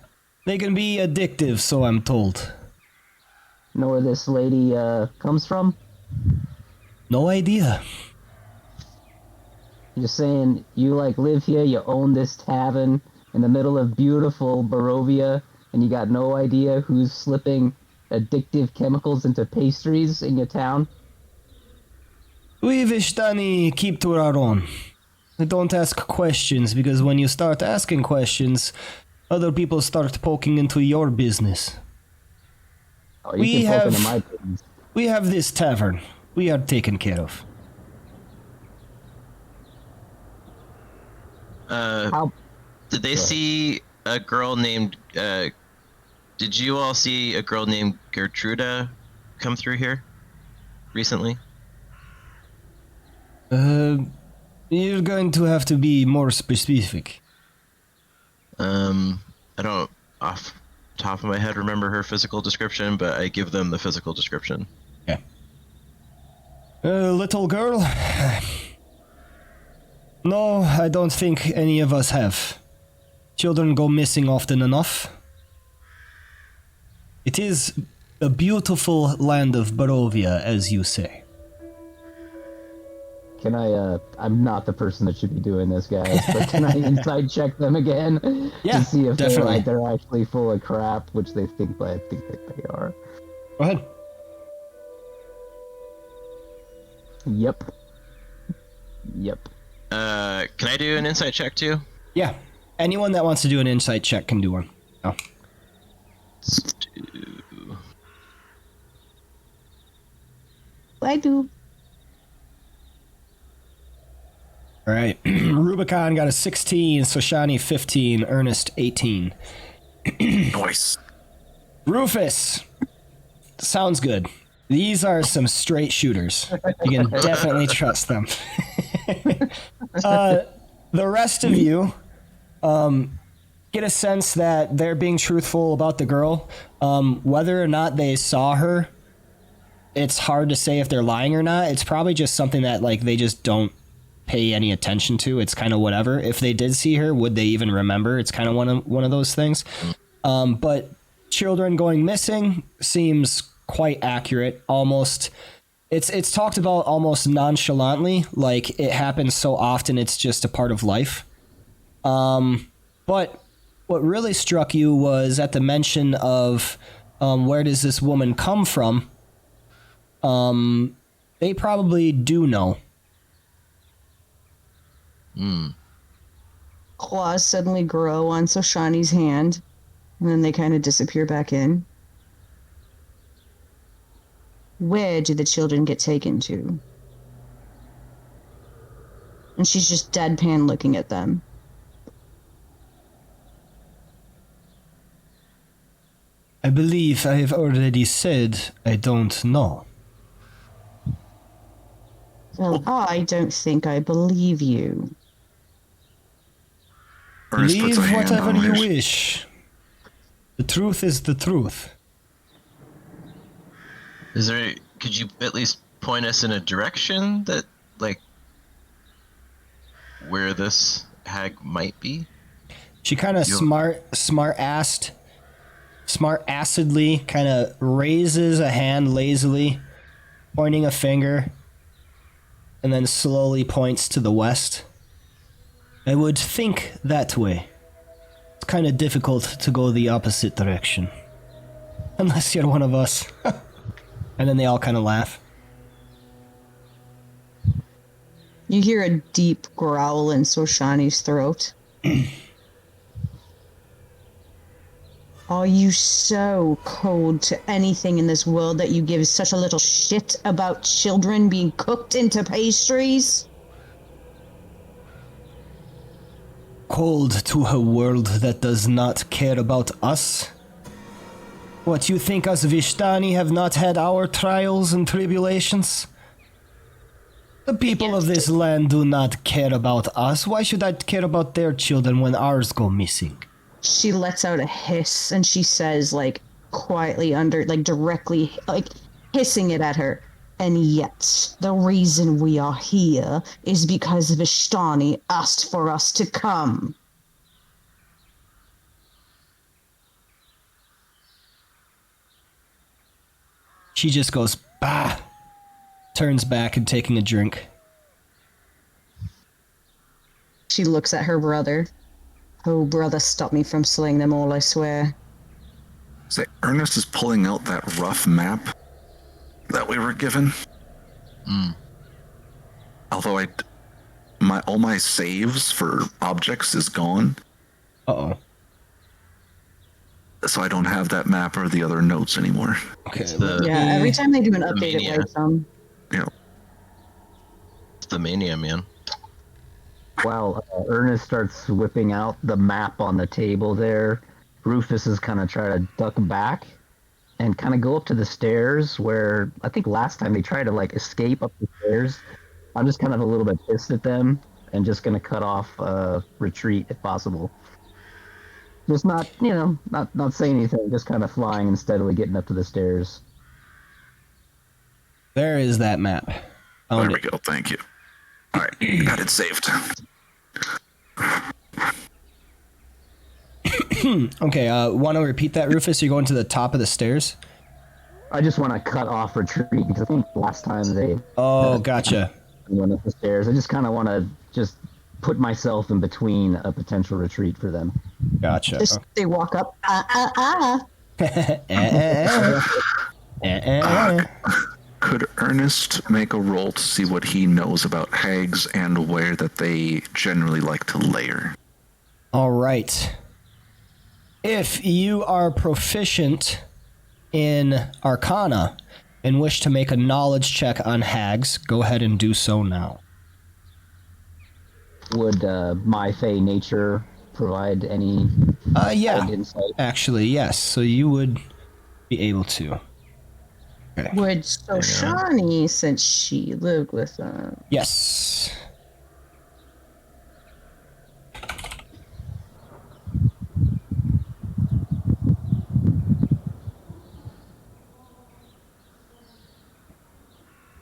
Speaker 1: they can be addictive, so I'm told.
Speaker 4: know where this lady comes from?
Speaker 1: No idea.
Speaker 4: You're saying you like live here, you own this tavern in the middle of beautiful Barovia, and you got no idea who's slipping addictive chemicals into pastries in your town?
Speaker 1: We Vishtani keep to our own. Don't ask questions, because when you start asking questions, other people start poking into your business.
Speaker 4: Oh, you can poke into my business.
Speaker 1: We have this tavern. We are taken care of.
Speaker 6: Did they see a girl named, did you all see a girl named Gertruda come through here recently?
Speaker 1: You're going to have to be more specific.
Speaker 6: I don't, off the top of my head, remember her physical description, but I give them the physical description.
Speaker 1: Yeah. Little girl? No, I don't think any of us have. Children go missing often enough. It is a beautiful land of Barovia, as you say.
Speaker 4: Can I, I'm not the person that should be doing this, guys, but can I inside check them again?
Speaker 1: Yeah,
Speaker 4: to see if
Speaker 1: definitely.
Speaker 4: they're actually full of crap, which they think, I think that they are.
Speaker 1: Go ahead.
Speaker 4: Yep.
Speaker 6: Can I do an insight check too?
Speaker 1: Yeah. Anyone that wants to do an insight check can do one. Oh.
Speaker 5: I do.
Speaker 1: All right. Rubicon got a 16, Soshani 15, Ernest 18.
Speaker 3: Nice.
Speaker 1: Rufus. Sounds good. These are some straight shooters. You can definitely trust them. The rest of you get a sense that they're being truthful about the girl. Whether or not they saw her, it's hard to say if they're lying or not. It's probably just something that like they just don't pay any attention to. It's kind of whatever. If they did see her, would they even remember? It's kind of one of those things. But children going missing seems quite accurate. Almost, it's talked about almost nonchalantly, like it happens so often it's just a part of life. But what really struck you was at the mention of where does this woman come from? They probably do know.
Speaker 5: Claws suddenly grow on Soshani's hand, and then they kind of disappear back in. Where do the children get taken to? And she's just deadpan looking at them.
Speaker 1: I believe I have already said I don't know.
Speaker 5: Well, I don't think I believe you.
Speaker 3: Ernest puts
Speaker 1: Believe
Speaker 3: a hand
Speaker 1: whatever
Speaker 3: on
Speaker 1: you
Speaker 3: hers.
Speaker 1: wish. The truth is the truth.
Speaker 6: Could you at least point us in a direction that, like, where this hag might be?
Speaker 1: She kind of smart-assedly kind of raises a hand lazily, pointing a finger, and then slowly points to the west. I would think that way. It's kind of difficult to go the opposite direction. Unless you're one of us. And then they all kind of laugh.
Speaker 5: You hear a deep growl in Soshani's throat. Are you so cold to anything in this world that you give such a little shit about children being cooked into pastries?
Speaker 1: Cold to a world that does not care about us? What, you think us Vishtani have not had our trials and tribulations? The people of this land do not care about us. Why should I care about their children when ours go missing?
Speaker 5: She lets out a hiss and she says, like, quietly directly, hissing it at her. And yet, the reason we are here is because Vishtani asked for us to come.
Speaker 1: She just goes, bah, turns back and taking a drink.
Speaker 5: She looks at her brother. Oh, brother, stop me from slaying them all, I swear.
Speaker 3: Say, Ernest is pulling out that rough map that we were given. Although all my saves for objects is gone.
Speaker 1: Uh-oh.
Speaker 3: So I don't have that map or the other notes anymore.
Speaker 1: Okay.
Speaker 5: Yeah, every time they do an update, it writes some.
Speaker 3: Yeah.
Speaker 6: It's the mania, man.
Speaker 4: While Ernest starts whipping out the map on the table there, Rufus is kind of trying to duck back and kind of go up to the stairs where I think last time they tried to like escape up the stairs. I'm just kind of a little bit pissed at them and just going to cut off retreat if possible. Just not saying anything, just kind of flying and steadily getting up to the stairs.
Speaker 1: There is that map.
Speaker 3: There we go, thank you. Alright, got it saved.
Speaker 1: Okay, want to repeat that, Rufus? You're going to the top of the stairs?
Speaker 4: I just want to cut off retreat because I think last time they...
Speaker 1: Oh, gotcha.
Speaker 4: Went up the stairs. I just kind of want to just put myself in between a potential retreat for them.
Speaker 1: Gotcha.
Speaker 5: They walk up.
Speaker 3: Could Ernest make a roll to see what he knows about hags and where that they generally like to lair?
Speaker 1: All right. If you are proficient in Arcana and wish to make a knowledge check on hags, go ahead and do so now.
Speaker 4: Would my fey nature provide any
Speaker 1: yeah,
Speaker 4: insight?
Speaker 1: actually, yes. So you would be able to. Okay.
Speaker 5: Would Soshani, since she lived with them?
Speaker 1: Yes.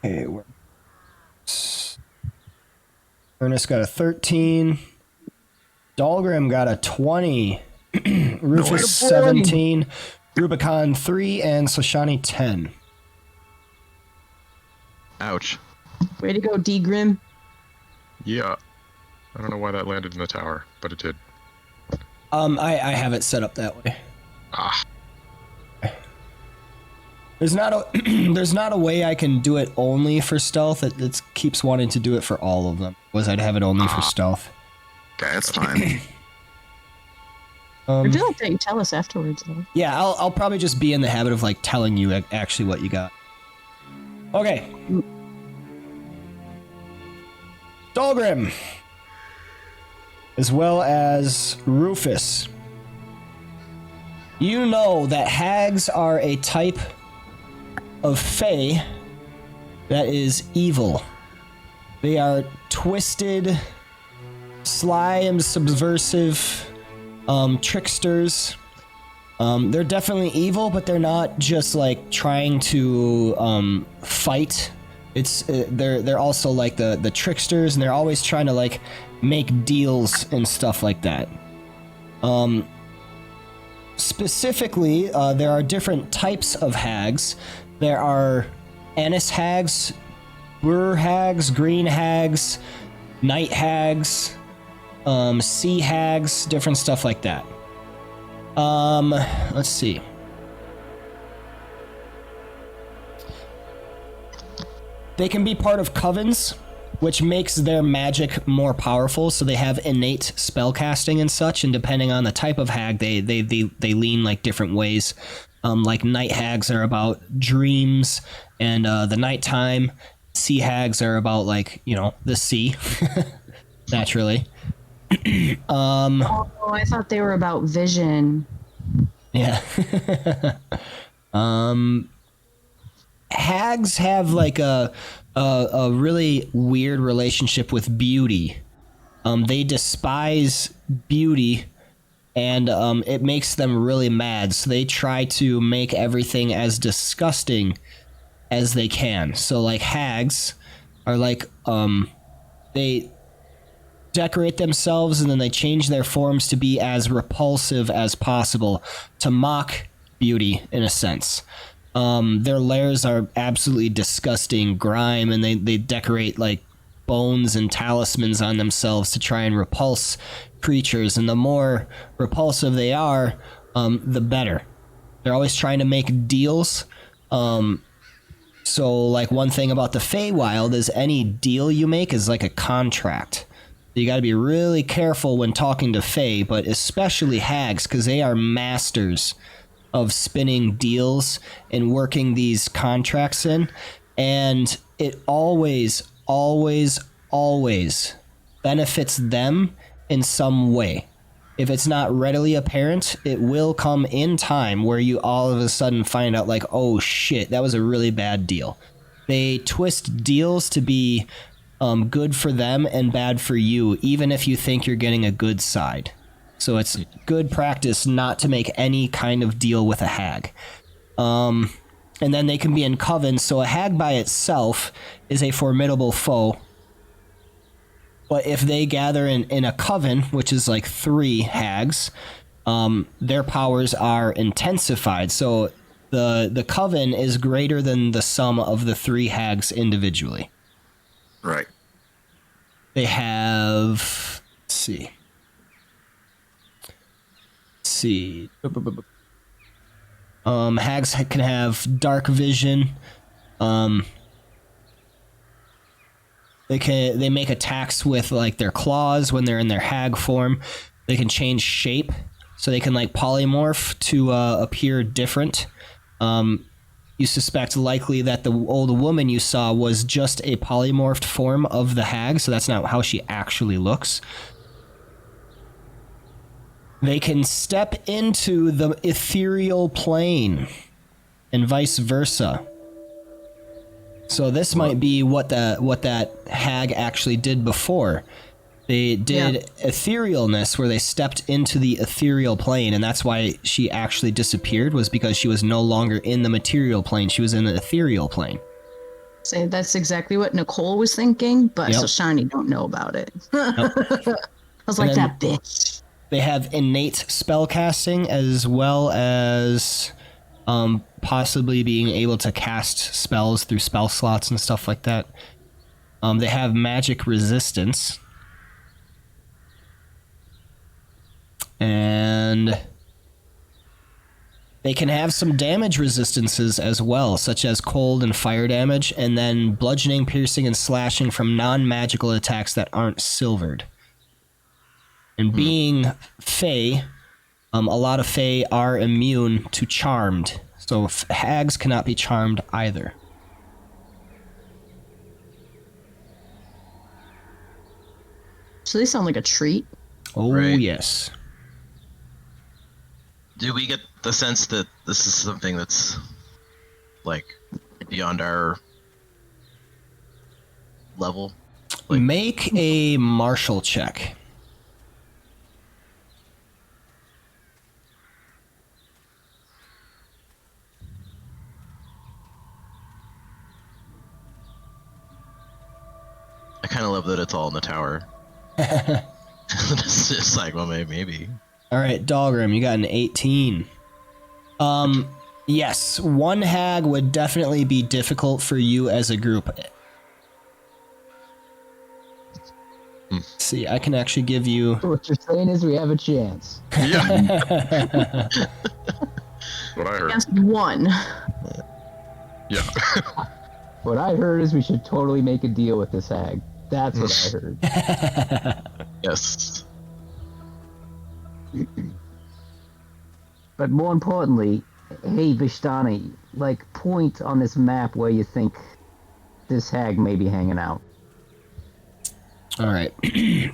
Speaker 1: Okay, Ernest got a 13. Dahlgrim got a 20. Rufus 17. Rubicon 3 and Soshani 10.
Speaker 6: Ouch.
Speaker 5: Way to go, D-Grim.
Speaker 2: Yeah. I don't know why that landed in the tower, but it did.
Speaker 1: I have it set up that way.
Speaker 2: Ah.
Speaker 1: There's not a way I can do it only for stealth. It keeps wanting to do it for all of them. I'd have it only for stealth.
Speaker 3: Okay, that's fine.
Speaker 5: I do like that you tell us afterwards, though.
Speaker 1: Yeah, I'll probably just be in the habit of like telling you actually what you got. Okay. Dahlgrim, as well as Rufus. You know that hags are a type of fae that is evil. They are twisted, sly and subversive tricksters. They're definitely evil, but they're not just like trying to fight. They're also like the tricksters, and they're always trying to like make deals and stuff like that. Specifically, there are different types of hags. There are anise hags, bur hags, green hags, night hags, sea hags, different stuff like that. Let's see. They can be part of covens, which makes their magic more powerful, so they have innate spellcasting and such, and depending on the type of hag, they lean like different ways. Like night hags are about dreams and the nighttime. Sea hags are about like, the sea, naturally.
Speaker 5: Oh, I thought they were about vision.
Speaker 1: Yeah. Hags have like a really weird relationship with beauty. They despise beauty, and it makes them really mad. So they try to make everything as disgusting as they can. So like hags are like they decorate themselves and then they change their forms to be as repulsive as possible to mock beauty in a sense. Their lairs are absolutely disgusting grime, and they decorate like bones and talismans on themselves to try and repulse creatures, and the more repulsive they are, the better. They're always trying to make deals. So like one thing about the Feywild is any deal you make is like a contract. You got to be really careful when talking to Fey, but especially hags, because they are masters of spinning deals and working these contracts in, and it always benefits them in some way. If it's not readily apparent, it will come in time where you all of a sudden find out like, oh shit, that was a really bad deal. They twist deals to be good for them and bad for you, even if you think you're getting a good side. So it's good practice not to make any kind of deal with a hag. And then they can be in covens, so a hag by itself is a formidable foe. But if they gather in a coven, which is like 3 hags, their powers are intensified. So the coven is greater than the sum of the 3 hags individually.
Speaker 3: Right.
Speaker 1: They have... Let's see. Hags can have dark vision. They make attacks with like their claws when they're in their hag form. They can change shape, so they can like polymorph to appear different. You suspect likely that the old woman you saw was just a polymorphed form of the hag, so that's not how she actually looks. They can step into the ethereal plane and vice versa. So this might be what that hag actually did before. They did etherealness, where they stepped into the ethereal plane, and that's why she actually disappeared, was because she was no longer in the material plane. She was in the ethereal plane.
Speaker 5: So that's exactly what Nicole was thinking, but so Shiny don't know about it. I was like, that bitch.
Speaker 1: They have innate spellcasting as well as possibly being able to cast spells through spell slots and stuff like that. They have magic resistance. And they can have some damage resistances as well, such as cold and fire damage, and then bludgeoning, piercing, and slashing from non-magical attacks that aren't silvered. And being Fey, a lot of Fey are immune to charmed, so hags cannot be charmed either.
Speaker 5: So they sound like a treat.
Speaker 1: Oh,
Speaker 6: Right.
Speaker 1: Yes.
Speaker 6: Do we get the sense that this is something that's like beyond our level?
Speaker 1: Make a martial check.
Speaker 6: I kind of love that it's all in the tower. It's just like, well, maybe.
Speaker 1: All right, Dahlgrim, you got an 18. Yes, one hag would definitely be difficult for you as a group. See, I can actually give you.
Speaker 4: What you're saying is we have a chance.
Speaker 2: Yeah. What I heard.
Speaker 5: Against one.
Speaker 2: Yeah.
Speaker 4: What I heard is we should totally make a deal with this hag. That's what I heard.
Speaker 6: Yes.
Speaker 4: But more importantly, hey Vishtani, like point on this map where you think this hag may be hanging out.
Speaker 1: All right.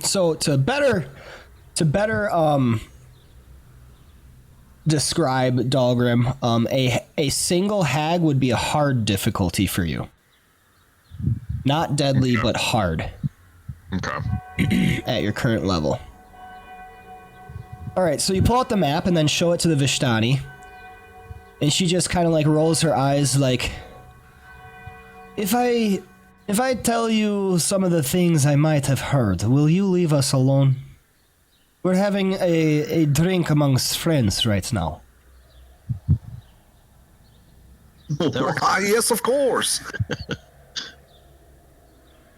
Speaker 1: So to better describe Dahlgrim, a single hag would be a hard difficulty for you. Not deadly, but hard
Speaker 2: Okay.
Speaker 1: at your current level. All right, so you pull out the map and then show it to the Vishtani, and she just kind of like rolls her eyes like, if I tell you some of the things I might have heard, will you leave us alone? We're having a drink amongst friends right now.
Speaker 3: Yes, of course.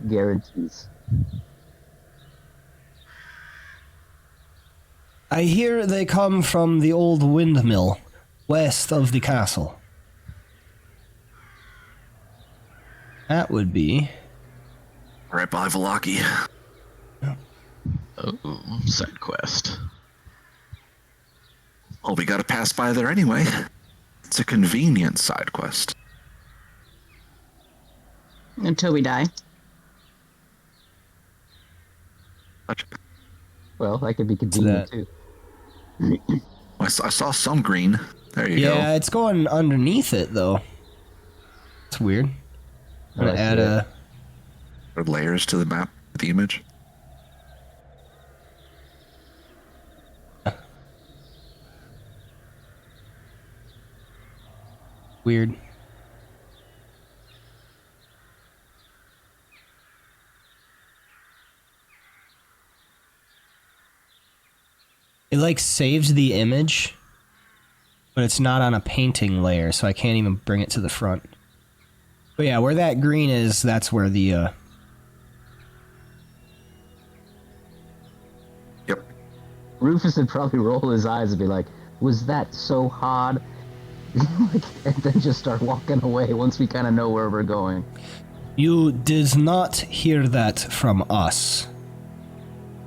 Speaker 4: Guarantees.
Speaker 1: I hear they come from the Old Windmill, west of the castle. That would be...
Speaker 3: Right by Vallaki.
Speaker 6: Oh, side quest.
Speaker 3: Well, we gotta pass by there anyway. It's a convenient side quest.
Speaker 5: Until we die.
Speaker 4: Well, that could be convenient too.
Speaker 3: I saw some green. There you go.
Speaker 1: Yeah, it's going underneath it, though. It's weird. I'm gonna add a...
Speaker 3: Or layers to the map, the image.
Speaker 1: Weird. It like saves the image, but it's not on a painting layer, so I can't even bring it to the front. But yeah, where that green is, that's where the
Speaker 3: Yep.
Speaker 4: Rufus would probably roll his eyes and be like, was that so hard? And then just start walking away once we kind of know where we're going.
Speaker 1: You did not hear that from us.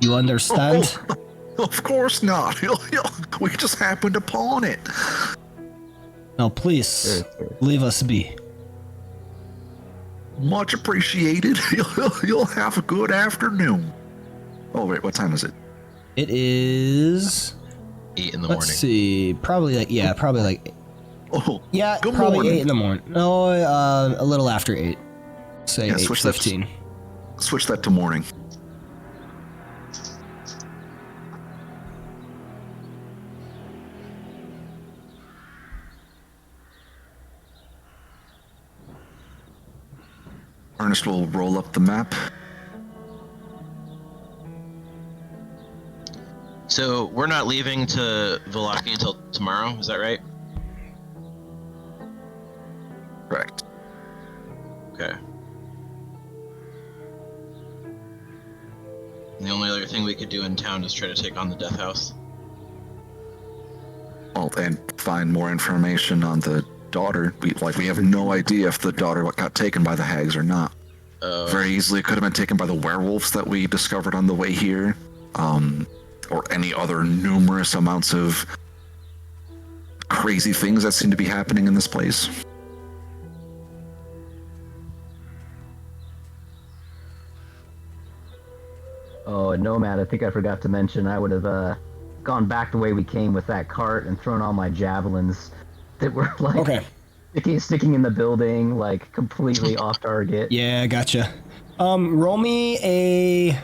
Speaker 1: You understand?
Speaker 3: Of course not. We just happened upon it.
Speaker 1: Now please,
Speaker 4: Sure.
Speaker 1: leave us be.
Speaker 3: Much appreciated. You'll have a good afternoon. Oh wait, what time is it?
Speaker 1: It is...
Speaker 6: 8 in the
Speaker 1: Let's
Speaker 6: morning.
Speaker 1: see, probably like
Speaker 3: Oh,
Speaker 1: yeah,
Speaker 3: good
Speaker 1: probably
Speaker 3: morning.
Speaker 1: 8 in the morning. No, a little after 8. Say
Speaker 3: Yeah, switch that-
Speaker 1: 8:15.
Speaker 3: Switch that to morning. Ernest will roll up the map.
Speaker 6: So we're not leaving to Vallaki until tomorrow, is that right?
Speaker 3: Correct.
Speaker 6: Okay. And the only other thing we could do in town is try to take on the Death House.
Speaker 3: Well, and find more information on the daughter. We have no idea if the daughter got taken by the hags or not. Very easily could have been taken by the werewolves that we discovered on the way here. Or any other numerous amounts of crazy things that seem to be happening in this place.
Speaker 4: Oh, and Nomad, I think I forgot to mention, I would have gone back the way we came with that cart and thrown all my javelins that were like
Speaker 1: Okay.
Speaker 4: sticking in the building, like completely off target.
Speaker 1: Yeah, gotcha. Roll me a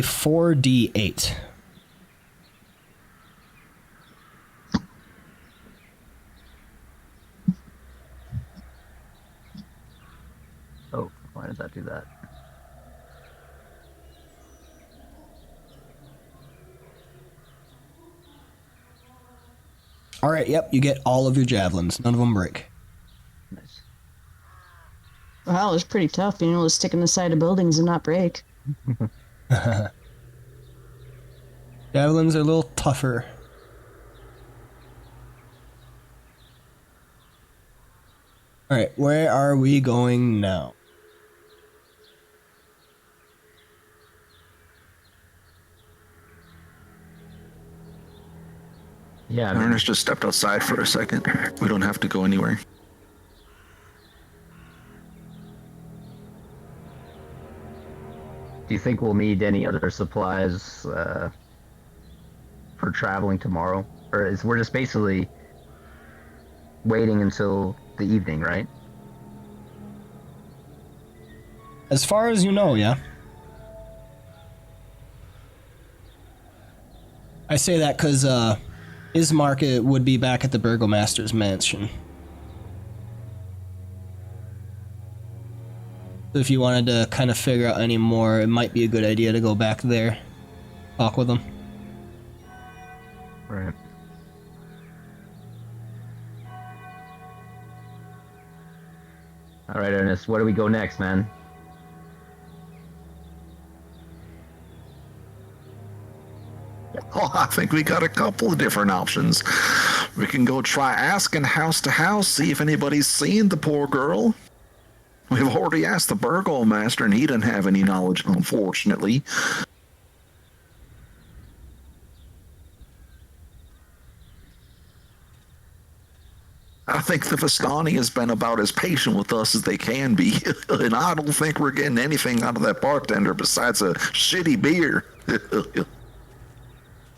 Speaker 1: 4d8.
Speaker 4: Oh, why did that do that?
Speaker 1: All right, yep, you get all of your javelins. None of them break.
Speaker 4: Nice.
Speaker 5: Wow, it's pretty tough being able to stick in the side of buildings and not break.
Speaker 1: Javelins are a little tougher. Alright, where are we going now?
Speaker 4: Yeah, I mean,
Speaker 3: Ernest just stepped outside for a second. We don't have to go anywhere.
Speaker 4: do you think we'll need any other supplies for traveling tomorrow? Or we're just basically waiting until the evening, right?
Speaker 1: As far as you know, yeah. I say that because Ismark would be back at the Burgomaster's mansion. So if you wanted to kind of figure out any more, it might be a good idea to go back there, talk with him.
Speaker 4: Right. All right, Ernest, where do we go next, man?
Speaker 3: Oh, I think we got a couple of different options. We can go try asking house to house, see if anybody's seen the poor girl. We've already asked the burgomaster, and he didn't have any knowledge, unfortunately. I think the Vistani has been about as patient with us as they can be, and I don't think we're getting anything out of that bartender besides a shitty beer.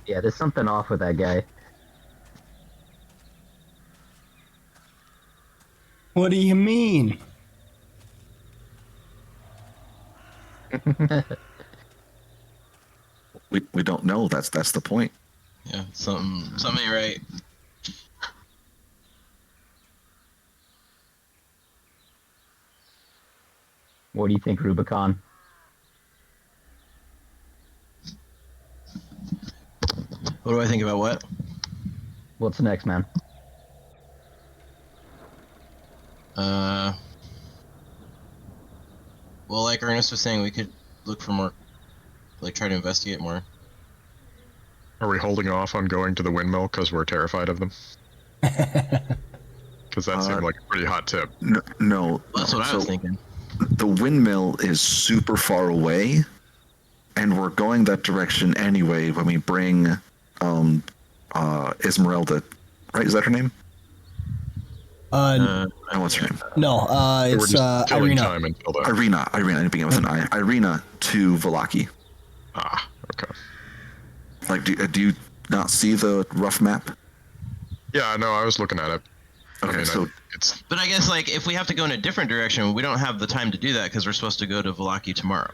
Speaker 4: Yeah, there's something off with that guy.
Speaker 1: What do you mean?
Speaker 3: We don't know. That's the point.
Speaker 6: Yeah, something ain't right.
Speaker 4: What do you think, Rubicon?
Speaker 6: What do I think about what?
Speaker 4: What's next, man?
Speaker 6: Well, like Ernest was saying, we could look for more, like try to investigate more.
Speaker 2: Are we holding off on going to the windmill because we're terrified of them? Because that seemed like a pretty hot tip.
Speaker 3: No.
Speaker 6: That's what I was thinking.
Speaker 3: The windmill is super far away, and we're going that direction anyway when we bring Esmeralda. Right? Is that her name? Oh, what's her name?
Speaker 1: No,
Speaker 2: We're
Speaker 1: it's
Speaker 2: just killing
Speaker 1: Ireena.
Speaker 2: time until then.
Speaker 3: Ireena. I didn't begin with an I. Ireena to Vallaki.
Speaker 2: Ah, okay.
Speaker 3: Like, do you not see the rough map?
Speaker 2: Yeah, no, I was looking at it.
Speaker 3: Okay, so
Speaker 2: it's
Speaker 6: But I guess like if we have to go in a different direction, we don't have the time to do that because we're supposed to go to Vallaki tomorrow.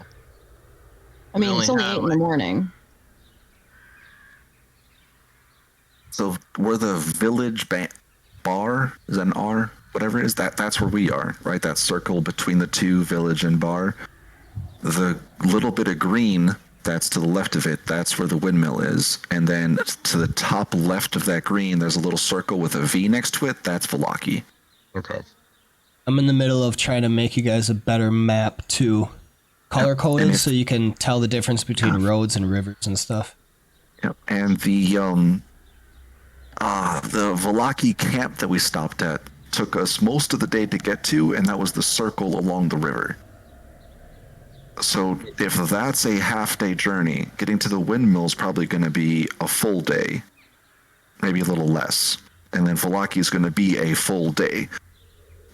Speaker 5: I mean,
Speaker 6: We
Speaker 5: it's
Speaker 6: only
Speaker 5: only 8
Speaker 6: have,
Speaker 5: in the
Speaker 6: like-
Speaker 5: morning.
Speaker 3: So we're the village bar, is that an R? Whatever it is, that's where we are, right? That circle between the two, village and bar. The little bit of green that's to the left of it, that's where the windmill is. And then to the top left of that green, there's a little circle with a V next to it. That's Vallaki.
Speaker 2: okay.
Speaker 1: I'm in the middle of trying to make you guys a better map to color code
Speaker 3: and
Speaker 1: it
Speaker 3: if-
Speaker 1: so you can tell the difference between roads and rivers and stuff.
Speaker 3: Yep. And the Vallaki camp that we stopped at took us most of the day to get to, and that was the circle along the river. So if that's a half-day journey, getting to the windmill is probably going to be a full day, maybe a little less. And then Vallaki is going to be a full day,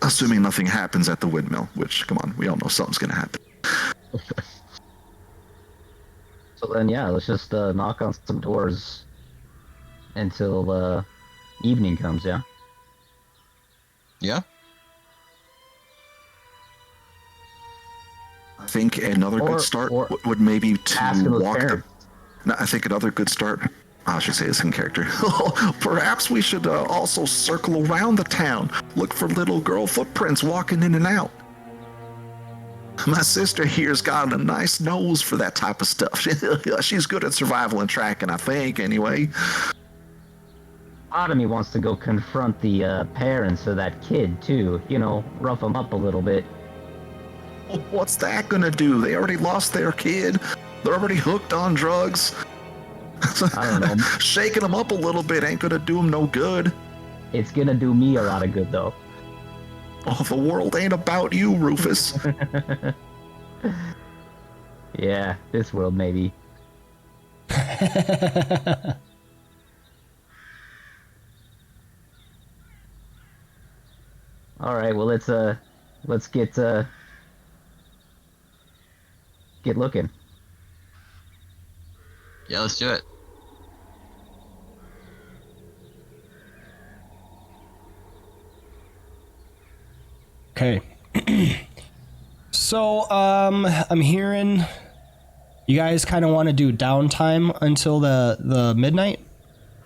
Speaker 3: assuming nothing happens at the windmill, which, come on, we all know something's going to happen.
Speaker 4: So then, yeah, let's just knock on some doors until evening comes, yeah?
Speaker 6: Yeah.
Speaker 3: I think another
Speaker 4: Or-
Speaker 3: good start
Speaker 4: or
Speaker 3: would maybe
Speaker 4: ask
Speaker 3: to
Speaker 4: those
Speaker 3: walk the...
Speaker 4: parents.
Speaker 3: No, I think another good start... I should say this in character. Perhaps we should also circle around the town, look for little girl footprints walking in and out. My sister here's got a nice nose for that type of stuff. She's good at survival and tracking, I think, anyway.
Speaker 4: Part of me wants to go confront the parents of that kid, too. You know, rough them up a little bit.
Speaker 3: What's that gonna do? They already lost their kid. They're already hooked on drugs.
Speaker 4: I don't know.
Speaker 3: Shaking them up a little bit ain't gonna do them no good.
Speaker 4: It's gonna do me a lot of good, though.
Speaker 3: Oh, the world ain't about you, Rufus.
Speaker 4: Yeah, this world maybe. All right, well let's get looking.
Speaker 6: Yeah, let's do it.
Speaker 1: Okay. So, I'm hearing you guys kind of want to do downtime until the midnight,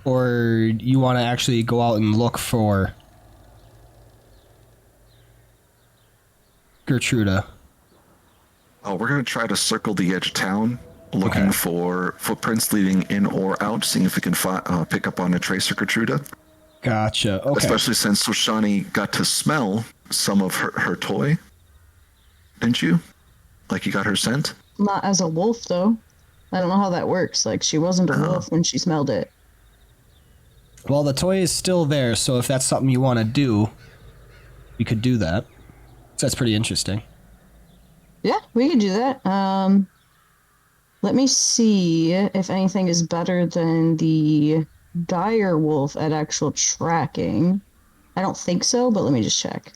Speaker 1: or you want to actually go out and look for Gertruda?
Speaker 3: Oh, we're gonna try to circle the edge of town, looking
Speaker 1: Okay.
Speaker 3: for footprints leading in or out, seeing if we can pick up on a trace of Gertruda.
Speaker 1: Gotcha. Okay.
Speaker 3: Especially since Soshani got to smell some of her toy. Didn't you? Like you got her scent?
Speaker 5: Not as a wolf, though. I don't know how that works. Like, she wasn't a wolf when she smelled it.
Speaker 1: Well, the toy is still there, so if that's something you want to do, we could do that. So that's pretty interesting.
Speaker 5: Yeah, we could do that. Let me see if anything is better than the dire wolf at actual tracking. I don't think so, but let me just check.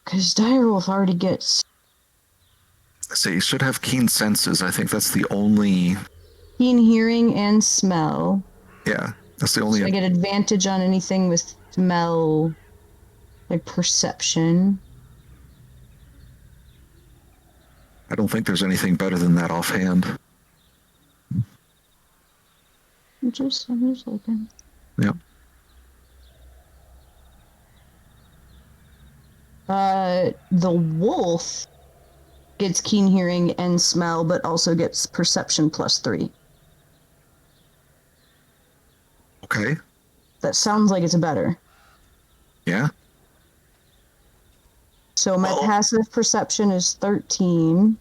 Speaker 5: Because dire wolf already gets
Speaker 3: So you should have keen senses. I think that's the only.
Speaker 5: keen hearing and smell.
Speaker 3: Yeah, that's the only.
Speaker 5: So I get advantage on anything with smell, like perception.
Speaker 3: I don't think there's anything better than that offhand.
Speaker 5: I'm just looking.
Speaker 3: Yeah.
Speaker 5: The wolf gets keen hearing and smell, but also gets perception +3.
Speaker 3: Okay.
Speaker 5: That sounds like it's better.
Speaker 3: Yeah.
Speaker 5: So my
Speaker 3: Well-
Speaker 5: passive perception is 13.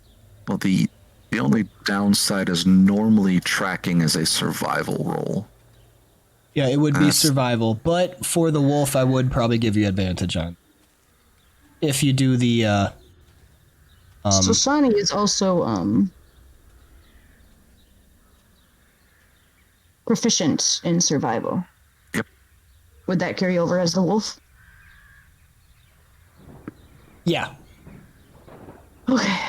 Speaker 3: Well, the only downside is normally tracking as a survival roll.
Speaker 1: Yeah, it would be
Speaker 3: That's-
Speaker 1: survival, but for the wolf, I would probably give you advantage on. If you do the,
Speaker 5: So Shani is also proficient in survival.
Speaker 3: Yep.
Speaker 5: Would that carry over as the wolf?
Speaker 1: yeah.
Speaker 5: Okay.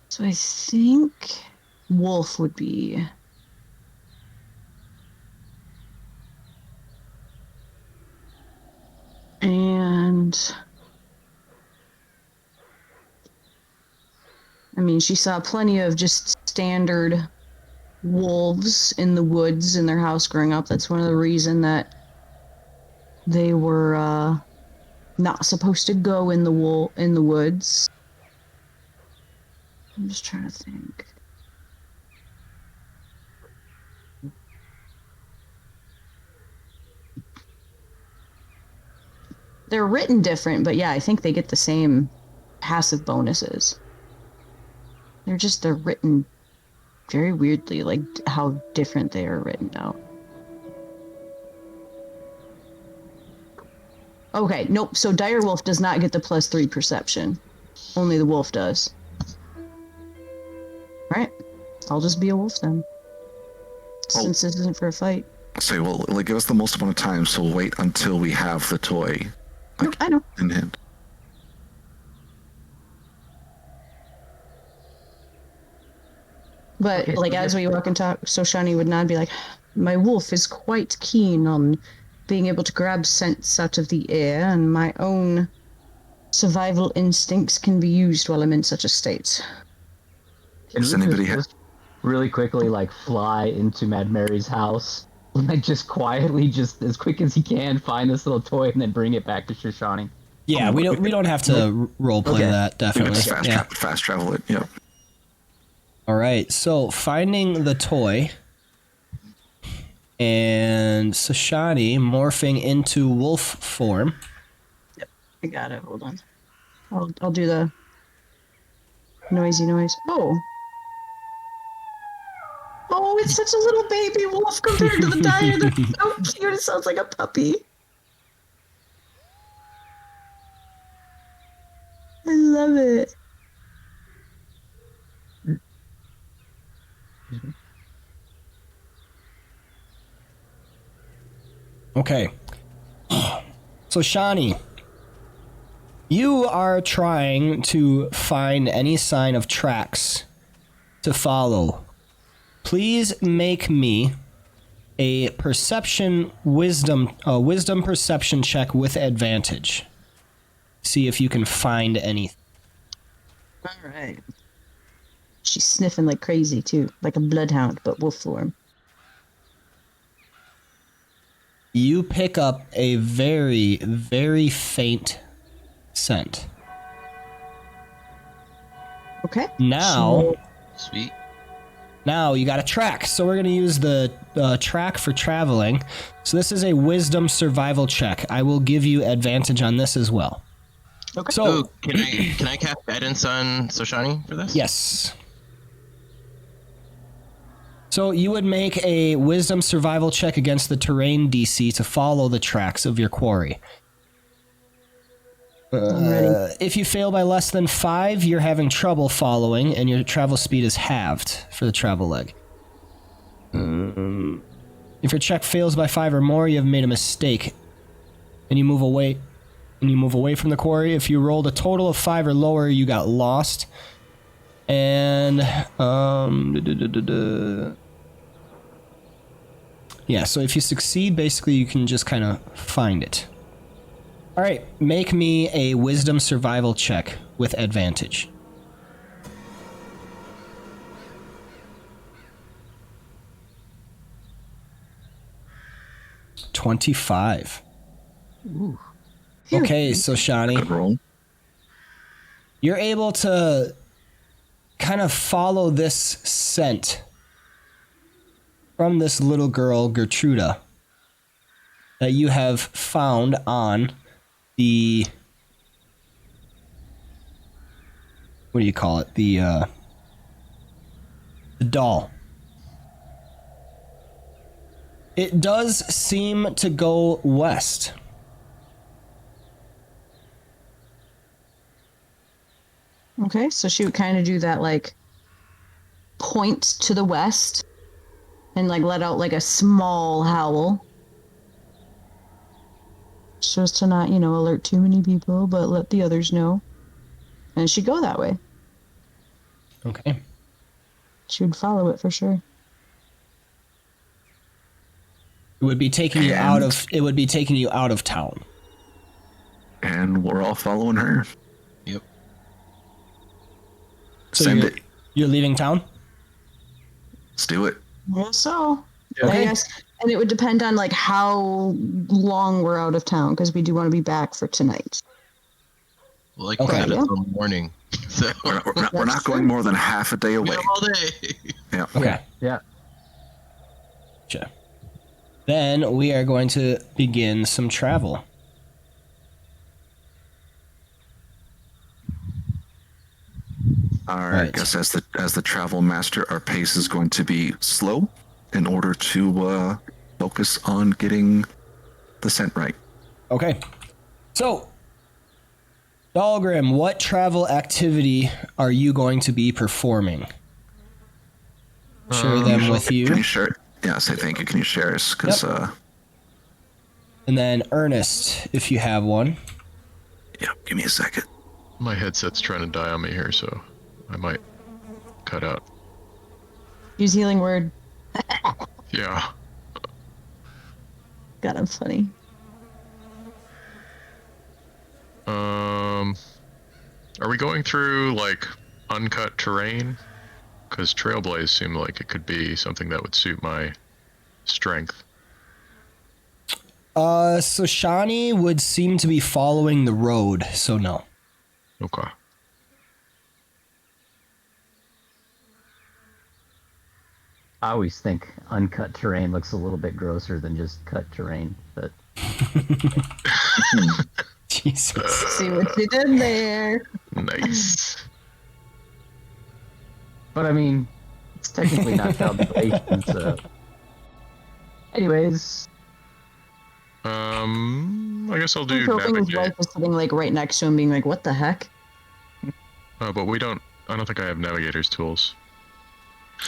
Speaker 5: So I think wolf would be. And I mean, she saw plenty of just standard wolves in the woods in their house growing up. That's one of the reason that they were not supposed to go in the woods. I'm just trying to think. They're written different, but yeah, I think they get the same passive bonuses. They're written very weirdly, like how different they are written out. Okay, nope. So Direwolf does not get the +3 perception. Only the wolf does. Right? I'll just be a wolf then. Since this isn't for a fight.
Speaker 3: Say, well, like, give us the most amount of time, so we'll wait until we have the toy
Speaker 5: Nope, I know.
Speaker 3: in hand.
Speaker 5: But
Speaker 4: Okay,
Speaker 5: like
Speaker 4: so
Speaker 5: as we walk and talk, so Shani would nod and be like, my wolf is quite keen on being able to grab scents out of the air, and my own survival instincts can be used while I'm in such a state.
Speaker 4: Can
Speaker 3: Does
Speaker 4: we
Speaker 3: anybody
Speaker 4: just really quickly like fly into Mad Mary's house? Like just quietly, just as quick as he can, find this little toy and then bring it back to Shoshani.
Speaker 1: Yeah, we don't have to role play
Speaker 4: Okay.
Speaker 1: that,
Speaker 3: We
Speaker 1: definitely.
Speaker 3: can just
Speaker 1: Yeah.
Speaker 3: fast travel it. Yeah.
Speaker 1: All right, so finding the toy, And Sashani morphing into wolf form.
Speaker 5: I got it. Hold on. I'll do the noisy noise. Oh, it's such a little baby wolf compared to the dire. They're so cute. It sounds like a puppy. I love it.
Speaker 1: Okay. So, Shani, you are trying to find any sign of tracks to follow. Please make me a wisdom perception check with advantage. See if you can find anything.
Speaker 5: All right. She's sniffing like crazy too, like a bloodhound, but wolf form.
Speaker 1: You pick up a very, very faint scent.
Speaker 5: Okay.
Speaker 1: Now,
Speaker 6: Sweet.
Speaker 1: now you got a track. So we're going to use the track for traveling. So this is a wisdom survival check. I will give you advantage on this as well.
Speaker 5: Okay.
Speaker 1: So,
Speaker 6: Ooh, can I cast guidance on Soshani for this?
Speaker 1: yes. So you would make a wisdom survival check against the terrain DC to follow the tracks of your quarry. If you fail by less than 5, you're having trouble following, and your travel speed is halved for the travel leg. If your check fails by 5 or more, you have made a mistake, and you move away. From the quarry. If you rolled a total of 5 or lower, you got lost. And yeah, so if you succeed, basically you can just kind of find it. All right, make me a wisdom survival check with advantage. $25.
Speaker 5: Ooh.
Speaker 1: Okay, so Shani,
Speaker 3: Good roll.
Speaker 1: you're able to kind of follow this scent from this little girl, Gertruda, that you have found on the, what do you call it? The doll. It does seem to go west.
Speaker 5: Okay, so she would kind of do that, like, point to the west and, like, let out, like, a small howl. So as to not, alert too many people, but let the others know. And she'd go that way.
Speaker 1: Okay.
Speaker 5: She would follow it for sure.
Speaker 1: It would be taking you out of town.
Speaker 3: And we're all following her.
Speaker 6: Yep.
Speaker 1: So
Speaker 3: Send it.
Speaker 1: You're leaving town?
Speaker 3: Let's do it.
Speaker 5: Yeah, so
Speaker 1: Okay.
Speaker 5: I guess, and it would depend on like how long we're out of town because we do want to be back for tonight.
Speaker 6: Well, like
Speaker 1: Okay.
Speaker 6: I said, it's the morning. So
Speaker 3: We're not going more than half a day
Speaker 6: we
Speaker 3: away.
Speaker 6: have all day.
Speaker 3: Yeah.
Speaker 1: Okay.
Speaker 4: Yeah.
Speaker 1: Gotcha. Then we are going to begin some travel.
Speaker 3: I
Speaker 1: Right.
Speaker 3: guess as the travel master, our pace is going to be slow in order to focus on getting the scent right.
Speaker 1: Okay. So, Dahlgrim, what travel activity are you going to be performing? Share them with
Speaker 3: Can
Speaker 1: you.
Speaker 3: you share? Yeah, say thank you. Can you share us? Because
Speaker 1: And then Ernest, if you have one.
Speaker 3: yeah, give me a second.
Speaker 2: My headset's trying to die on me here, so I might cut out.
Speaker 5: Use healing word.
Speaker 2: Yeah.
Speaker 5: God, I'm funny.
Speaker 2: Are we going through like uncut terrain? Because Trailblaze seemed like it could be something that would suit my strength.
Speaker 1: So Shani would seem to be following the road, so no.
Speaker 4: I always think uncut terrain looks a little bit grosser than just cut terrain, but
Speaker 1: Jesus.
Speaker 5: See what you did there.
Speaker 2: Nice.
Speaker 4: I mean, it's technically not child mutilation, so. Anyways,
Speaker 2: I guess I'll
Speaker 5: I'm
Speaker 2: do
Speaker 5: hoping his
Speaker 2: navigate.
Speaker 5: wife is sitting like right next to him, being like, "What the heck?"
Speaker 2: But we don't. I don't think I have navigator's tools.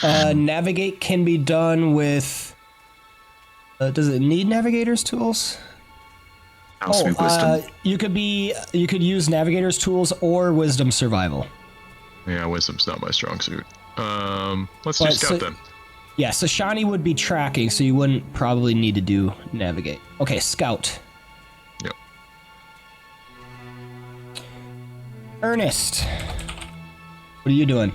Speaker 1: Navigate can be done with. Does it need navigator's tools?
Speaker 3: Also wisdom.
Speaker 1: You could use navigator's tools or wisdom survival.
Speaker 2: Yeah, wisdom's not my strong suit. Let's do
Speaker 1: But
Speaker 2: scout then.
Speaker 1: Yeah, so Shani would be tracking, so you wouldn't probably need to do navigate. Okay, scout.
Speaker 2: Yep.
Speaker 1: Ernest, what are you doing?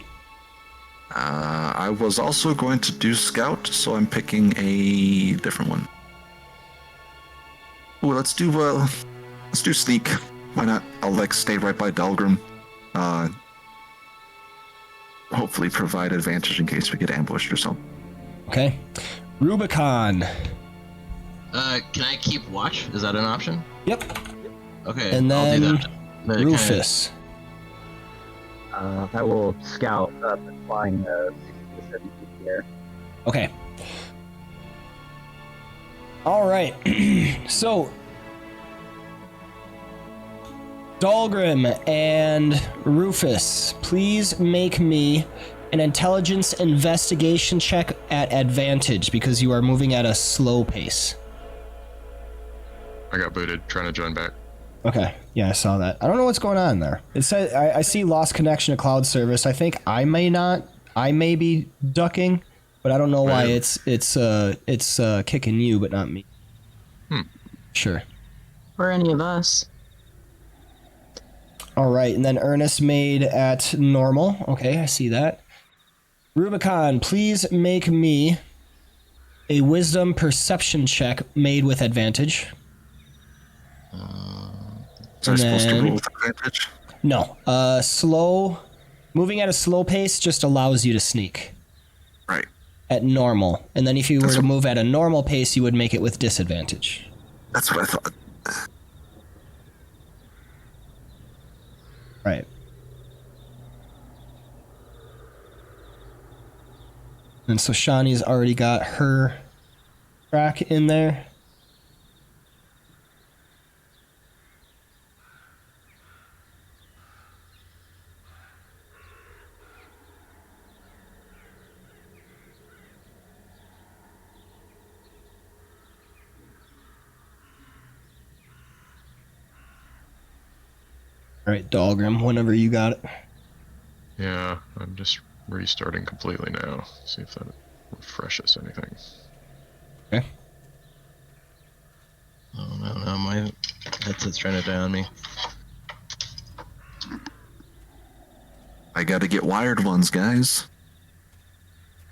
Speaker 3: I was also going to do scout, so I'm picking a different one. Ooh, let's do sneak. Why not? I'll like stay right by Dahlgrim. Hopefully provide advantage in case we get ambushed or something.
Speaker 1: Okay. Rubicon.
Speaker 6: Can I keep watch? Is that an option?
Speaker 1: Yep.
Speaker 6: Okay,
Speaker 1: And
Speaker 6: I'll do
Speaker 1: then
Speaker 6: that. But it
Speaker 1: Rufus.
Speaker 4: I will scout up and flying 60 to 70 feet in the air.
Speaker 1: Okay. All right. So, Dahlgrim and Rufus, please make me an intelligence investigation check at advantage because you are moving at a slow pace.
Speaker 2: I got booted trying to join back.
Speaker 1: Okay. Yeah, I saw that. I don't know what's going on there. It said I see lost connection to cloud service. I think I may be ducking, but I don't know why
Speaker 2: Right.
Speaker 1: it's kicking you but not me. Sure.
Speaker 5: Or any of us.
Speaker 1: All right, and then Ernest made at normal. Okay, I see that. Rubicon, please make me a wisdom perception check made with advantage.
Speaker 3: Is I
Speaker 1: And
Speaker 3: supposed to
Speaker 1: then-
Speaker 3: roll with advantage?
Speaker 1: No, moving at a slow pace just allows you to sneak
Speaker 3: Right.
Speaker 1: at normal. And then if you were
Speaker 3: That's
Speaker 1: to
Speaker 3: what-
Speaker 1: move at a normal pace, you would make it with disadvantage.
Speaker 3: That's what I thought.
Speaker 1: Right. And so Shani's already got her track in there. All right, Dahlgrim, whenever you got it.
Speaker 2: Yeah, I'm just restarting completely now. See if that refreshes anything.
Speaker 1: Okay.
Speaker 6: Oh no, my headset's trying to die on me.
Speaker 3: I gotta get wired ones, guys.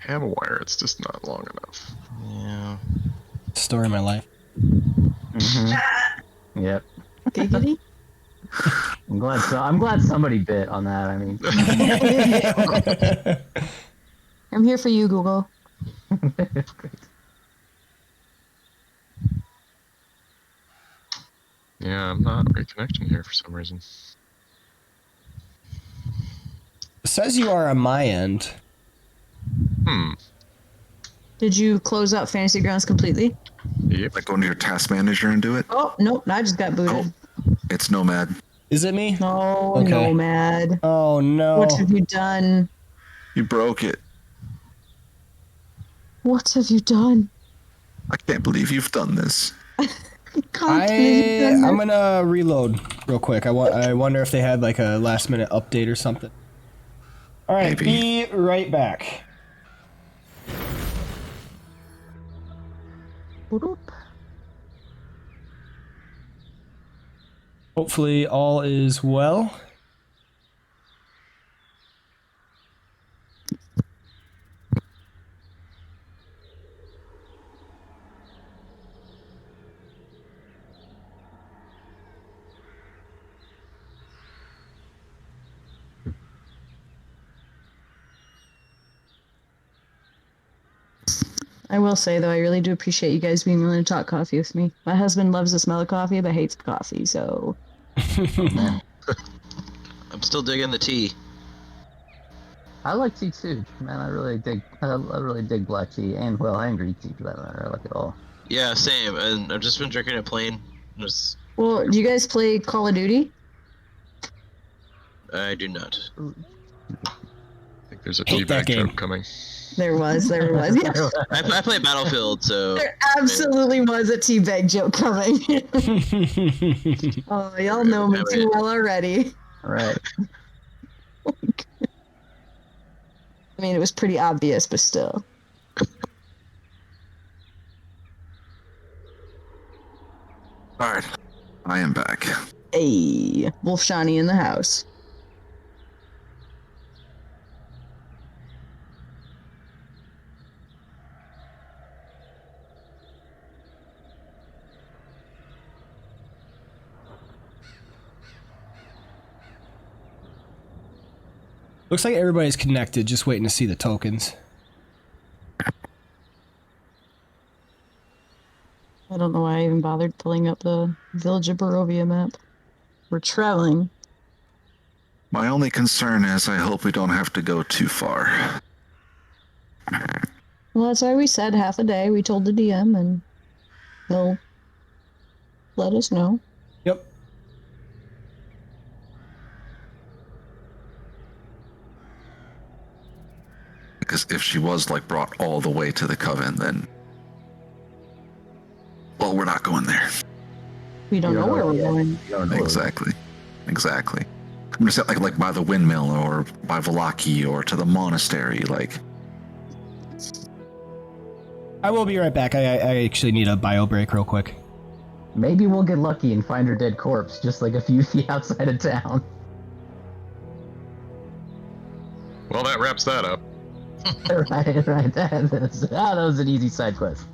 Speaker 2: Have a wire, it's just not long enough.
Speaker 6: Yeah.
Speaker 1: Story of my life.
Speaker 4: Yep.
Speaker 5: Giggity.
Speaker 4: I'm glad somebody bit on that. I mean,
Speaker 5: I'm here for you, Google.
Speaker 2: Yeah, I'm not reconnecting here for some reason.
Speaker 1: It says you are on my end.
Speaker 5: Did you close out Fantasy Grounds completely?
Speaker 2: Yep.
Speaker 3: Like go into your task manager and do it.
Speaker 5: Oh, nope, I just got booted.
Speaker 3: It's Nomad.
Speaker 1: Is it me?
Speaker 5: No,
Speaker 1: Okay.
Speaker 5: Nomad.
Speaker 1: Oh no.
Speaker 5: What have you done?
Speaker 3: You broke it.
Speaker 5: What have you done?
Speaker 3: I can't believe you've done this.
Speaker 1: I'm gonna reload real quick. I wonder if they had like a last minute update or something. All right,
Speaker 3: Maybe.
Speaker 1: be right back. Hopefully all is well.
Speaker 5: I will say, though, I really do appreciate you guys being willing to talk coffee with me. My husband loves the smell of coffee, but hates coffee, so...
Speaker 4: Oh, man.
Speaker 6: I'm still digging the tea.
Speaker 4: I like tea too, man. I really dig black tea and green tea for that matter. I like it all.
Speaker 6: Yeah, same. And I've just been drinking it plain. Just,
Speaker 5: Well, do you guys play Call of Duty?
Speaker 6: I do not.
Speaker 2: I think there's a
Speaker 1: Hate that
Speaker 2: teabag
Speaker 1: game.
Speaker 2: joke coming.
Speaker 5: There was. Yeah.
Speaker 6: I play Battlefield, so
Speaker 5: There absolutely was a teabag joke coming. Oh, y'all know me too well already.
Speaker 4: All right.
Speaker 5: I mean, it was pretty obvious, but still.
Speaker 3: All right, I am back.
Speaker 5: Hey, Wolf Shani in the house.
Speaker 1: Looks like everybody's connected, just waiting to see the tokens.
Speaker 5: I don't know why I even bothered pulling up the Village of Barovia map. We're traveling.
Speaker 3: My only concern is I hope we don't have to go too far.
Speaker 5: Well, that's why we said half a day. We told the DM, and he'll let us know.
Speaker 1: Yep.
Speaker 3: Because if she was like brought all the way to the coven, then well, we're not going there.
Speaker 5: We don't know where we're going.
Speaker 3: Exactly. I'm just like by the windmill or by Vallaki or to the monastery. Like,
Speaker 1: I will be right back. I actually need a bio break real quick.
Speaker 4: Maybe we'll get lucky and find her dead corpse just like a few feet outside of town.
Speaker 2: Well, that wraps that up.
Speaker 4: right. That was an easy side quest.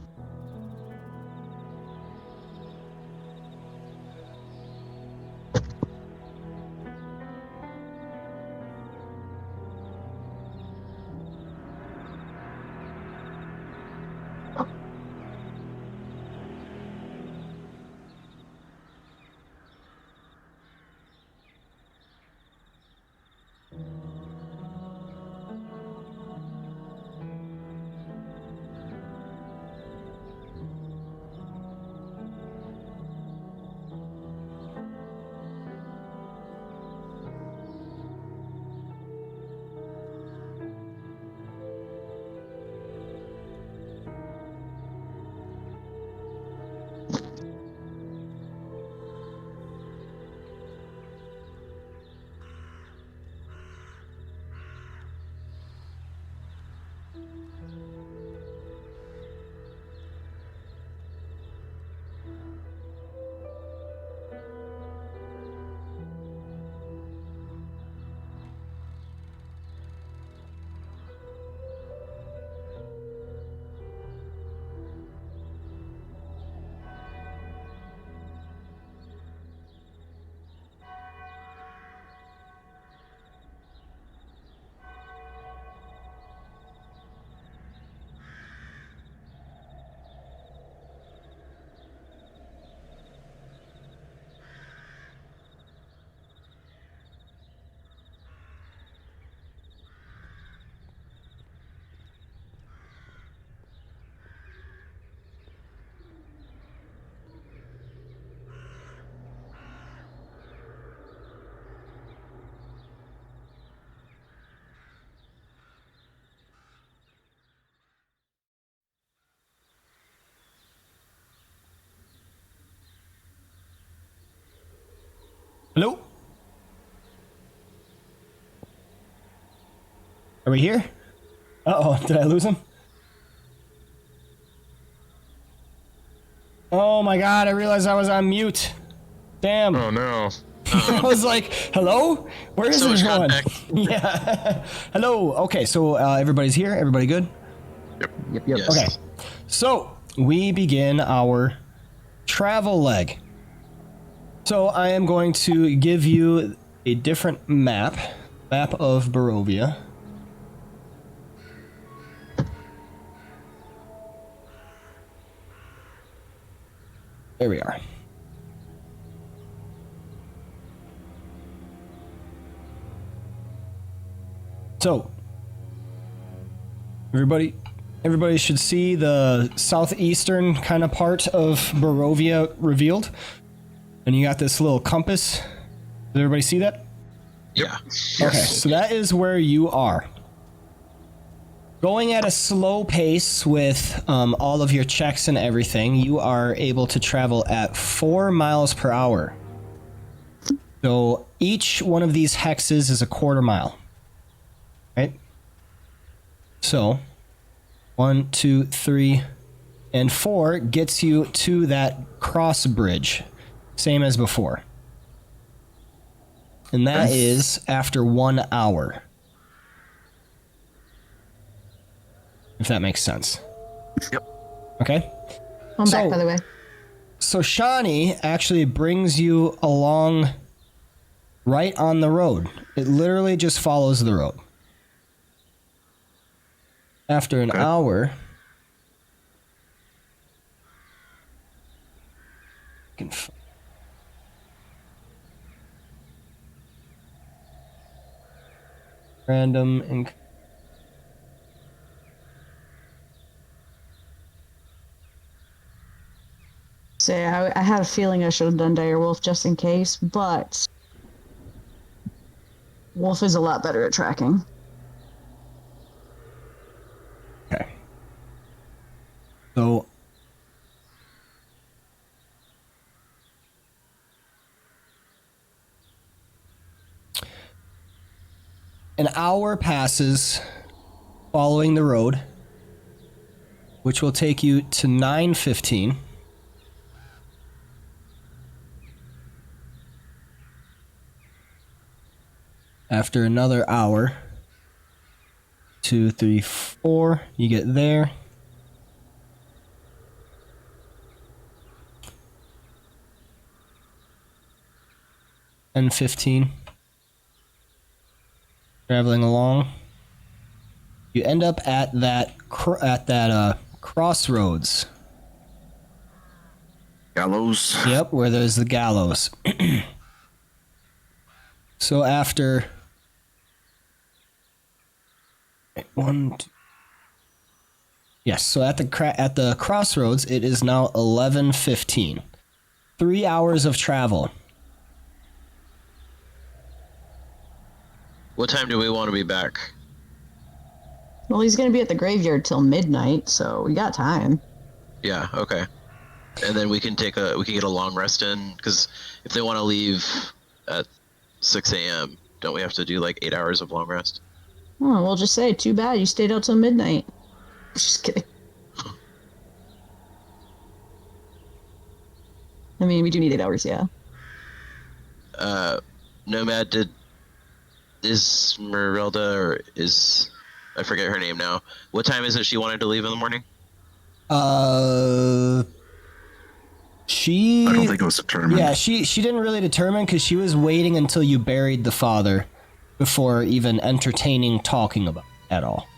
Speaker 1: Hello? Are we here? Uh-oh, did I lose him? Oh my god, I realized I was on mute. Damn.
Speaker 2: Oh no.
Speaker 1: I was like, hello? Where is
Speaker 6: So much
Speaker 1: everyone?
Speaker 6: contact.
Speaker 1: Yeah. Hello. Okay, so everybody's here? Everybody good?
Speaker 4: Yep.
Speaker 6: Yes.
Speaker 1: Okay. So, we begin our travel leg. So, I am going to give you a different map of Barovia. There we are. So, everybody should see the southeastern kind of part of Barovia revealed. And you got this little compass. Does everybody see that?
Speaker 6: Yeah.
Speaker 1: Okay, so that is where you are. Going at a slow pace with all of your checks and everything, you are able to travel at 4 miles per hour. So each one of these hexes is a quarter mile. Right? So 1, 2, 3, and 4 gets you to that cross bridge. Same as before. And that is after 1 hour. If that makes sense.
Speaker 3: Yep.
Speaker 1: Okay?
Speaker 5: I'm back, by the way.
Speaker 1: So Shawnee actually brings you along right on the road. It literally just follows the road. After an hour... Random and...
Speaker 5: Say, I had a feeling I should have done Direwolf just in case, but Wolf is a lot better at tracking.
Speaker 1: Okay. So... An hour passes following the road, which will take you to 9:15. After another hour, 2, 3, 4, you get there. And 15. Traveling along, you end up at that crossroads.
Speaker 3: Gallows.
Speaker 1: Yep, where there's the gallows. So after 1, 2, yes. So at the crossroads, it is now 11:15. 3 hours of travel.
Speaker 6: What time do we want to be back?
Speaker 5: Well, he's going to be at the graveyard till midnight, so we got time.
Speaker 6: Yeah, okay. And then we can get a long rest in, because if they want to leave at 6 a.m., don't we have to do like 8 hours of long rest?
Speaker 5: Oh, we'll just say, too bad you stayed out till midnight. Just kidding. I mean, we do need 8 hours, yeah.
Speaker 6: Nomad, is Merelda, or is... I forget her name now. What time is it she wanted to leave in the morning?
Speaker 1: She...
Speaker 3: I don't think it was determined.
Speaker 1: Yeah, she didn't really determine, because she was waiting until you buried the father before even entertaining talking about it at all.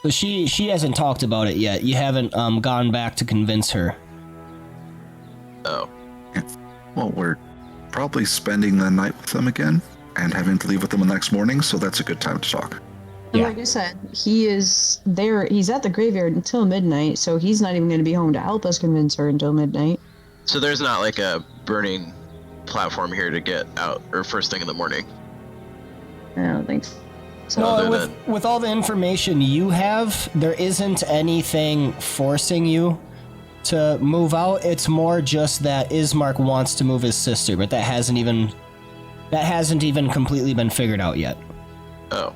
Speaker 1: So she hasn't talked about it yet. You haven't gone back to convince her.
Speaker 6: Oh.
Speaker 3: Well, we're probably spending the night with them again and having to leave with them the next morning, so that's a good time to talk.
Speaker 5: And
Speaker 1: Yeah.
Speaker 5: like I said, he is there. He's at the graveyard until midnight, so he's not even going to be home to help us convince her until midnight.
Speaker 6: So there's not like a burning platform here to get out, or first thing in the morning?
Speaker 5: I don't think so.
Speaker 1: No, with all the information you have, there isn't anything forcing you to move out. It's more just that Ismark wants to move his sister, but that hasn't even completely been figured out yet.
Speaker 6: Oh.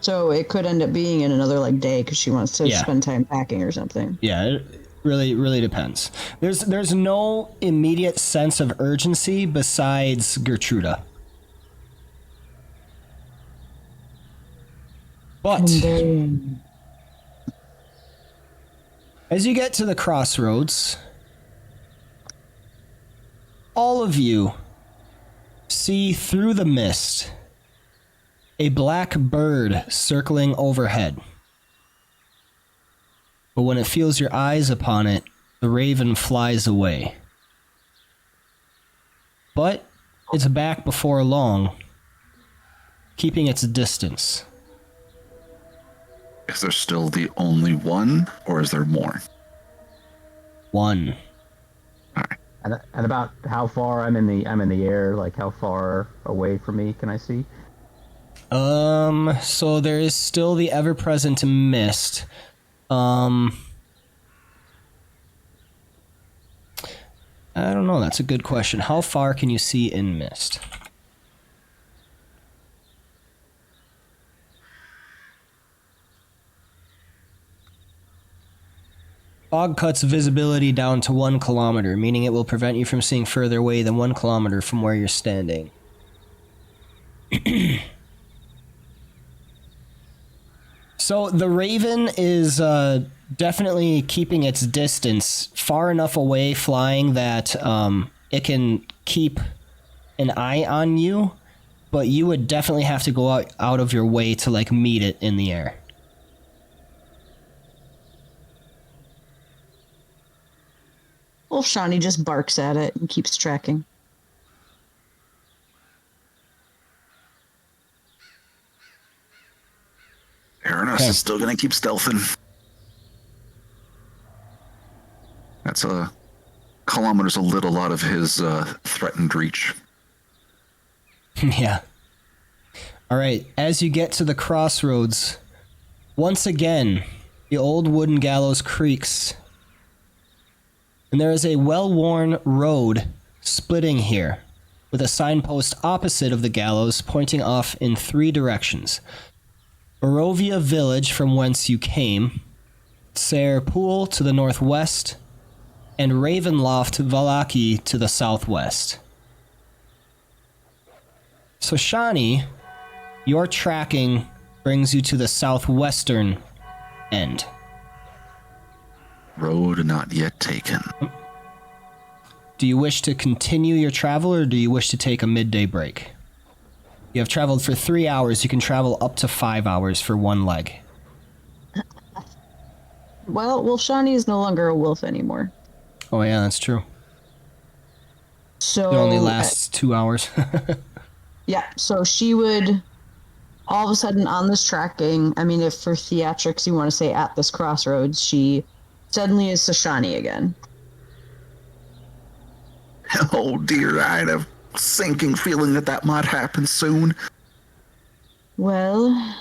Speaker 5: So it could end up being in another like day because she wants to spend time packing or something.
Speaker 1: Yeah, it really depends. There's no immediate sense of urgency besides Gertruda. But as you get to the crossroads, all of you see through the mist a black bird circling overhead. But when it feels your eyes upon it, the raven flies away. But it's back before long, keeping its distance.
Speaker 3: Is there still the only one, or is there more?
Speaker 1: One.
Speaker 3: All right.
Speaker 4: And about how far I'm in the air, like how far away from me can I see?
Speaker 1: So there is still the ever-present mist. I don't know, that's a good question. How far can you see in mist? Fog cuts visibility down to 1 kilometer, meaning it will prevent you from seeing further away than 1 kilometer from where you're standing. So the raven is definitely keeping its distance far enough away flying that it can keep an eye on you, but you would definitely have to go out of your way to like meet it in the air.
Speaker 5: Well, Shawnee just barks at it and keeps tracking.
Speaker 3: Ireena is still going to keep stealthing. That's a kilometer's a little out of his threatened reach.
Speaker 1: Yeah. All right, as you get to the crossroads, once again, the old wooden gallows creaks. And there is a well-worn road splitting here, with a signpost opposite of the gallows pointing off in 3 directions. Barovia village from whence you came, Sair Pool to the northwest, and Ravenloft Vallaki to the southwest. So Shani, your tracking brings you to the southwestern end.
Speaker 3: Road not yet taken.
Speaker 1: Do you wish to continue your travel, or do you wish to take a midday break? You have traveled for 3 hours. You can travel up to 5 hours for 1 leg.
Speaker 5: Well, Shawnee is no longer a wolf anymore.
Speaker 1: Oh yeah, that's true.
Speaker 5: So
Speaker 1: It only lasts 2 hours.
Speaker 5: yeah, so she would all of a sudden on this tracking, I mean, if for theatrics you want to say at this crossroads, she suddenly is Sashani again.
Speaker 3: Oh dear, I had a sinking feeling that might happen soon.
Speaker 5: Well,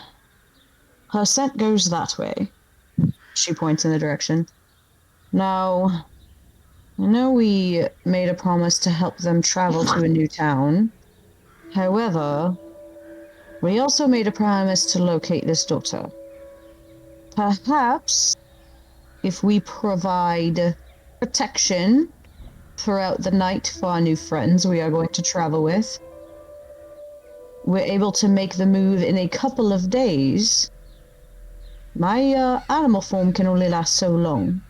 Speaker 5: her scent goes that way. She points in the direction. Now, I know we made a promise to help them travel to a new town. However, we also made a promise to locate this daughter. Perhaps, if we provide protection throughout the night for our new friends we are going to travel with, we're able to make the move in a couple of days. My animal form can only last so long,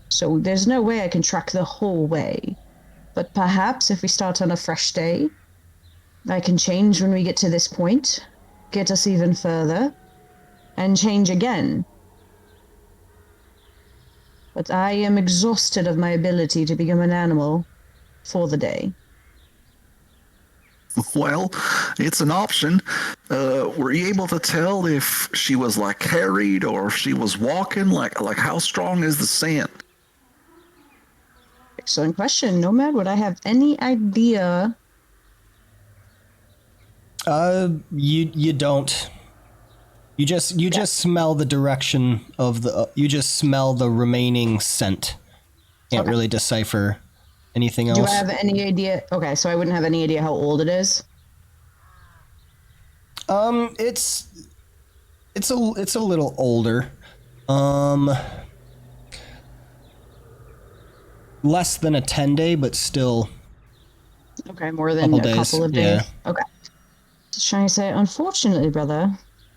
Speaker 5: so there's no way I can track the whole way. But perhaps if we start on a fresh day, I can change when we get to this point, get us even further, and change again. But I am exhausted of my ability to become an animal for the day.
Speaker 3: Well, it's an option. Were you able to tell if she was like carried or if she was walking? Like how strong is the scent?
Speaker 5: Excellent question. Nomad, would I have any idea?
Speaker 1: You don't. You just smell the direction of the. You just smell the remaining scent. Can't really decipher anything else.
Speaker 5: Do I have any idea? Okay, so I wouldn't have any idea how old it is.
Speaker 1: It's a little older. Less than a 10-day, but still.
Speaker 5: Okay, more than a couple of days.
Speaker 1: Yeah.
Speaker 5: Okay. Just trying to say, unfortunately, brother,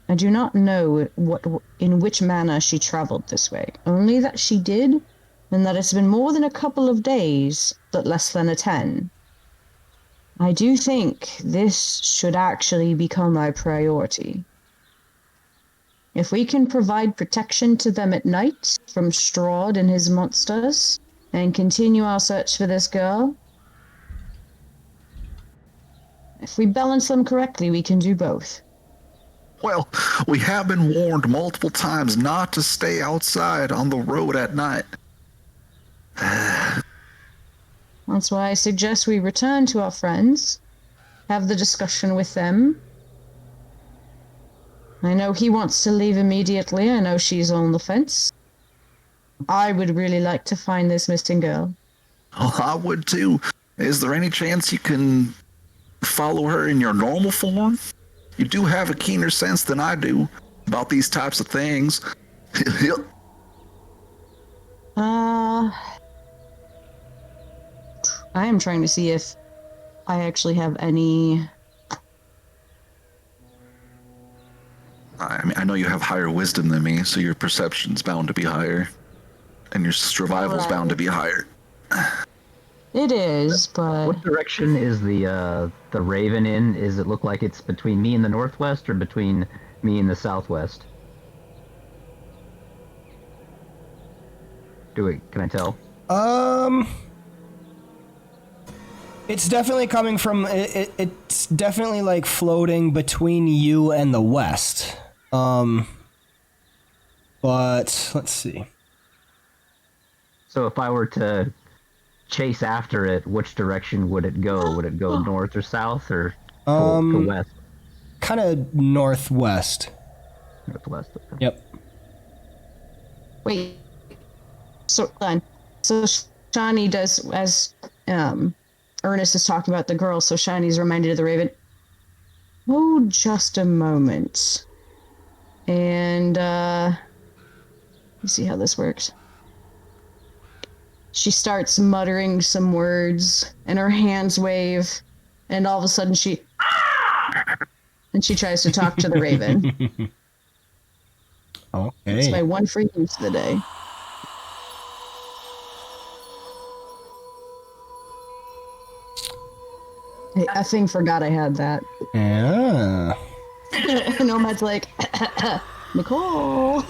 Speaker 5: I do not know in which manner she traveled this way. Only that she did, and that it's been more than a couple of days, but less than a 10. I do think this should actually become my priority. If we can provide protection to them at night from Strahd and his monsters, and continue our search for this girl, if we balance them correctly, we can do both.
Speaker 3: Well, we have been warned multiple times not to stay outside on the road at night.
Speaker 5: That's why I suggest we return to our friends, have the discussion with them. I know he wants to leave immediately. I know she's on the fence. I would really like to find this missing girl.
Speaker 3: Oh, I would too. Is there any chance you can follow her in your normal form? You do have a keener sense than I do about these types of things.
Speaker 5: I am trying to see if I actually have any...
Speaker 3: I mean, I know you have higher wisdom than me, so your perception's bound to be higher. And your survival's bound to be higher.
Speaker 5: It is, but...
Speaker 4: What direction is the raven in? Does it look like it's between me and the northwest or between me and the southwest? Can I tell?
Speaker 1: It's definitely coming from... It's definitely, like, floating between you and the west. But, let's see.
Speaker 4: So if I were to chase after it, which direction would it go? Would it go north or south or to west?
Speaker 1: Kind of northwest.
Speaker 4: Northwest. Okay.
Speaker 1: Yep.
Speaker 5: Wait. So Shani does, as Ernest is talking about the girl, so Shani's reminded of the raven. Oh, just a moment. And, let's see how this works. She starts muttering some words, and her hands wave, and all of a sudden she tries to talk to the raven.
Speaker 1: Okay.
Speaker 5: That's my one free use of the day. Hey, I think forgot I had that.
Speaker 1: Yeah.
Speaker 5: Nomad's like, Nicole.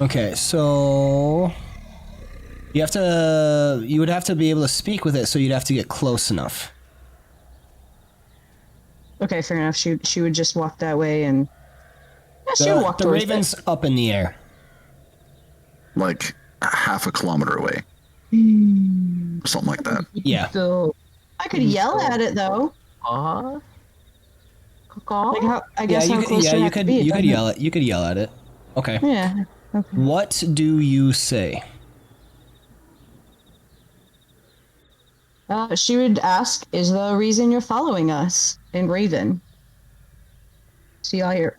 Speaker 1: Okay, so... You would have to be able to speak with it, so you'd have to get close enough.
Speaker 5: Okay, fair enough. She would just walk that way and... Yeah, she would walk
Speaker 1: the
Speaker 5: towards
Speaker 1: raven's
Speaker 5: it.
Speaker 1: up in the air.
Speaker 3: Like half a kilometer away. Something like that.
Speaker 1: Yeah.
Speaker 4: So
Speaker 5: I could yell at it, though. Like how, I guess how close do I have to be?
Speaker 1: You could yell at. You could yell at it. Okay.
Speaker 5: Yeah. Okay.
Speaker 1: What do you say?
Speaker 5: She would ask, "Is the reason you're following us?" in Raven. See, I hear.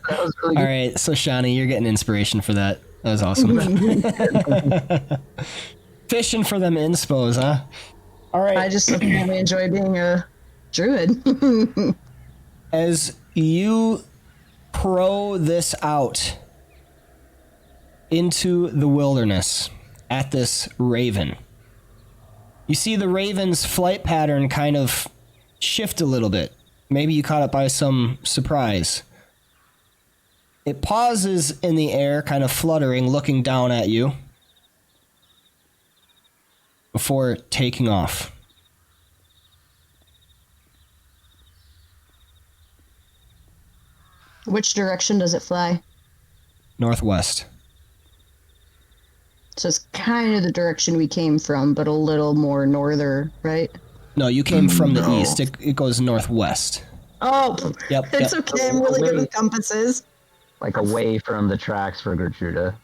Speaker 4: that was really
Speaker 1: All
Speaker 4: good.
Speaker 1: right, so Shani, you're getting inspiration for that. That was awesome. Fishing for them inspos, huh? All right.
Speaker 5: I just really enjoy being a druid.
Speaker 1: As you pro this out into the wilderness at this raven, you see the raven's flight pattern kind of shift a little bit. Maybe you caught it by some surprise. It pauses in the air, kind of fluttering, looking down at you, before taking off.
Speaker 5: Which direction does it fly?
Speaker 1: Northwest.
Speaker 5: So it's kind of the direction we came from, but a little more northern, right?
Speaker 1: No, you came from the
Speaker 3: No.
Speaker 1: east. It goes northwest.
Speaker 5: Oh,
Speaker 1: Yep.
Speaker 5: it's
Speaker 1: Yep.
Speaker 5: okay. I'm really good with compasses.
Speaker 4: Like away from the tracks for Gertruda.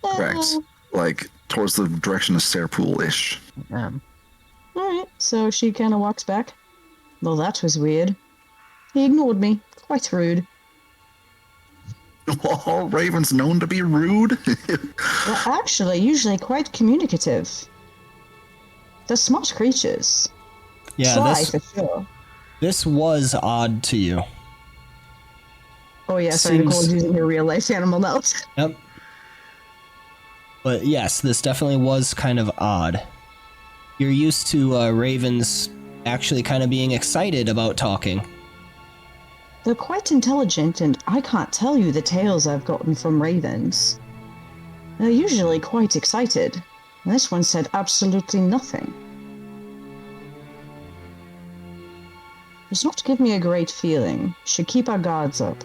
Speaker 3: Correct. Like towards the direction of Serpool-ish.
Speaker 4: Yeah.
Speaker 5: Alright, so she kind of walks back. Well, that was weird. He ignored me. Quite rude.
Speaker 3: Oh, Raven's known to be rude.
Speaker 5: Well, actually, usually quite communicative. They're smart creatures.
Speaker 1: Yeah,
Speaker 5: Sly, for sure.
Speaker 1: this was odd to you.
Speaker 5: Oh yeah, sorry,
Speaker 1: Seems-
Speaker 5: Nicole's using her real life animal notes.
Speaker 1: Yep. But yes, this definitely was kind of odd. You're used to ravens actually kind of being excited about talking.
Speaker 5: They're quite intelligent, and I can't tell you the tales I've gotten from ravens. They're usually quite excited. This one said absolutely nothing. Does not give me a great feeling. Should keep our guards up.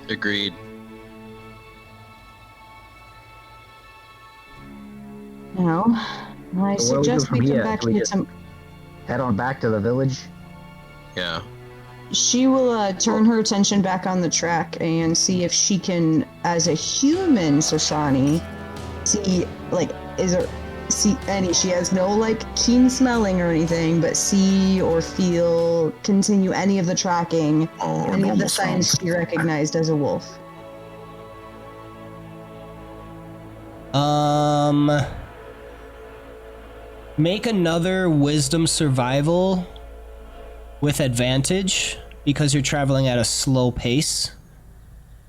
Speaker 6: Agreed.
Speaker 5: Now, I
Speaker 4: So where do
Speaker 5: suggest
Speaker 4: from
Speaker 5: we come
Speaker 4: here?
Speaker 5: back
Speaker 4: Do we
Speaker 5: here
Speaker 4: just
Speaker 5: to...
Speaker 4: head on back to the village?
Speaker 6: Yeah.
Speaker 5: She will turn her attention back on the track and see if she can, as a human Soshani, see, like, see any, she has no, like, keen smelling or anything, but see or feel, continue any of the tracking, any of the signs she recognized as a wolf.
Speaker 1: Make another wisdom survival with advantage because you're traveling at a slow pace,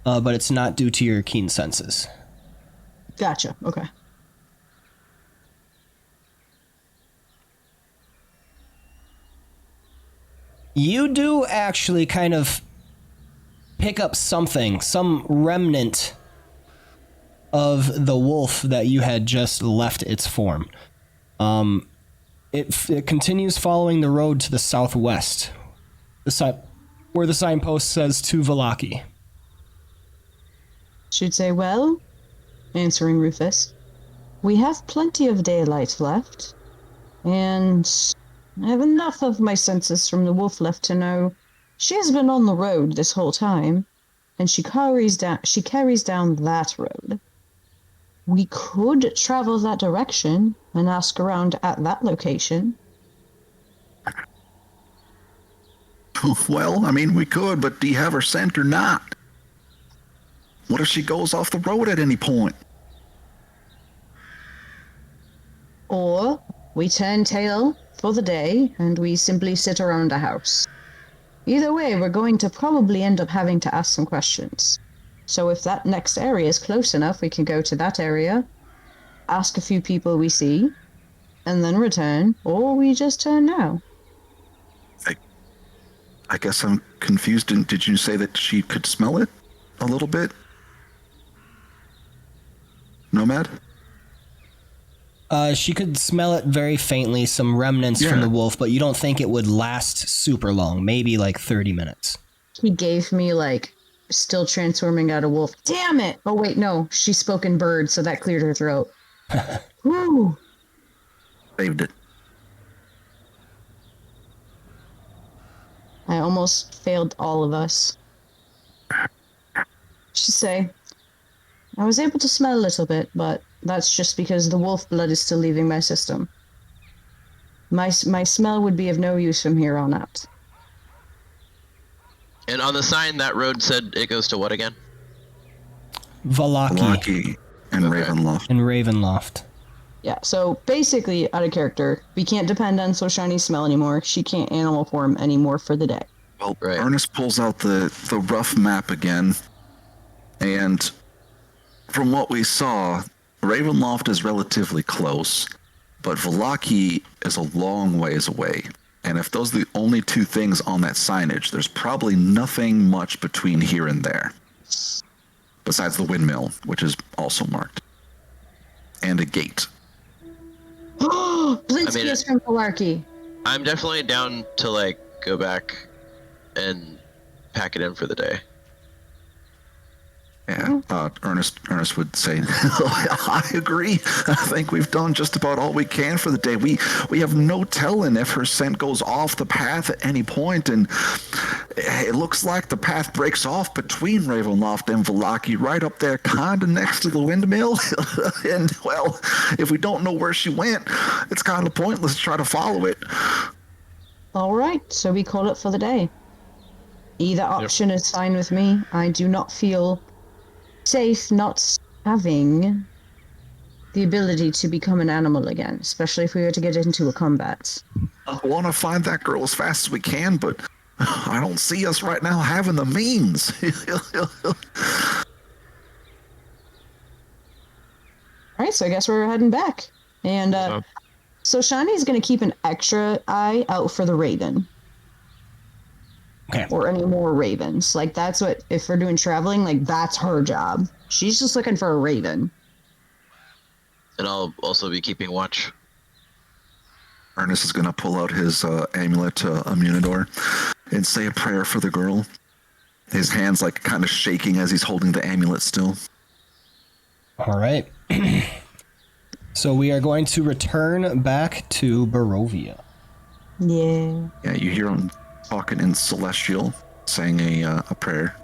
Speaker 1: but it's not due to your keen senses.
Speaker 5: Gotcha, okay.
Speaker 1: You do actually kind of pick up something, some remnant of the wolf that you had just left its form. It continues following the road to the southwest, where the signpost says to Vallaki.
Speaker 5: Should say, well, answering Rufus, we have plenty of daylight left, and I have enough of my senses from the wolf left to know she has been on the road this whole time, and she carries down that road. We could travel that direction and ask around at that location.
Speaker 3: Well, I mean, we could, but do you have her scent or not? What if she goes off the road at any point?
Speaker 5: Or we turn tail for the day and we simply sit around a house. Either way, we're going to probably end up having to ask some questions. So if that next area is close enough, we can go to that area, ask a few people we see, and then return, or we just turn now.
Speaker 3: I guess I'm confused. Did you say that she could smell it a little bit? Nomad?
Speaker 1: She could smell it very faintly, some remnants from the wolf, but you don't think it would last super long, maybe like 30 minutes.
Speaker 5: He gave me, like, still transforming out a wolf. Damn it! Oh, wait, no. She spoke in bird, so that cleared her throat. Woo!
Speaker 3: Saved it.
Speaker 5: I almost failed all of us. Should say, I was able to smell a little bit, but that's just because the wolf blood is still leaving my system. My smell would be of no use from here on out.
Speaker 6: And on the sign, that road said it goes to what again?
Speaker 1: Vallaki
Speaker 3: and
Speaker 6: Okay.
Speaker 3: Ravenloft.
Speaker 1: and Ravenloft.
Speaker 5: Yeah, so basically, out of character, we can't depend on Soshani's smell anymore. She can't animal form anymore for the day.
Speaker 3: Well,
Speaker 6: Right.
Speaker 3: Ernest pulls out the rough map again, and from what we saw, Ravenloft is relatively close, but Vallaki is a long ways away. And if those are the only two things on that signage, there's probably nothing much between here and there. Besides the windmill, which is also marked. And a gate.
Speaker 5: Blinsky is from Vallaki.
Speaker 6: I'm definitely down to, like, go back and pack it in for the day.
Speaker 3: Yeah, Ernest would say, I agree. I think we've done just about all we can for the day. We have no telling if her scent goes off the path at any point, and it looks like the path breaks off between Ravenloft and Vallaki, right up there, kind of next to the windmill. And, well, if we don't know where she went, it's kind of pointless to try to follow it.
Speaker 5: All right, so we call it for the day. Either option is fine with me. I do not feel safe not having the ability to become an animal again, especially if we were to get into a combat.
Speaker 3: I want to find that girl as fast as we can, but I don't see us right now having the means.
Speaker 5: All right, so I guess we're heading back. And so Shani's going to keep an extra eye out for the raven.
Speaker 1: Okay.
Speaker 5: or any more ravens. Like that's what, if we're doing traveling, like that's her job. She's just looking for a raven.
Speaker 6: And I'll also be keeping watch.
Speaker 3: Ernest is going to pull out his amulet immunidor and say a prayer for the girl. His hands like kind of shaking as he's holding the amulet still.
Speaker 1: All right. So we are going to return back to Barovia.
Speaker 5: Yeah.
Speaker 3: Yeah, you hear him talking in Celestial, saying a prayer.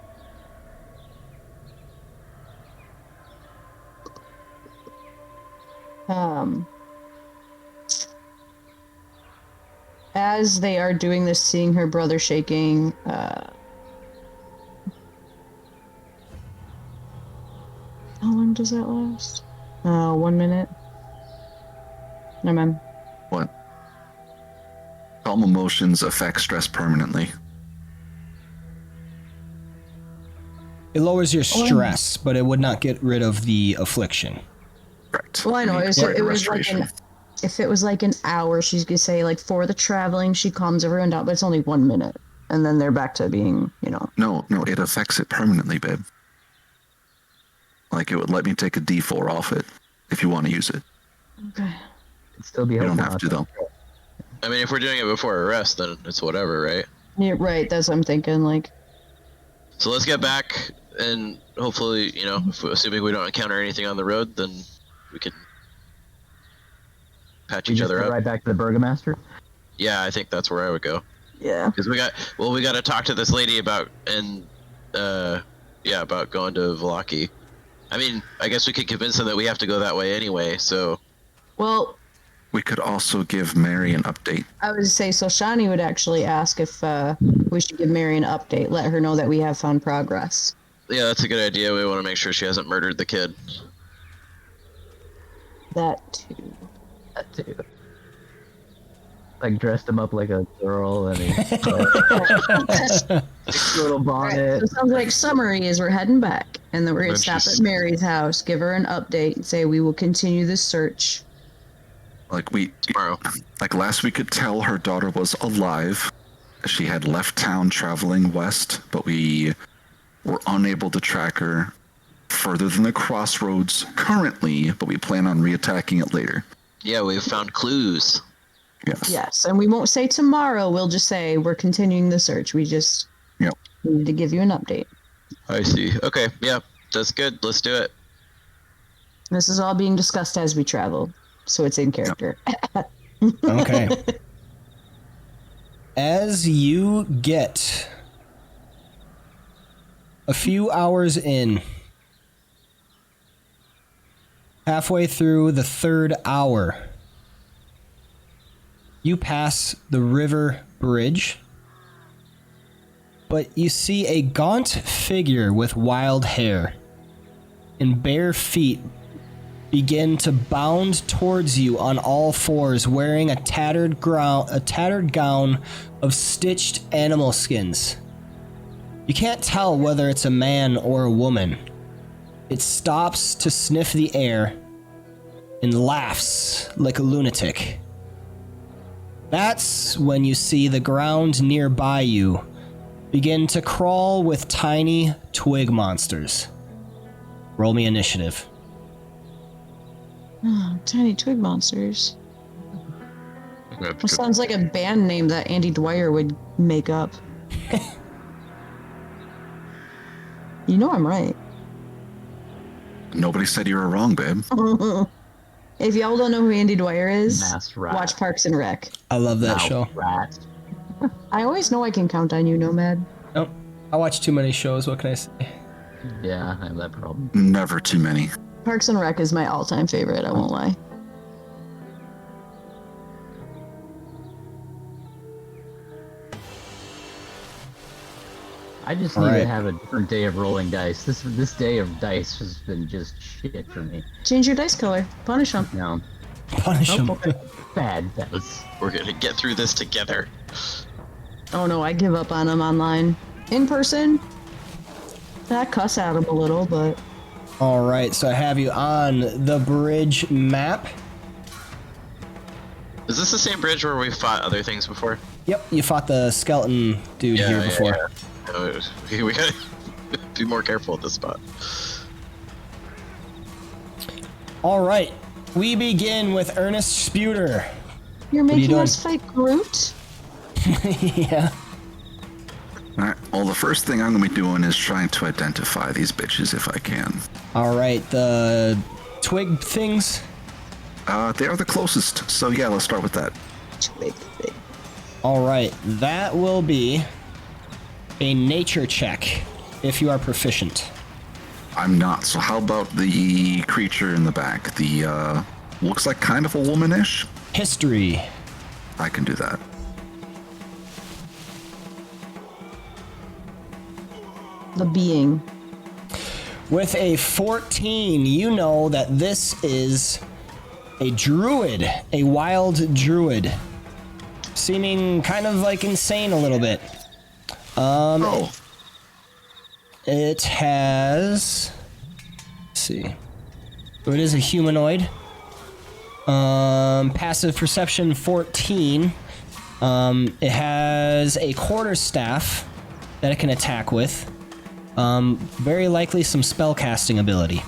Speaker 5: As they are doing this, seeing her brother shaking, how long does that last? 1 minute. Never mind.
Speaker 3: What? Calm emotions affect stress permanently.
Speaker 1: It lowers your stress, but it would not get rid of the affliction.
Speaker 3: Correct.
Speaker 5: Well, I know. It was like
Speaker 3: Restoration.
Speaker 5: if it was like an hour, she's gonna say like for the traveling, she calms everyone down, but it's only 1 minute, and then they're back to being,
Speaker 3: No, it affects it permanently, babe. Like, it would let me take a D4 off it if you want to use it.
Speaker 5: Okay.
Speaker 4: It'd still be
Speaker 3: You
Speaker 4: helpful.
Speaker 3: don't have to, though.
Speaker 6: I mean, if we're doing it before arrest, then it's whatever, right?
Speaker 5: Yeah, right. That's what I'm thinking. Like,
Speaker 6: So let's get back, and hopefully, assuming we don't encounter anything on the road, then we can patch
Speaker 4: We
Speaker 6: each
Speaker 4: just
Speaker 6: other
Speaker 4: go
Speaker 6: up.
Speaker 4: right back to the burgomaster.
Speaker 6: Yeah, I think that's where I would go.
Speaker 5: yeah.
Speaker 6: Because we got to talk to this lady about about going to Vallaki. I mean, I guess we could convince them that we have to go that way anyway. So
Speaker 5: Well,
Speaker 3: We could also give Mary an update.
Speaker 5: I would say so. Shani would actually ask if we should give Mary an update, let her know that we have found progress.
Speaker 6: yeah, that's a good idea. We want to make sure she hasn't murdered the kid.
Speaker 5: That too.
Speaker 4: That too. Like dressed him up like a girl and his little
Speaker 5: Alright,
Speaker 4: bonnet.
Speaker 5: so it sounds like summary is we're heading back, and then we're gonna
Speaker 2: Then
Speaker 5: stop
Speaker 2: she's-
Speaker 5: at Mary's house, give her an update, and say we will continue this search.
Speaker 3: Like,
Speaker 6: Tomorrow.
Speaker 3: like last we could tell her daughter was alive. She had left town traveling west, but we were unable to track her further than the crossroads currently, but we plan on reattacking it later.
Speaker 6: Yeah, we've found clues.
Speaker 3: Yes.
Speaker 5: Yes, and we won't say tomorrow. We'll just say we're continuing the search. We just
Speaker 3: Yep.
Speaker 5: need to give you an update.
Speaker 6: I see. Okay, yeah, that's good. Let's do it.
Speaker 5: This is all being discussed as we travel, so it's in character.
Speaker 1: Okay. As you get a few hours in, halfway through the third hour, you pass the river bridge, but you see a gaunt figure with wild hair and bare feet begin to bound towards you on all fours, wearing a tattered gown of stitched animal skins. You can't tell whether it's a man or a woman. It stops to sniff the air and laughs like a lunatic. That's when you see the ground nearby you begin to crawl with tiny twig monsters. Roll me initiative.
Speaker 5: Oh, tiny twig monsters.
Speaker 2: That'd be
Speaker 5: Well,
Speaker 2: good.
Speaker 5: sounds like a band name that Andy Dwyer would make up. You know I'm right.
Speaker 3: Nobody said you were wrong, babe.
Speaker 5: If y'all don't know who Andy Dwyer is,
Speaker 4: Masked rat.
Speaker 5: watch Parks and Rec.
Speaker 1: I love that
Speaker 4: Mouse
Speaker 1: show.
Speaker 4: Rat.
Speaker 5: I always know I can count on you, Nomad.
Speaker 1: Nope. I watch too many shows, what can I say?
Speaker 4: Yeah, I have that problem.
Speaker 3: Never too many.
Speaker 5: Parks and Rec is my all-time favorite, I won't lie.
Speaker 4: I just need
Speaker 1: Alright.
Speaker 4: to have a different day of rolling dice. This day of dice has been just shit for me.
Speaker 5: Change your dice color. Punish them.
Speaker 4: No,
Speaker 1: Punish him.
Speaker 4: bad dice.
Speaker 6: We're gonna get through this together.
Speaker 5: Oh no, I give up on them online. In person, I cuss at them a little, but
Speaker 1: All right, so I have you on the bridge map.
Speaker 6: Is this the same bridge where we fought other things before?
Speaker 1: Yep, you fought the skeleton dude here before.
Speaker 6: Yeah. We gotta be more careful at this spot.
Speaker 1: All right, we begin with Ernest Sputer.
Speaker 5: You're
Speaker 1: are you
Speaker 5: making
Speaker 1: doing?
Speaker 5: us fight Groot?
Speaker 1: Yeah.
Speaker 3: All right. Well, the first thing I'm gonna be doing is trying to identify these bitches if I can.
Speaker 1: All right, the twig things.
Speaker 3: They are the closest, so yeah, let's start with that.
Speaker 5: Twig thing.
Speaker 1: All right, that will be a nature check if you are proficient.
Speaker 3: I'm not. So how about the creature in the back? The looks like kind of a womanish.
Speaker 1: History.
Speaker 3: I can do that.
Speaker 5: The being.
Speaker 1: With a 14, you know that this is a druid, a wild druid, seeming kind of like insane a little bit.
Speaker 3: Oh,
Speaker 1: It has, let's see, so it is a humanoid. Passive perception 14. It has a quarterstaff that it can attack with. Very likely some spellcasting ability.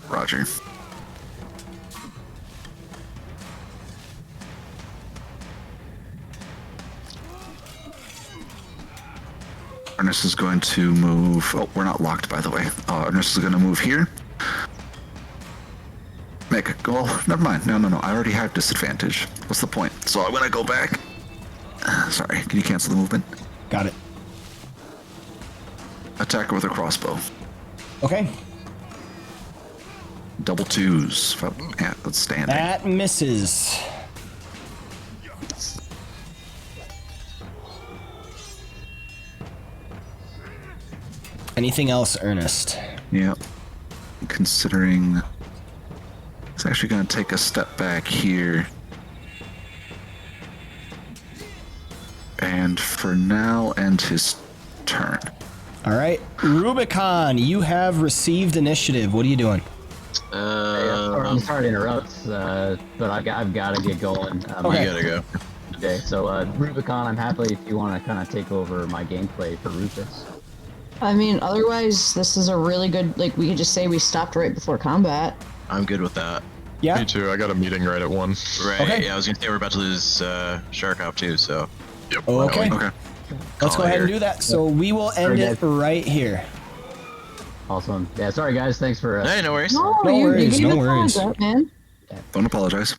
Speaker 3: Roger. Ernest is going to move. Oh, we're not locked, by the way. Ernest is going to move here. Mick, go. Oh, never mind. No. I already have disadvantage. What's the point? So I'm going to go back. Sorry. Can you cancel the movement?
Speaker 1: Got it.
Speaker 3: Attack her with a crossbow.
Speaker 1: Okay.
Speaker 3: Double twos. Yeah, that's standing.
Speaker 1: That misses. Anything else, Ernest?
Speaker 3: Yep. Considering it's actually going to take a step back here. And for now, end his turn.
Speaker 1: All right. Rubicon, you have received initiative. What are you doing?
Speaker 4: I'm sorry to interrupt, but I've got to get going.
Speaker 1: Okay.
Speaker 6: You gotta go.
Speaker 4: Okay, so Rubicon, I'm happy if you want to kind of take over my gameplay for Rufus.
Speaker 5: I mean, otherwise, this is a really good, like, we could just say we stopped right before combat.
Speaker 6: I'm good with that.
Speaker 1: Yeah.
Speaker 2: P.2, I got a meeting right at 1.
Speaker 6: Right.
Speaker 1: Okay.
Speaker 6: Yeah, I was gonna say we're about to lose Sharkop too, so.
Speaker 2: Yep.
Speaker 1: Okay.
Speaker 3: Okay.
Speaker 1: Let's go
Speaker 6: Call it
Speaker 1: ahead and
Speaker 6: here.
Speaker 1: do that. So we will end it
Speaker 4: guys.
Speaker 1: right here.
Speaker 4: Awesome. Yeah, sorry guys, thanks for.
Speaker 6: Hey, no worries.
Speaker 5: No,
Speaker 1: No
Speaker 5: you
Speaker 1: worries,
Speaker 5: gave
Speaker 1: no
Speaker 5: it
Speaker 1: worries.
Speaker 5: thumbs up, man.
Speaker 3: Don't apologize.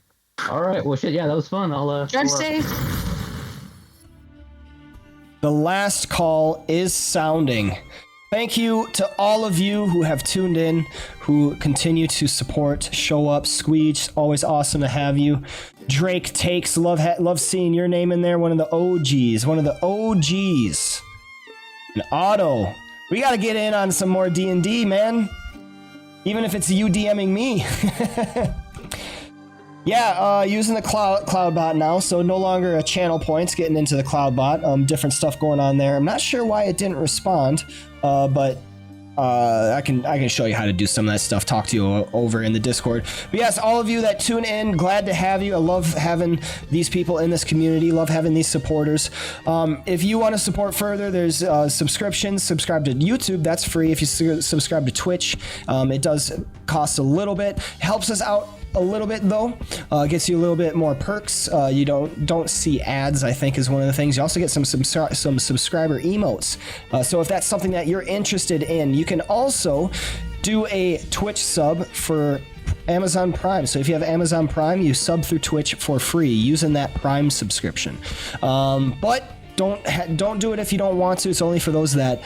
Speaker 4: All right, well shit, yeah, that was fun. I'll
Speaker 5: Drive
Speaker 4: we'll,
Speaker 5: safe.
Speaker 1: The last call is sounding. Thank you to all of you who have tuned in, who continue to support, show up. Squeege, always awesome to have you. Drake Takes, love seeing your name in there. One of the OGs. And Otto, we gotta get in on some more D&D, man. Even if it's you DMing me. Yeah, using the cloud bot now, so no longer a channel points getting into the cloud bot. Different stuff going on there. I'm not sure why it didn't respond, but I can show you how to do some of that stuff. Talk to you over in the Discord. But yes, all of you that tune in, glad to have you. I love having these people in this community. Love having these supporters. If you want to support further, there's subscriptions. Subscribe to YouTube. That's free. If you subscribe to Twitch, it does cost a little bit. Helps us out a little bit though. Gets you a little bit more perks. You don't see ads, I think, is one of the things. You also get some subscriber emotes. So if that's something that you're interested in, you can also do a Twitch sub for Amazon Prime. So if you have Amazon Prime, you sub through Twitch for free using that Prime subscription. But don't do it if you don't want to. It's only for those that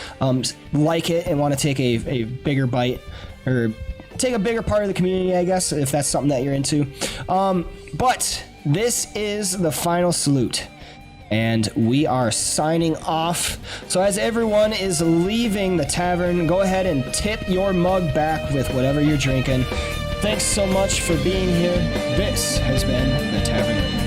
Speaker 1: like it and want to take a bigger bite, or take a bigger part of the community, I guess, if that's something that you're into. But this is the final salute, and we are signing off. So as everyone is leaving the tavern, go ahead and tip your mug back with whatever you're drinking. Thanks so much for being here. This has been the Tavern.